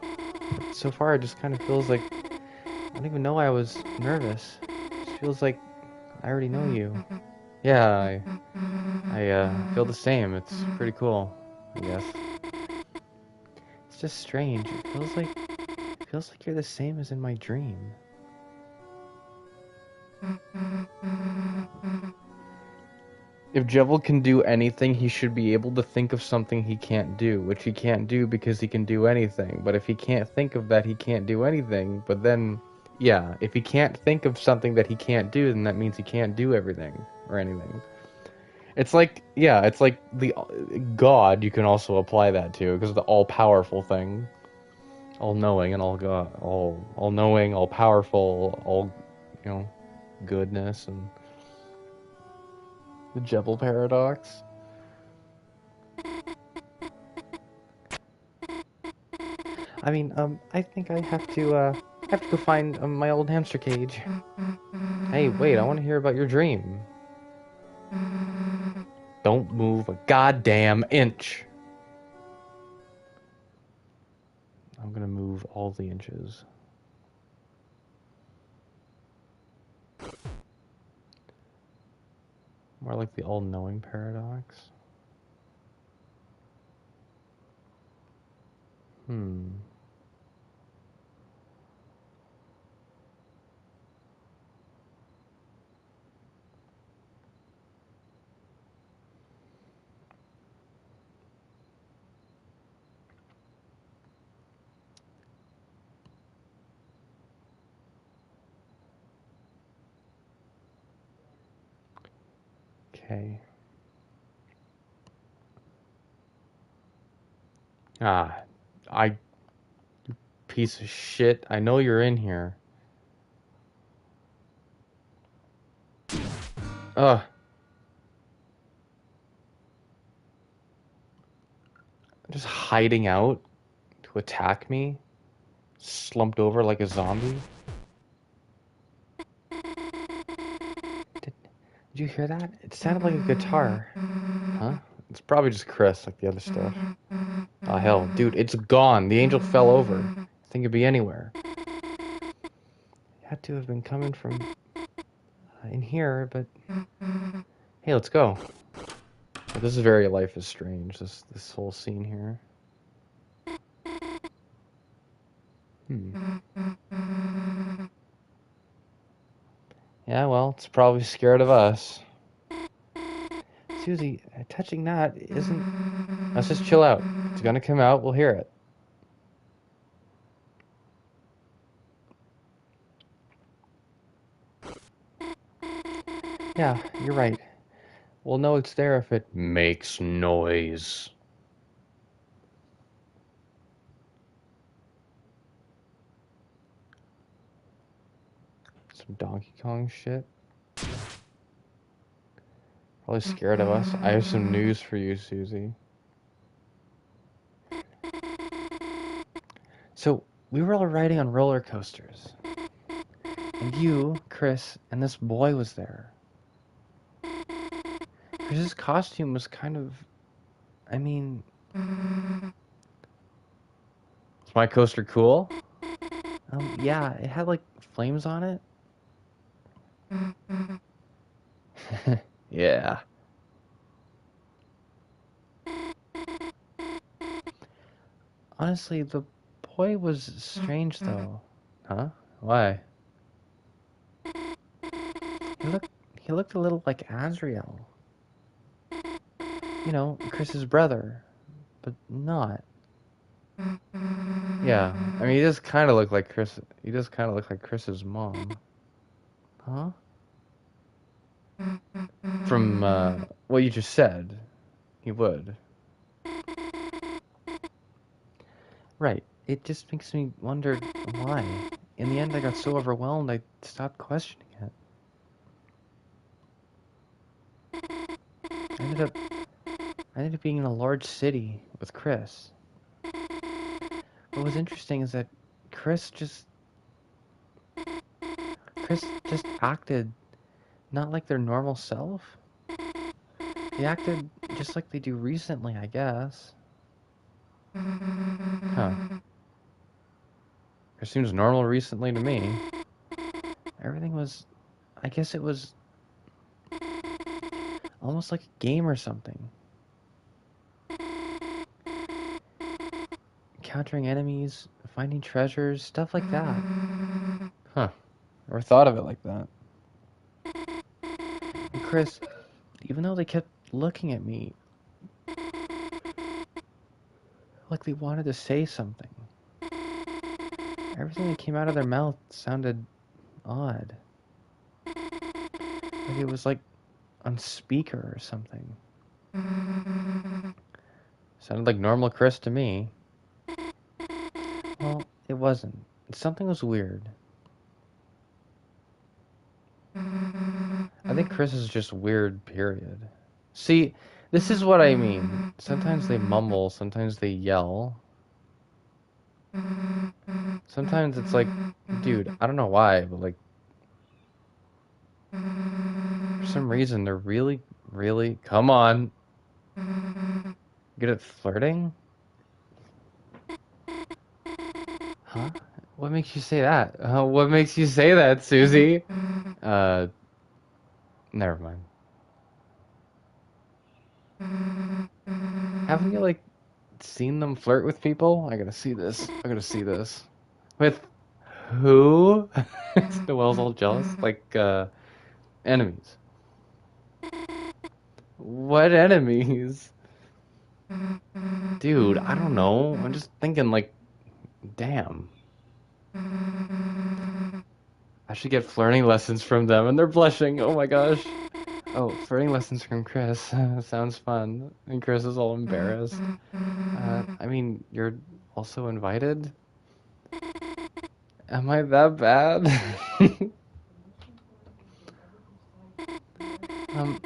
But so far, it just kind of feels like I don't even know why I was nervous. It just feels like I already know you. Yeah, I feel the same. It's pretty cool, I guess. It's just strange. It feels like you're the same as in my dream. If Jevil can do anything, he should be able to think of something he can't do, which he can't do because he can do anything. But if he can't think of that, he can't do anything. But then, yeah, if he can't think of something that he can't do, then that means he can't do everything or anything. It's it's like the God you can also apply that to, because of the all-powerful thing. All-knowing and all-knowing, all-powerful, all, goodness and... The Jebel paradox. I mean, I think I have to go find my old hamster cage. Hey, wait, I want to hear about your dream. Don't move a goddamn inch. I'm gonna move all the inches. More like the all-knowing paradox. Okay. I piece of shit. I know you're in here. Ugh. Just hiding out to attack me. Slumped over like a zombie. Did you hear that? It sounded like a guitar. Huh? It's probably just Chris, like the other stuff. Oh, hell. Dude, it's gone. The angel fell over. I think it'd be anywhere. It had to have been coming from in here, but... Hey, let's go. Oh, this is very Life is Strange, this whole scene here. Yeah, well, it's probably scared of us. Susie, touching that isn't... Let's just chill out. It's gonna come out, we'll hear it. Yeah, you're right. We'll know it's there if it makes noise. Some Donkey Kong shit. Probably scared of us. I have some news for you, Susie. So, we were all riding on roller coasters. And you, Chris, and this boy was there. Chris's costume was kind of... I mean... Is my coaster cool? Yeah, it had, like, flames on it. Yeah. Honestly, the boy was strange, though. Huh? Why? He looked a little like Azrael. You know, Chris's brother. But not. Yeah, I mean, he does kind of look like Chris. He does kind of look like Chris's mom. Huh? From what you just said, he would. Right. It just makes me wonder why. In the end, I got so overwhelmed, I stopped questioning it. I ended up being in a large city with Chris. What was interesting is that Chris just acted not like their normal self. They acted just like they do recently, I guess. Huh. It seems normal recently to me. Everything was... I guess it was... almost like a game or something. Encountering enemies, finding treasures, stuff like that. Huh. Never thought of it like that. And Chris, even though they kept looking at me like they wanted to say something, everything that came out of their mouth sounded odd. Like it was like on speaker or something. Sounded like normal Chris to me. Well, it wasn't. Something was weird. I think Chris is just weird, period. See, this is what I mean. Sometimes they mumble, sometimes they yell. Sometimes it's like, dude, I don't know why, but like, for some reason, they're really, really, come on, good at flirting. What makes you say that? What makes you say that, Susie? Never mind. Haven't you, like, seen them flirt with people? I gotta see this. I gotta see this. With who? Noelle's all jealous. Like, enemies. What enemies? Dude, I don't know. I'm just thinking, like, damn. I should get flirting lessons from them, and they're blushing. Oh my gosh. Oh, flirting lessons from Chris. Sounds fun. And Chris is all embarrassed. I mean, you're also invited? Am I that bad? um,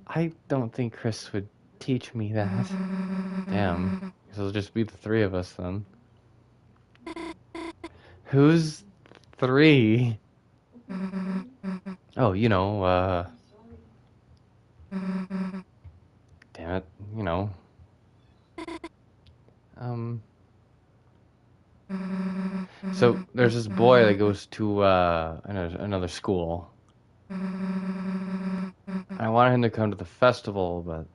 I don't think Chris would teach me that. Damn. Guess it'll just be the three of us then. Who's three? Oh, damn it, Um, so there's this boy that goes to another school. I wanted him to come to the festival, but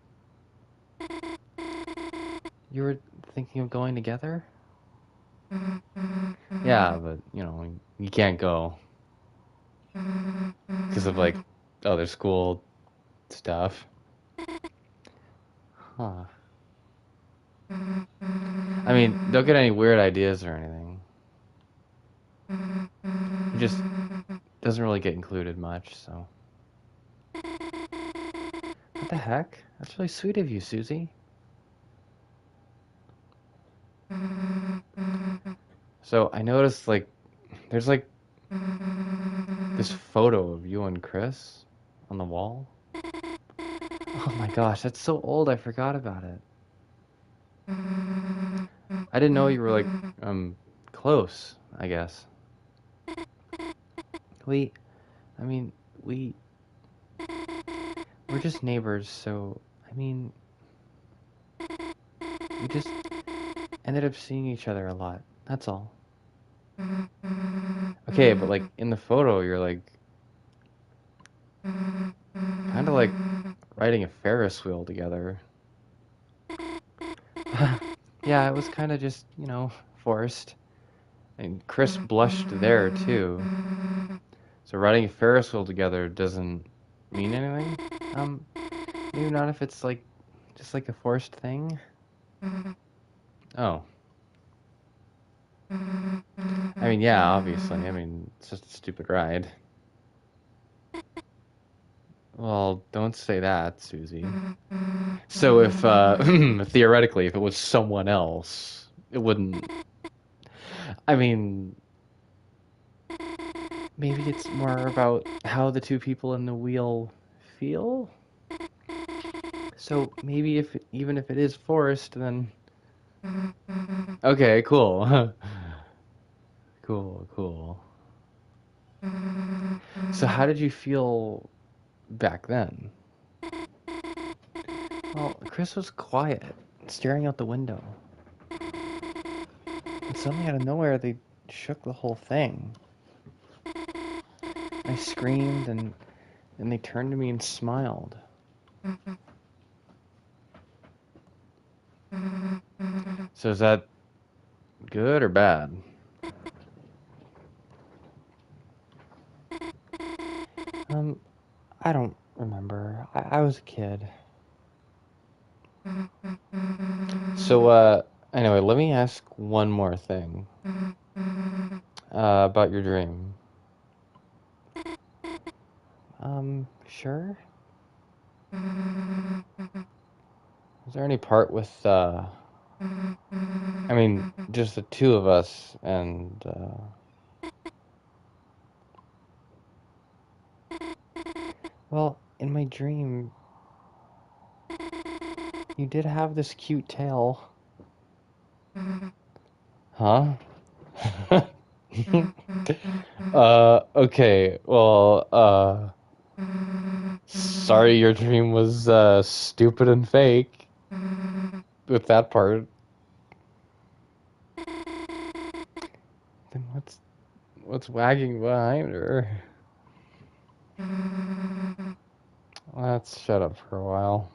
you were thinking of going together? Yeah, but you can't go because of like other school stuff. Huh. I mean, don't get any weird ideas or anything. He just doesn't really get included much, so. What the heck? That's really sweet of you, Susie. So I noticed, like, there's like this photo of you and Chris on the wall. Oh my gosh, that's so old, I forgot about it. I didn't know you were like, close, I guess. We, I mean, we're just neighbors, so, I mean, we just ended up seeing each other a lot, that's all. Okay, but like, in the photo, you're like, kind of like riding a Ferris wheel together. Yeah, it was kind of just, forced. And Chris blushed there, too. So riding a Ferris wheel together doesn't mean anything? Maybe not if it's like, just like a forced thing? Oh. I mean, yeah, obviously. I mean, it's just a stupid ride. Well, don't say that, Susie. So if, theoretically, if it was someone else, it wouldn't... I mean, maybe it's more about how the two people in the wheel feel? So maybe even if it is forced, then... Okay, cool. Cool. So how did you feel back then? Well, Chris was quiet, staring out the window. And suddenly out of nowhere, they shook the whole thing. I screamed, and they turned to me and smiled. So is that good or bad? I don't remember. I was a kid. So, anyway, let me ask one more thing. About your dream. Sure? Is there any part with, I mean, just the two of us and, well, in my dream, you did have this cute tail. Huh? Okay, well, sorry your dream was, stupid and fake. With that part. What's wagging behind her? Let's shut up for a while.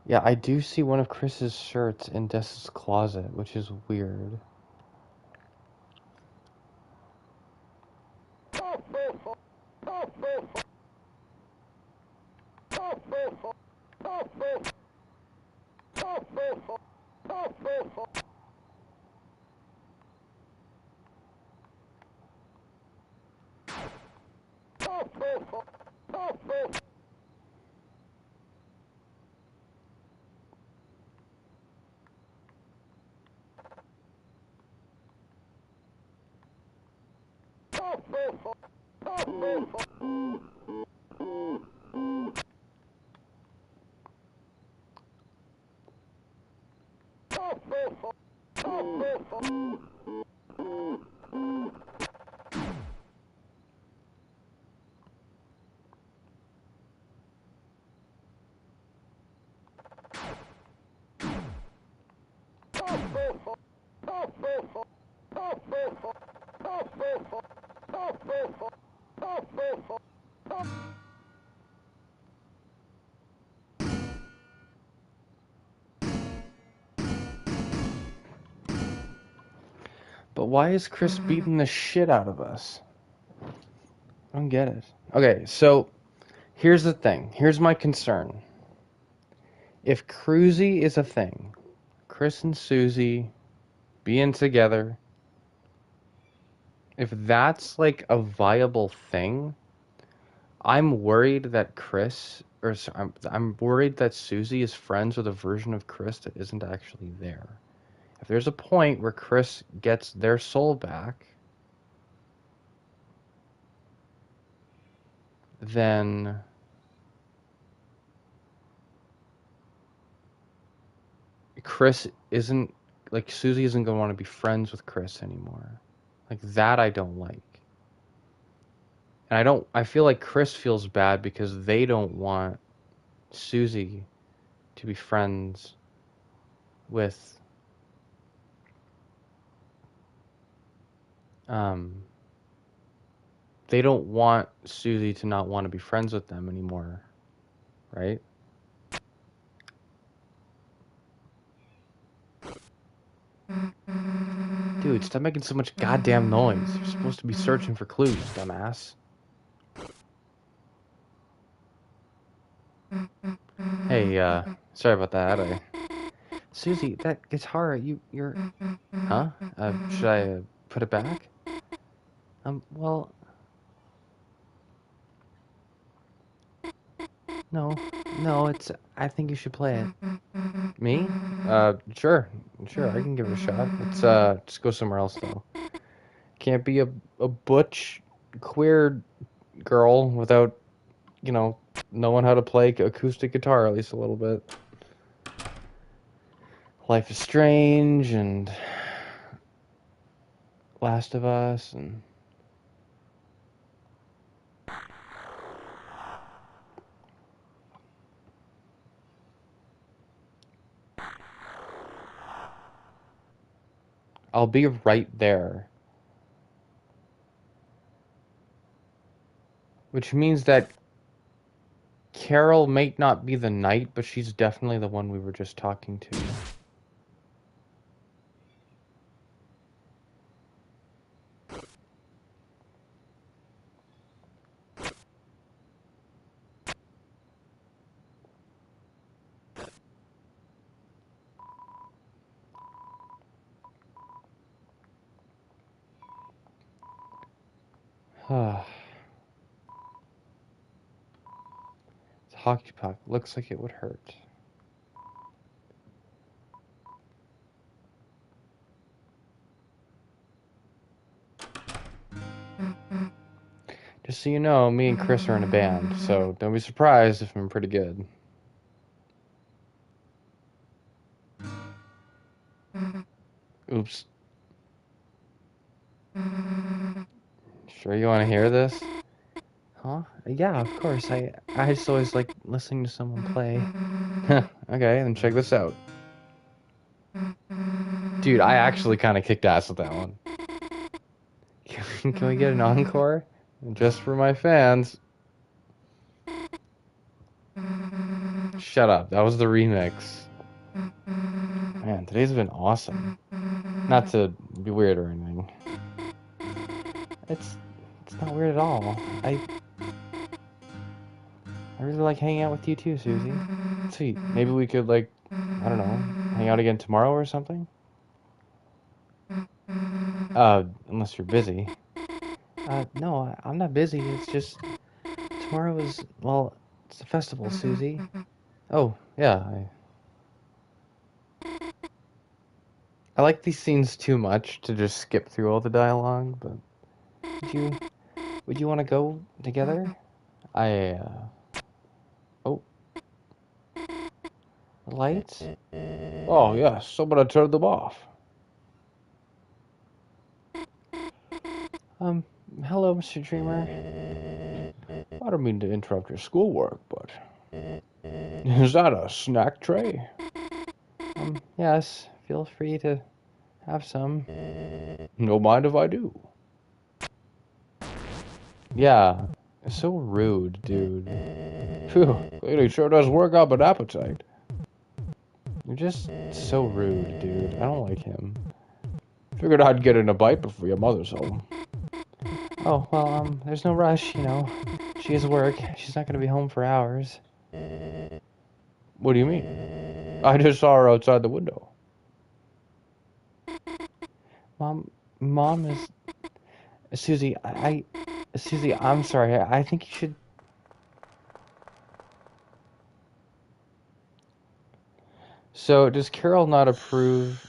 Yeah, I do see one of Chris's shirts in Dessa's closet, which is weird. But why is Chris beating the shit out of us? I don't get it. Okay, so here's the thing. Here's my concern. If Cruzy is a thing, Chris and Susie being together, if that's like a viable thing, I'm worried that I'm worried that Susie is friends with a version of Chris that isn't actually there. If there's a point where Chris gets their soul back, then Chris isn't, like, Susie isn't going to want to be friends with Chris anymore. Like, that I don't like. And I feel like Chris feels bad because they don't want Susie to be friends with, they don't want Susie to not want to be friends with them anymore, right? Dude, stop making so much goddamn noise. You're supposed to be searching for clues, dumbass. Hey, sorry about that. Susie, that guitar, you're... Huh? Should I put it back? Well... No, I think you should play it. Me? Sure, I can give it a shot. Let's, just go somewhere else, though. Can't be a butch, queer girl without, knowing how to play acoustic guitar at least a little bit. Life is Strange and Last of Us and... I'll be right there. Which means that Carol may not be the knight, but she's definitely the one we were just talking to. The hockey puck looks like it would hurt. Just so you know, me and Chris are in a band, so don't be surprised if I'm pretty good. Oops. Sure you want to hear this? Huh? Yeah, of course. I just always like listening to someone play. Okay, then check this out. Dude, I actually kind of kicked ass with that one. Can we get an encore? Just for my fans. Shut up. That was the remix. Man, today's been awesome. Not to be weird or anything. It's not weird at all. I really like hanging out with you too, Susie. Sweet. Maybe we could, like, I don't know, hang out again tomorrow or something? Unless you're busy. No, I'm not busy. It's just tomorrow is, well, it's a festival, Susie. Oh, yeah. I like these scenes too much to just skip through all the dialogue, but would you want to go together? Oh, the lights? Oh, yes, somebody turned them off. Hello, Mr. Dreamer. I don't mean to interrupt your schoolwork, but is that a snack tray? Yes, feel free to have some. No mind if I do. Yeah, it's so rude, dude. Phew, cleaning sure does work up an appetite. You're just so rude, dude. I don't like him. Figured I'd get in a bite before your mother's home. Oh, well, there's no rush, you know. She has work. She's not gonna be home for hours. What do you mean? I just saw her outside the window. Mom is... Susie, Susie, I'm sorry. I think you should... So, does Carol not approve...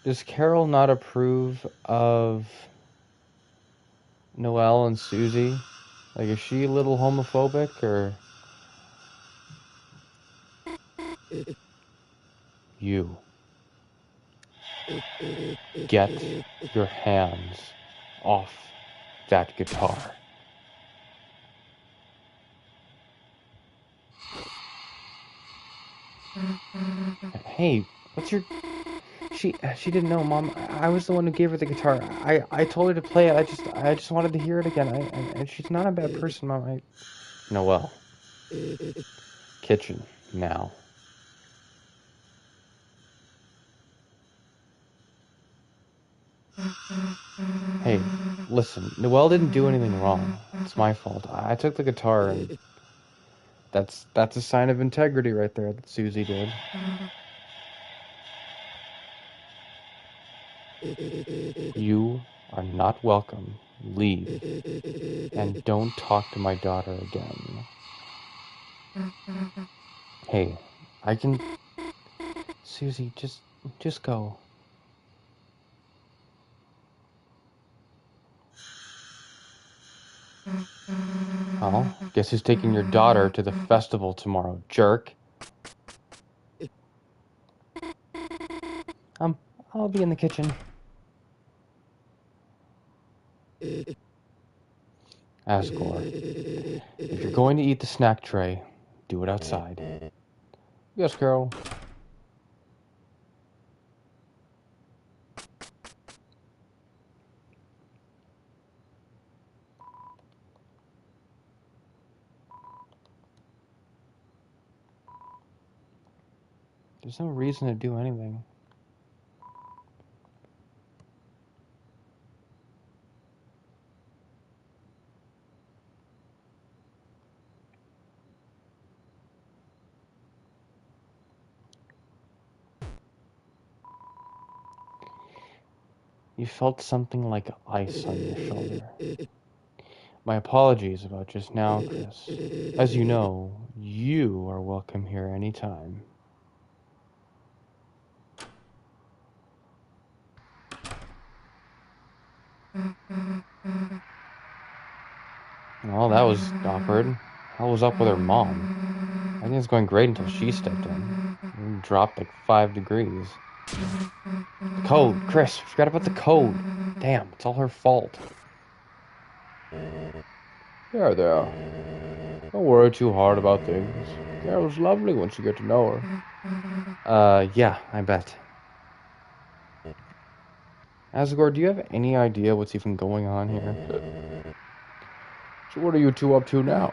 Does Carol not approve of Noelle and Susie? Like, is she a little homophobic, or... You. Get your hands off that guitar. Hey, what's your... She didn't know, Mom. I was the one who gave her the guitar. I told her to play it. I just wanted to hear it again. And she's not a bad person, Mom. Noelle. Kitchen, now. Hey, listen. Noelle didn't do anything wrong. It's my fault. I took the guitar, and that's a sign of integrity right there that Susie did. You are not welcome. Leave. And don't talk to my daughter again. Hey, I can... Susie, just go. Well, guess who's taking your daughter to the festival tomorrow, jerk? I'll be in the kitchen. Asgore, if you're going to eat the snack tray, do it outside. Yes, Carol. There's no reason to do anything. You felt something like ice on your shoulder. My apologies about just now, Chris. As you know, you are welcome here anytime. Well, that was awkward. Hell was up with her mom? I think it's going great until she stepped in. It dropped like 5 degrees. The code, Chris, forgot about the code. Damn, it's all her fault. There, there. Don't worry too hard about things. Carol's lovely once you get to know her. Yeah, I bet. Asgore, do you have any idea what's even going on here? So what are you two up to now?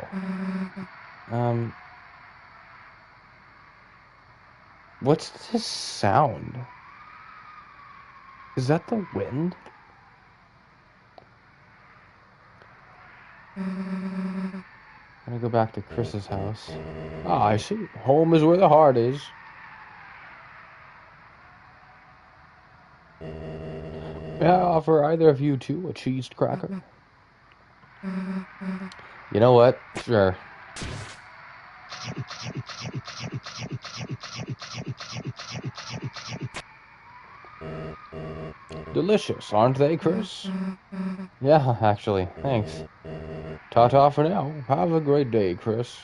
What's this sound? Is that the wind? I'm gonna go back to Chris's house. Ah, I see. Home is where the heart is. May I offer either of you two a cheesed cracker? You know what? Sure. Delicious, aren't they, Chris? Yeah, actually. Thanks. Ta-ta for now. Have a great day, Chris.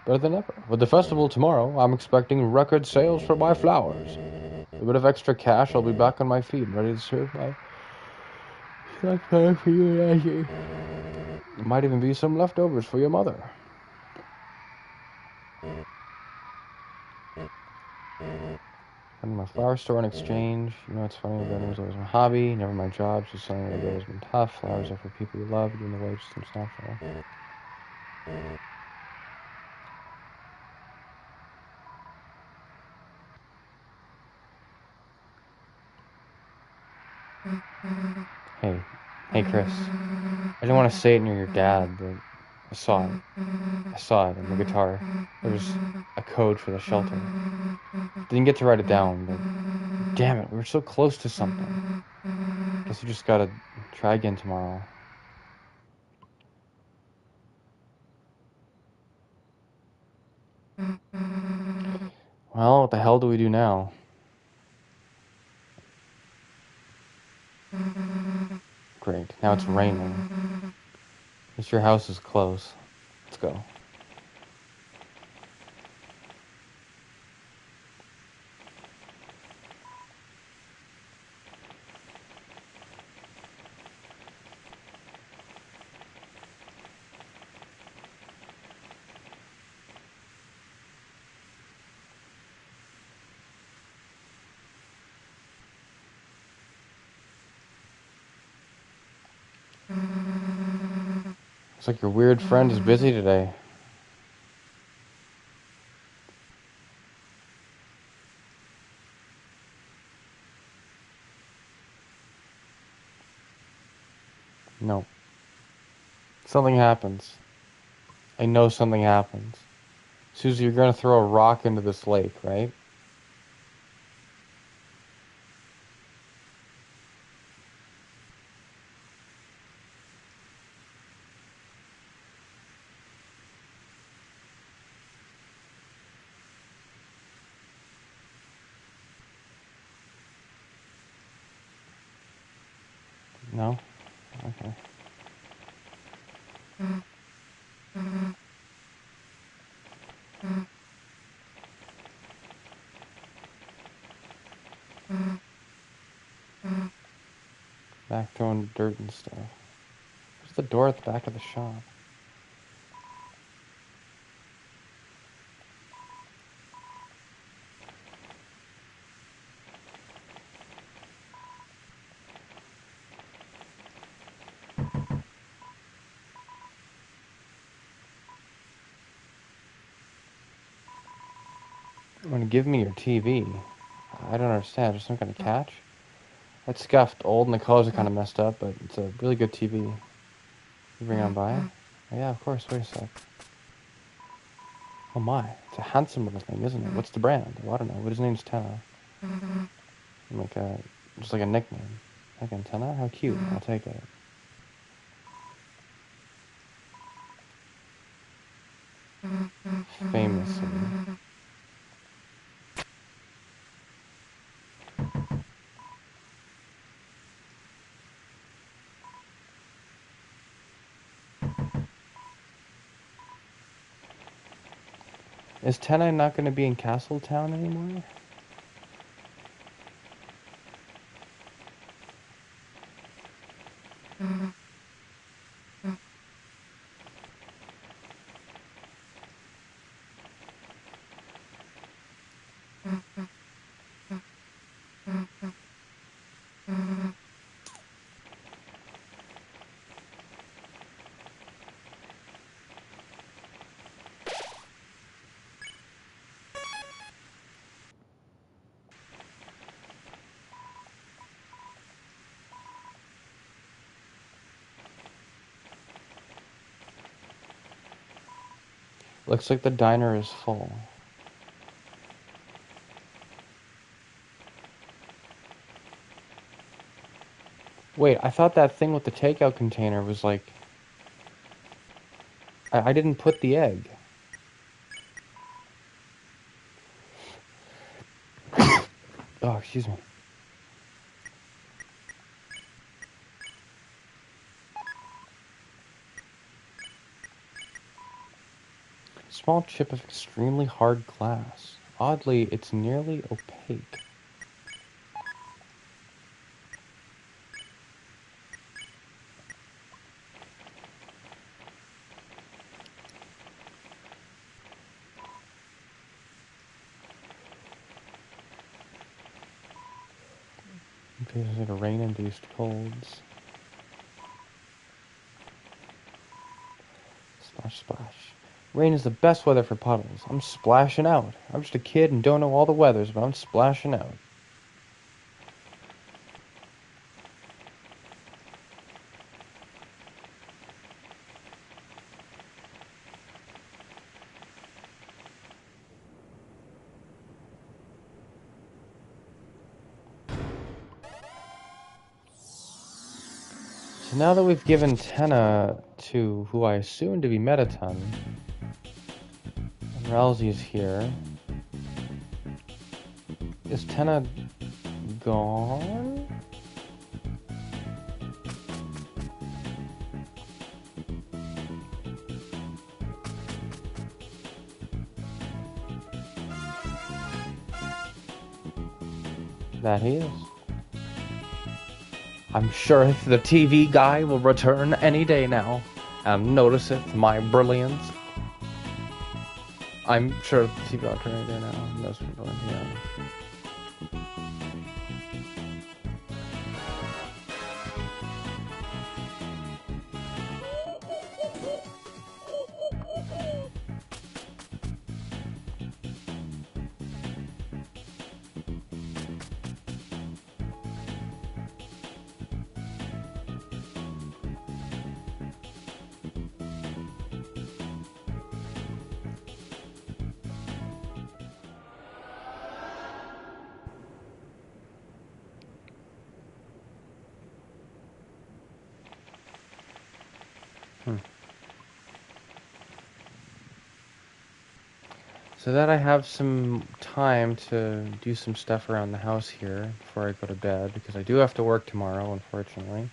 Better than ever. With the festival tomorrow, I'm expecting record sales for my flowers. A bit of extra cash, I'll be back on my feet, ready to serve my for you, Ashley. There might even be some leftovers for your mother. I'm in my flower store in exchange. You know what's funny? Gardening was always my hobby, never my job, so selling what I get has been tough. Flowers are for people you love, doing the wage seems natural. Hey Chris. I didn't want to say it near your dad, but I saw it. I saw it on the guitar. There was a code for the shelter. Didn't get to write it down, but damn it, we were so close to something. Guess we just gotta try again tomorrow. Well, what the hell do we do now? Great, now it's raining. At least your house is close. Let's go. Looks like your weird friend is busy today. No. Something happens. I know something happens. Susie, you're gonna throw a rock into this lake, right? No? Okay. Back throwing dirt and stuff. Where's the door at the back of the shop? You want to give me your TV? I don't understand. Is there some kind of catch? It's scuffed, old, and the colors are kind of messed up, but it's a really good TV. You bring it on by? Oh, yeah, of course. Wait a sec. Oh my, it's a handsome little thing, isn't it? What's the brand? Well, I don't know. But his name's Tenna. Like just like a nickname. Like Antenna? How cute. I'll take it. Famously. Is Tenna not going to be in Castletown anymore? Looks like the diner is full. Wait, I thought that thing with the takeout container was like... I didn't put the egg. Oh, excuse me. Small chip of extremely hard glass. Oddly, it's nearly opaque. Appears like a rain-induced colds. Splash, splash. Rain is the best weather for puddles. I'm splashing out. I'm just a kid and don't know all the weathers, but I'm splashing out. So now that we've given Tenna to who I assume to be Metaton, and Ralsei's here, is Tenna gone? That he is. I'm sure the TV guy will return any day now, and noticeth my brilliance. I'm sure the TV will return any day now, and notice my brilliance, yeah. 嗯。 So that I have some time to do some stuff around the house here before I go to bed, because I do have to work tomorrow, unfortunately.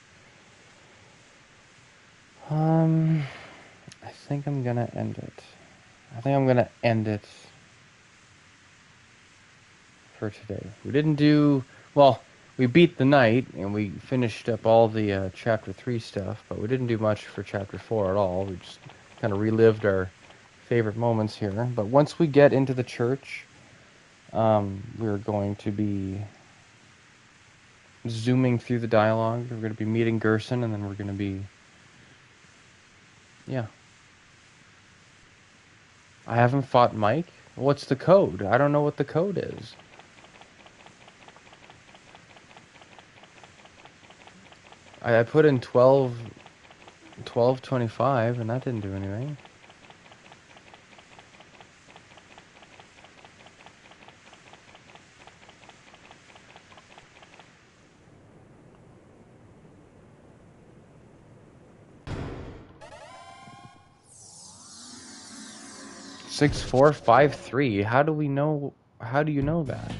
I think I'm gonna end it. I think I'm gonna end it for today. We didn't do... Well, we beat the night, and we finished up all the Chapter 3 stuff, but we didn't do much for Chapter 4 at all. We just kind of relived our favorite moments here. But once we get into the church, we're going to be zooming through the dialogue. We're going to be meeting Gerson, and then we're going to be... Yeah. I haven't fought Mike. What's the code? I don't know what the code is. I put in 1225, and that didn't do anything. Six, 4, 5, 3. How do we know? How do you know that?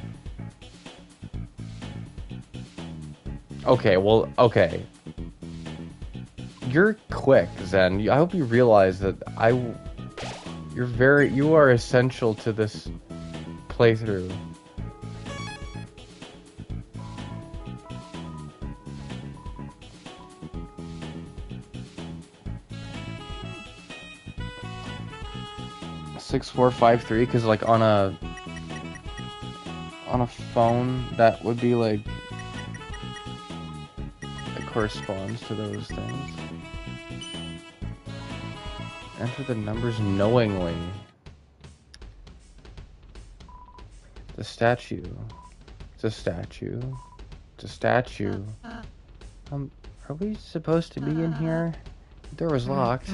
Okay, well, okay. You're quick, Zen. I hope you realize that you are essential to this playthrough. Six, 4, 5, 3, because like on a phone that would be like it corresponds to those things. Enter the numbers knowingly. The statue. It's a statue. It's a statue. Are we supposed to be in here? The door was locked.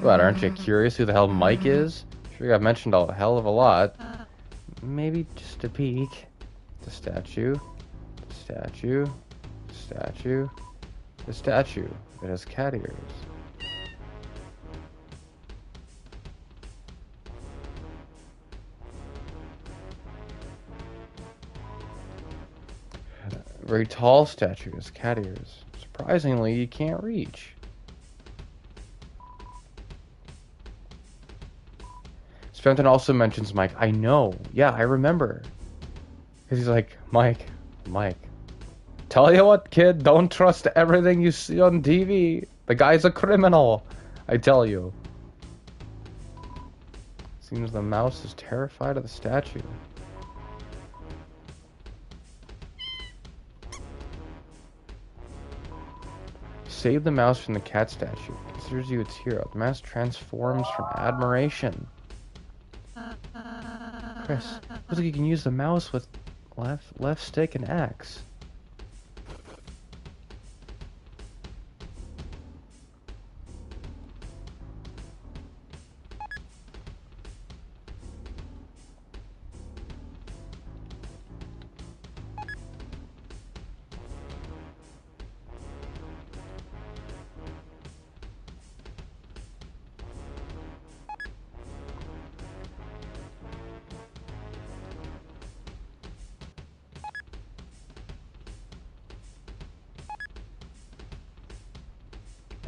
What, aren't you curious who the hell Mike is? Sure got mentioned a hell of a lot. Maybe just a peek. The statue. The statue. The statue. The statue. It has cat ears. Very tall statue has cat ears. Surprisingly, you can't reach. Fenton also mentions Mike. I know. Yeah, I remember. Because he's like, Mike. Tell you what, kid, don't trust everything you see on TV. The guy's a criminal. I tell you. Seems the mouse is terrified of the statue. Save the mouse from the cat statue. Considers you its hero. The mouse transforms from admiration. Chris, looks like you can use the mouse with left stick and X.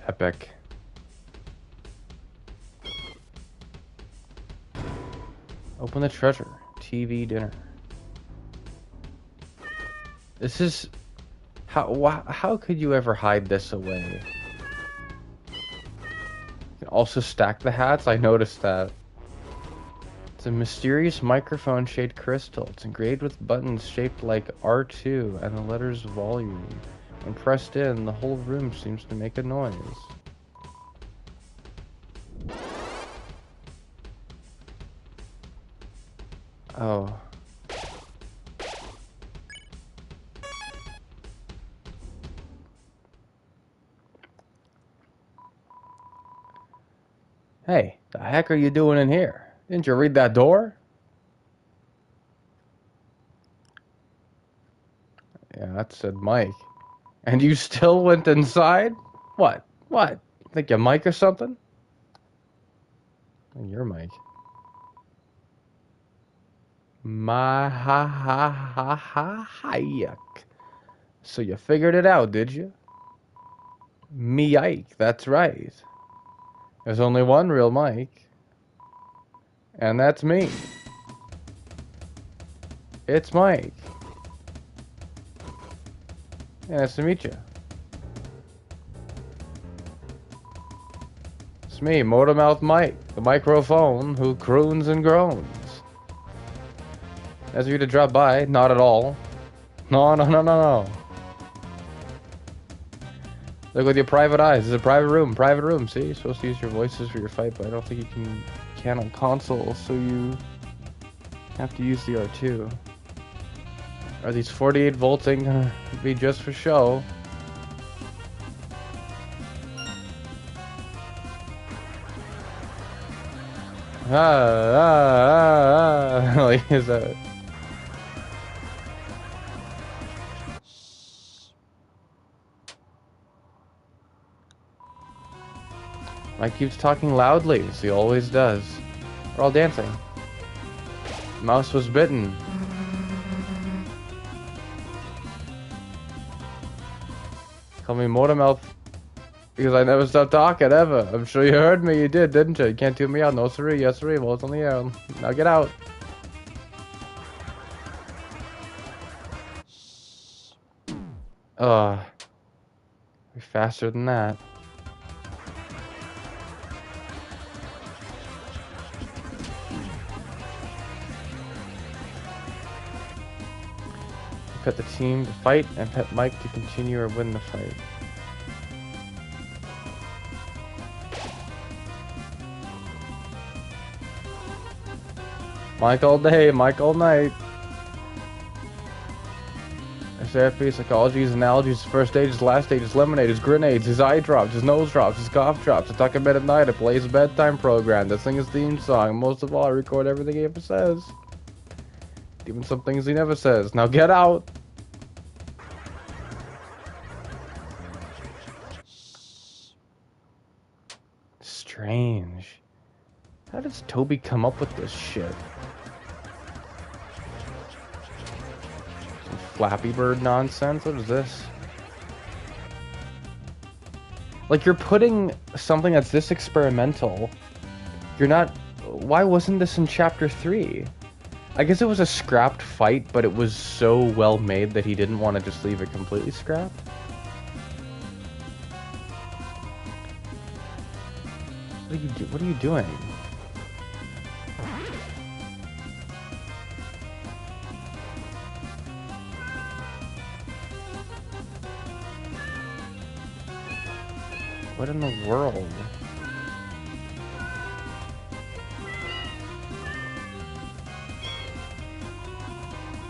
Epic. Open the treasure. TV dinner. This is... How could you ever hide this away? You can also stack the hats. I noticed that. It's a mysterious microphone-shaped crystal. It's engraved with buttons shaped like R2 and the letters volume. When pressed in, the whole room seems to make a noise. Oh. Hey, the heck are you doing in here? Didn't you read that door? Yeah, that said Mike. And you still went inside? What? What? Think you're Mike or something? You're Mike. My ha ha ha ha hayek. So you figured it out, did you? Me Ike, that's right. There's only one real Mike. And that's me. It's Mike. Yeah, nice to meet you. It's me, Motormouth Mike, the microphone who croons and groans. As for you to drop by, not at all. No. Look with your private eyes. It's a private room, see? You're supposed to use your voices for your fight, but I don't think you can on console, so you have to use the R2. Are these 48 volts ain't gonna be just for show? Like, is that... Mike keeps talking loudly, as he always does. We're all dancing. Mouse was bitten. Call me Motormouth because I never stopped talking ever. I'm sure you heard me. You did, didn't you? You can't tune me out. No siree, yes siree. Well, it's on the air. Now get out. We're faster than that. Pet the team to fight and pet Mike to continue or win the fight. Mike all day, Mike all night. His therapy, psychology, his analogies, his first stage, his last stage, his lemonade, his grenades, his eye drops, his nose drops, his cough drops. I talk in bed at night, I play his bedtime program, I sing his theme song, and most of all, I record everything he ever says. Even some things he never says. Now get out! Strange. How does Toby come up with this shit? Some Flappy Bird nonsense? What is this? Like, you're putting something that's this experimental. You're not... Why wasn't this in Chapter 3? I guess it was a scrapped fight, but it was so well made that he didn't want to just leave it completely scrapped. What are you doing? What in the world?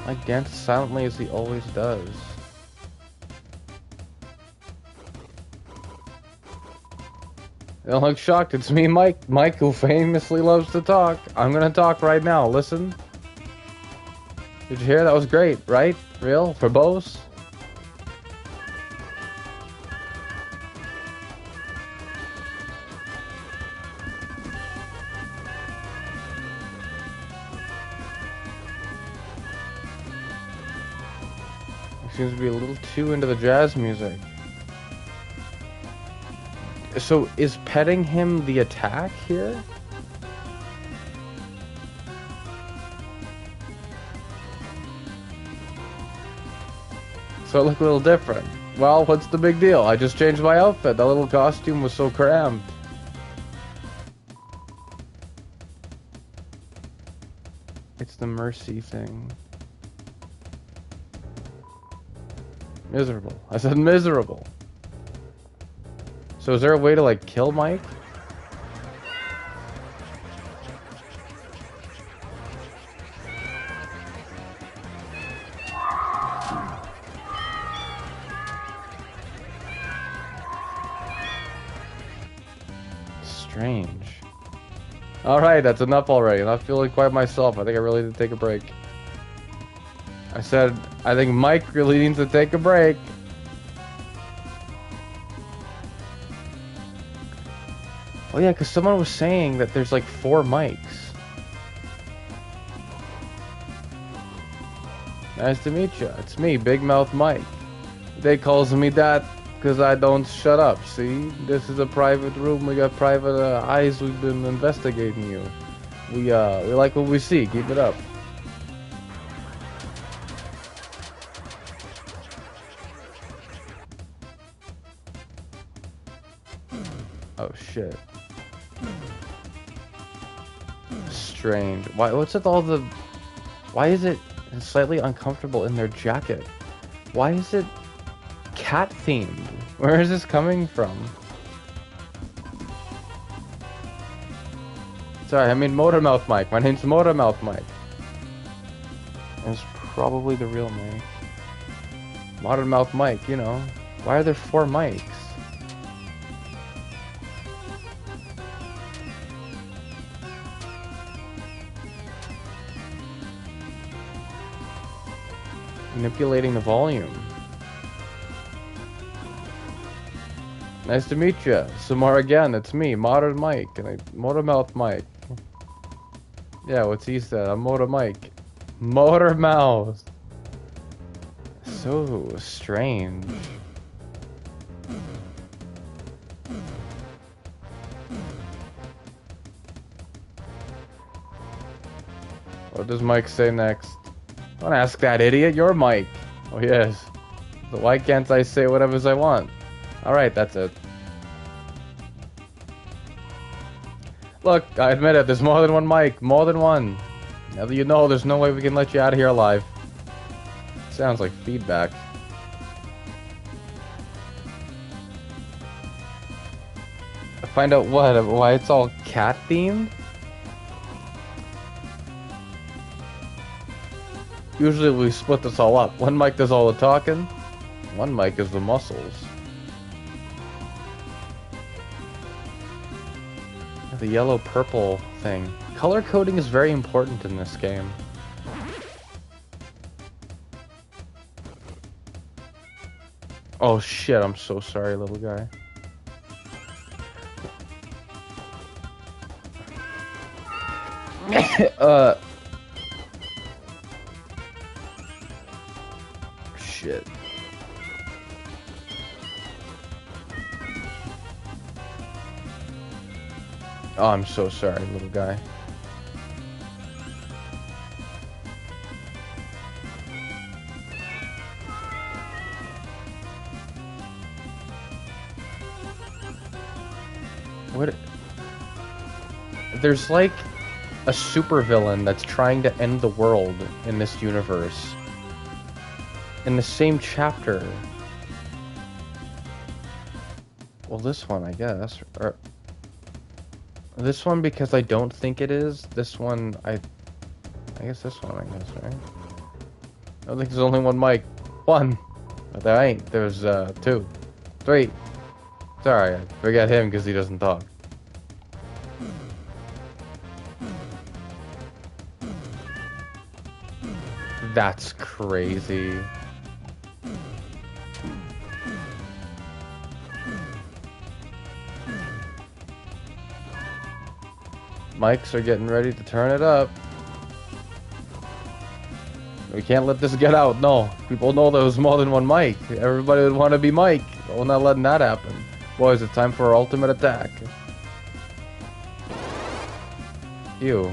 Mike dances silently as he always does. Don't look shocked, it's me, Mike. Mike, who famously loves to talk. I'm gonna talk right now, listen. Did you hear? That was great, right? Real? Verbose? Seems to be a little too into the jazz music. So, is petting him the attack here? So it looked a little different. Well, what's the big deal? I just changed my outfit. That little costume was so cramped. It's the mercy thing. Miserable. I said miserable. So is there a way to, like, kill Mike? Strange. Alright, that's enough already. I'm not feeling quite myself. I think I really need to take a break. I said, I think Mike really needs to take a break. Oh yeah, because someone was saying that there's like 4 mics. Nice to meet you. It's me, Big Mouth Mike. They calls me that because I don't shut up, see? This is a private room. We got private eyes. We've been investigating you. We like what we see. Keep it up. Oh shit. Strange. What's with all the... Why is it slightly uncomfortable in their jacket? Why is it cat themed? Where is this coming from? Sorry, I mean Motormouth Mike. My name's Motormouth Mike. It's probably the real Mike. Motormouth Mike, you know. Why are there 4 mics? Manipulating the volume. Nice to meet you. Samar again, it's me, Modern Mike, and Motormouth Mike. Yeah, what's he said? I'm Motor Mike. Motormouth. So strange. What does Mike say next? Don't ask that idiot, you're Mike. Oh yes. So why can't I say whatever I want? Alright, that's it. Look, I admit it, there's more than one Mike. More than one. Now that you know, there's no way we can let you out of here alive. Sounds like feedback. Find out what? Why it's all cat themed? Usually we split this all up. One mic does all the talking, one mic is the muscles. The yellow-purple thing. Color coding is very important in this game. Oh shit, I'm so sorry, little guy. Shit. Oh, I'm so sorry, little guy. What? There's like a supervillain that's trying to end the world in this universe. In the same chapter. Well, this one, I guess. Or this one because I don't think it is. This one, I guess this one, I guess, right? I don't think there's only one mic. One. But there ain't. There's 2. 3. Sorry, I forget him because he doesn't talk. That's crazy. Mics are getting ready to turn it up. We can't let this get out, no. People know there was more than one mic. Everybody would want to be Mike. We're not letting that happen. Boys, it's time for our ultimate attack. Ew.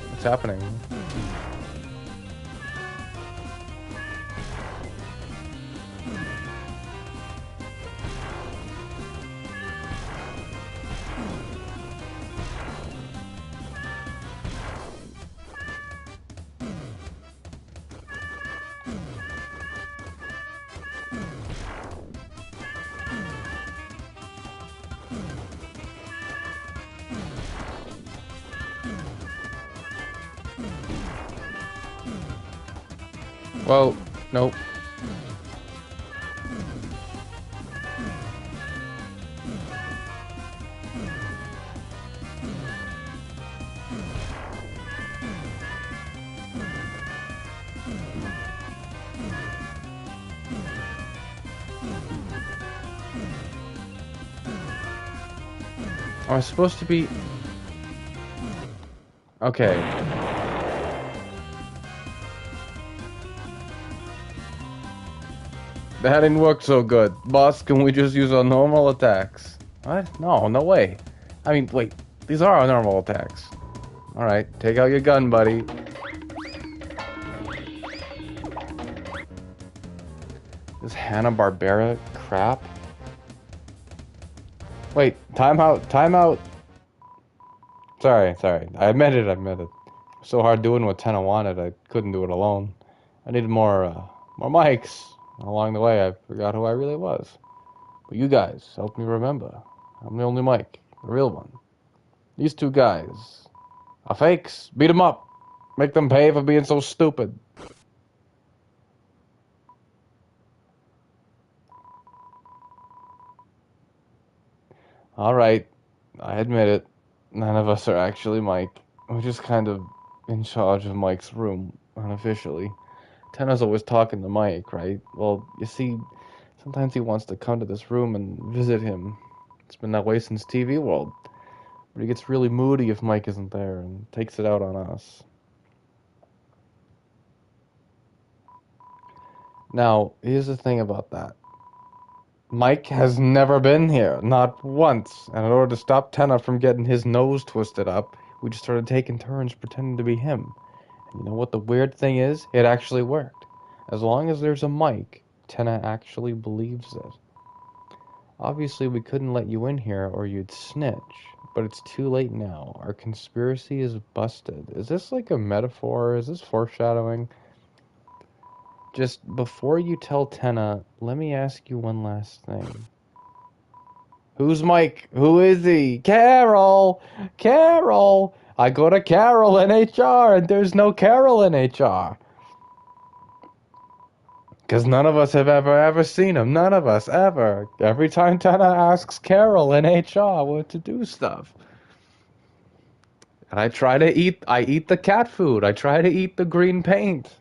What's happening? Well, nope. Am I supposed to be... Okay. That didn't work so good. Boss, can we just use our normal attacks? What? No, no way. I mean, wait. These are our normal attacks. Alright, take out your gun, buddy. This Hanna-Barbera crap? Wait, time out, time out. Sorry. I admit it. So hard doing what Tenna wanted, I couldn't do it alone. I needed more mics. Along the way, I forgot who I really was. But you guys helped me remember. I'm the only Mike, the real one. These 2 guys are fakes. Beat them up. Make them pay for being so stupid. Alright, I admit it. None of us are actually Mike. We're just kind of in charge of Mike's room, unofficially. Tenna's always talking to Mike, right? Well, you see, sometimes he wants to come to this room and visit him. It's been that way since TV World. But he gets really moody if Mike isn't there and takes it out on us. Now, here's the thing about that. Mike has never been here, not once. And in order to stop Tenna from getting his nose twisted up, we just started taking turns pretending to be him. And you know what the weird thing is? It actually worked. As long as there's a mic, Tenna actually believes it. Obviously, we couldn't let you in here or you'd snitch. But it's too late now. Our conspiracy is busted. Is this like a metaphor? Is this foreshadowing? Just before you tell Tenna, let me ask you one last thing. Who's Mike? Who is he? Carol! Carol! I go to Carol in HR and there's no Carol in HR. Because none of us have ever seen him. None of us, ever. Every time Tana asks Carol in HR what to do stuff. And I eat the cat food. I try to eat the green paint.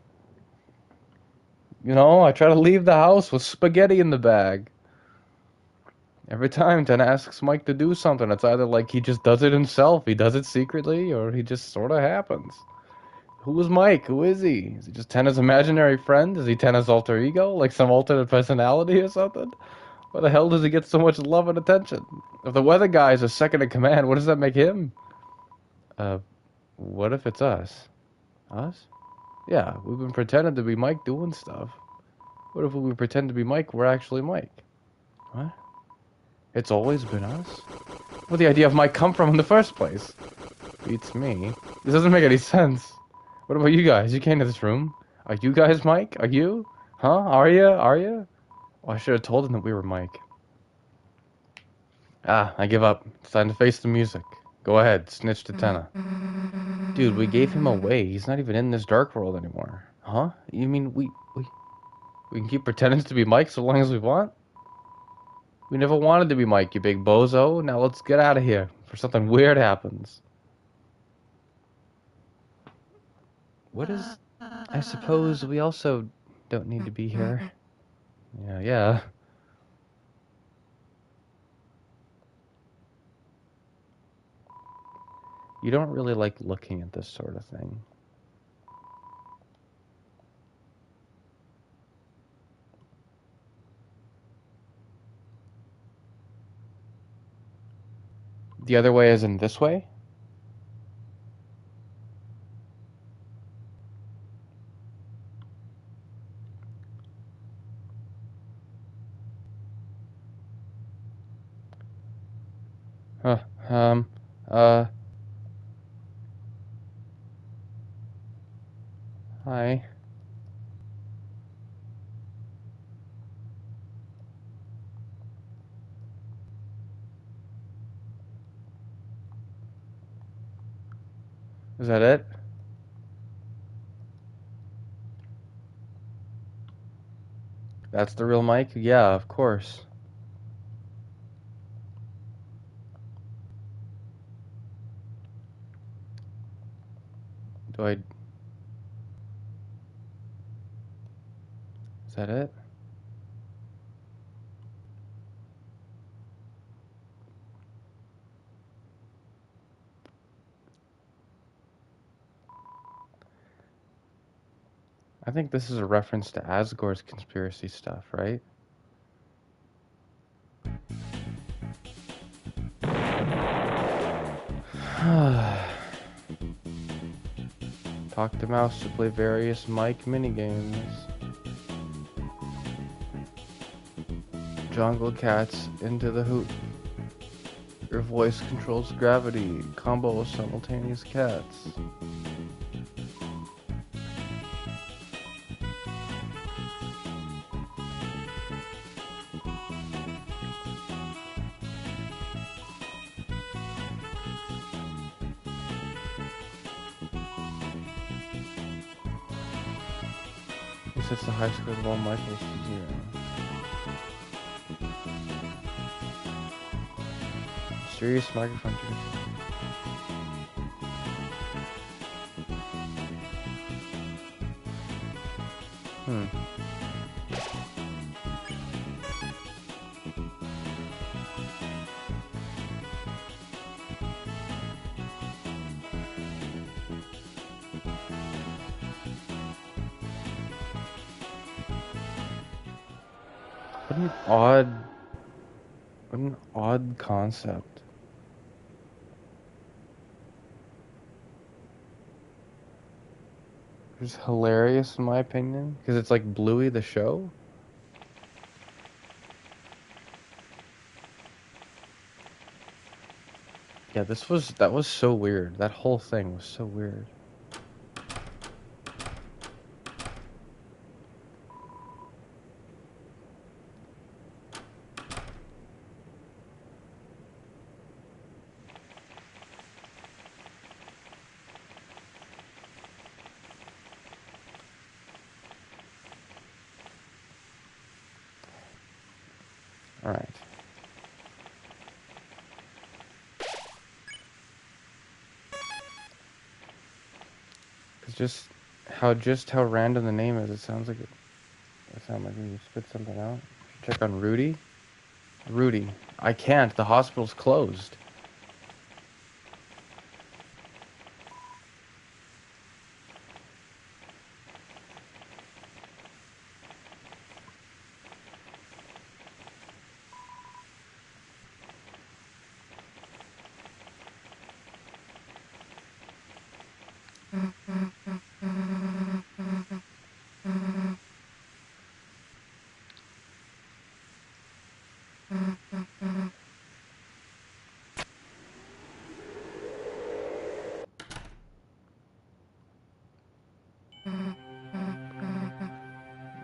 You know, I try to leave the house with spaghetti in the bag. Every time Tana asks Mike to do something, it's either like he just does it himself, he does it secretly, or he just sort of happens. Who is Mike? Who is he? Is he just Tena's imaginary friend? Is he Tena's alter ego? Like some alternate personality or something? Why the hell does he get so much love and attention? If the weather guy is a second in command, what does that make him? What if it's us? Us? Yeah, we've been pretending to be Mike doing stuff. What if we pretend to be Mike, we're actually Mike? What? It's always been us? Where'd the idea of Mike come from in the first place? Beats me. This doesn't make any sense. What about you guys? You came to this room. Are you guys Mike? Are you? Huh? Are you? Are you? Oh, I should have told him that we were Mike. Ah, I give up. It's time to face the music. Go ahead, snitch to Tenna. Dude, we gave him away. He's not even in this dark world anymore. Huh? You mean we can keep pretending to be Mike so long as we want? We never wanted to be Mike, you big bozo. Now let's get out of here before something weird happens. What is... I suppose we also don't need to be here. Yeah. You don't really like looking at this sort of thing. The other way is in this way? Huh, um, hi. Is that it? That's the real Mike? Yeah, of course. Do I... Is that it? I think this is a reference to Asgore's conspiracy stuff, right? Talk to Mouse to play various Mike minigames. Jungle Cats into the hoop. Your voice controls gravity. Combo of simultaneous cats. He sets the high score of all Michaels to 0. Serious microphone juice. What an odd concept. It's hilarious in my opinion, because it's like Bluey the show. Yeah, that was so weird. That whole thing was so weird. Just how random the name is. It sounds like when you spit something out. Check on Rudy. Rudy. I can't. The hospital's closed.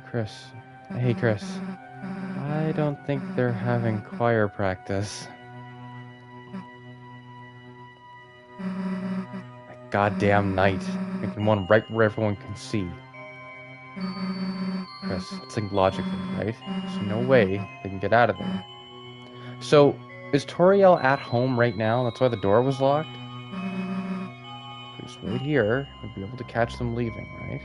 Chris. Hey, Chris. I don't think they're having choir practice. That goddamn night. Making one right where everyone can see. Chris, think logically, right? There's no way they can get out of there. So, is Toriel at home right now? That's why the door was locked? If we just wait here, we'd be able to catch them leaving, right?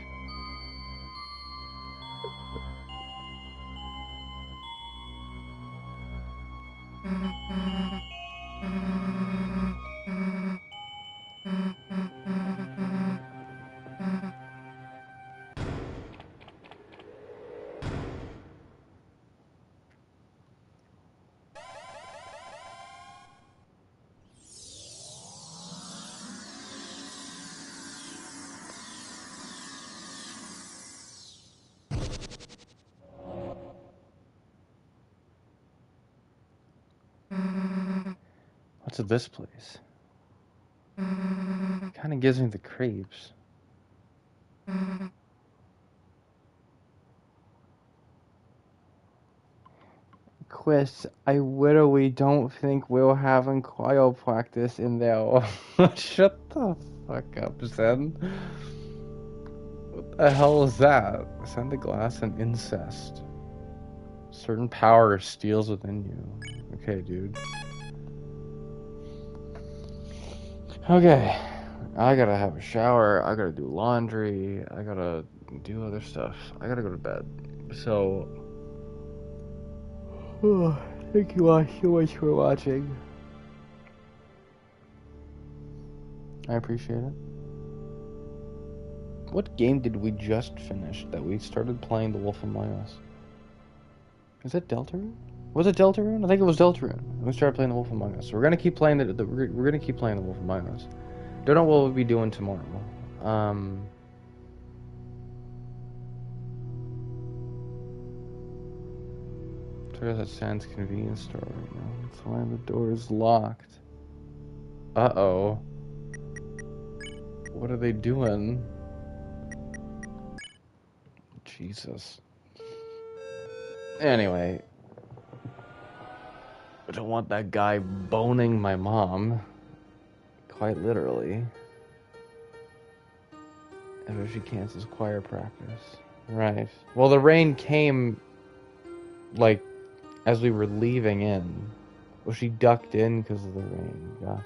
What's at this place? Kind of gives me the creeps. Chris, I literally don't think we're having choir practice in there. Shut the fuck up, Zen. What the hell is that? Send the glass and incest. Certain power steals within you. Okay, dude. Okay. I gotta have a shower. I gotta do laundry. I gotta do other stuff. I gotta go to bed. So, thank you all so much for watching. I appreciate it. What game did we just finish that we started playing The Wolf Among Us? Is it Deltarune? Was it Deltarune? I think it was Deltarune. We started playing The Wolf Among Us. So we're gonna keep playing we're gonna keep playing The Wolf Among Us. Don't know what we'll be doing tomorrow. There's at Sam's convenience store right now. That's why the door is locked. Uh-oh. What are they doing? Jesus. Anyway. I don't want that guy boning my mom. Quite literally. And if she cancels choir practice. Right. Well, the rain came, like, as we were leaving in. Well, she ducked in because of the rain. Gotcha.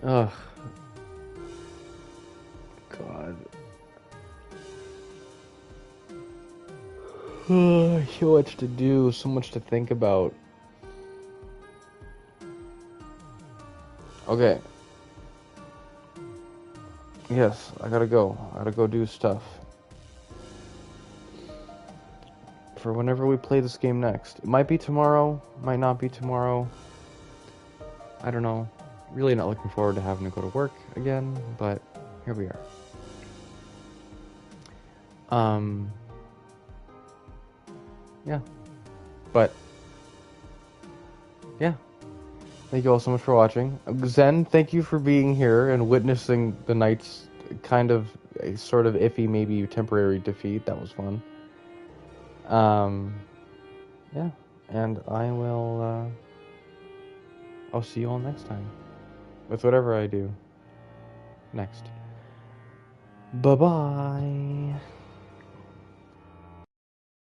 Ugh. God. So much to do, so much to think about. Okay. Yes, I gotta go. I gotta go do stuff. For whenever we play this game next. It might be tomorrow, might not be tomorrow. I don't know. Really not looking forward to having to go to work again, but here we are. Yeah. But, yeah. Thank you all so much for watching. Zen, thank you for being here and witnessing the Knight's kind of a sort of iffy, maybe temporary defeat. That was fun. Yeah. And I will, I'll see you all next time. With whatever I do next. Bye-bye.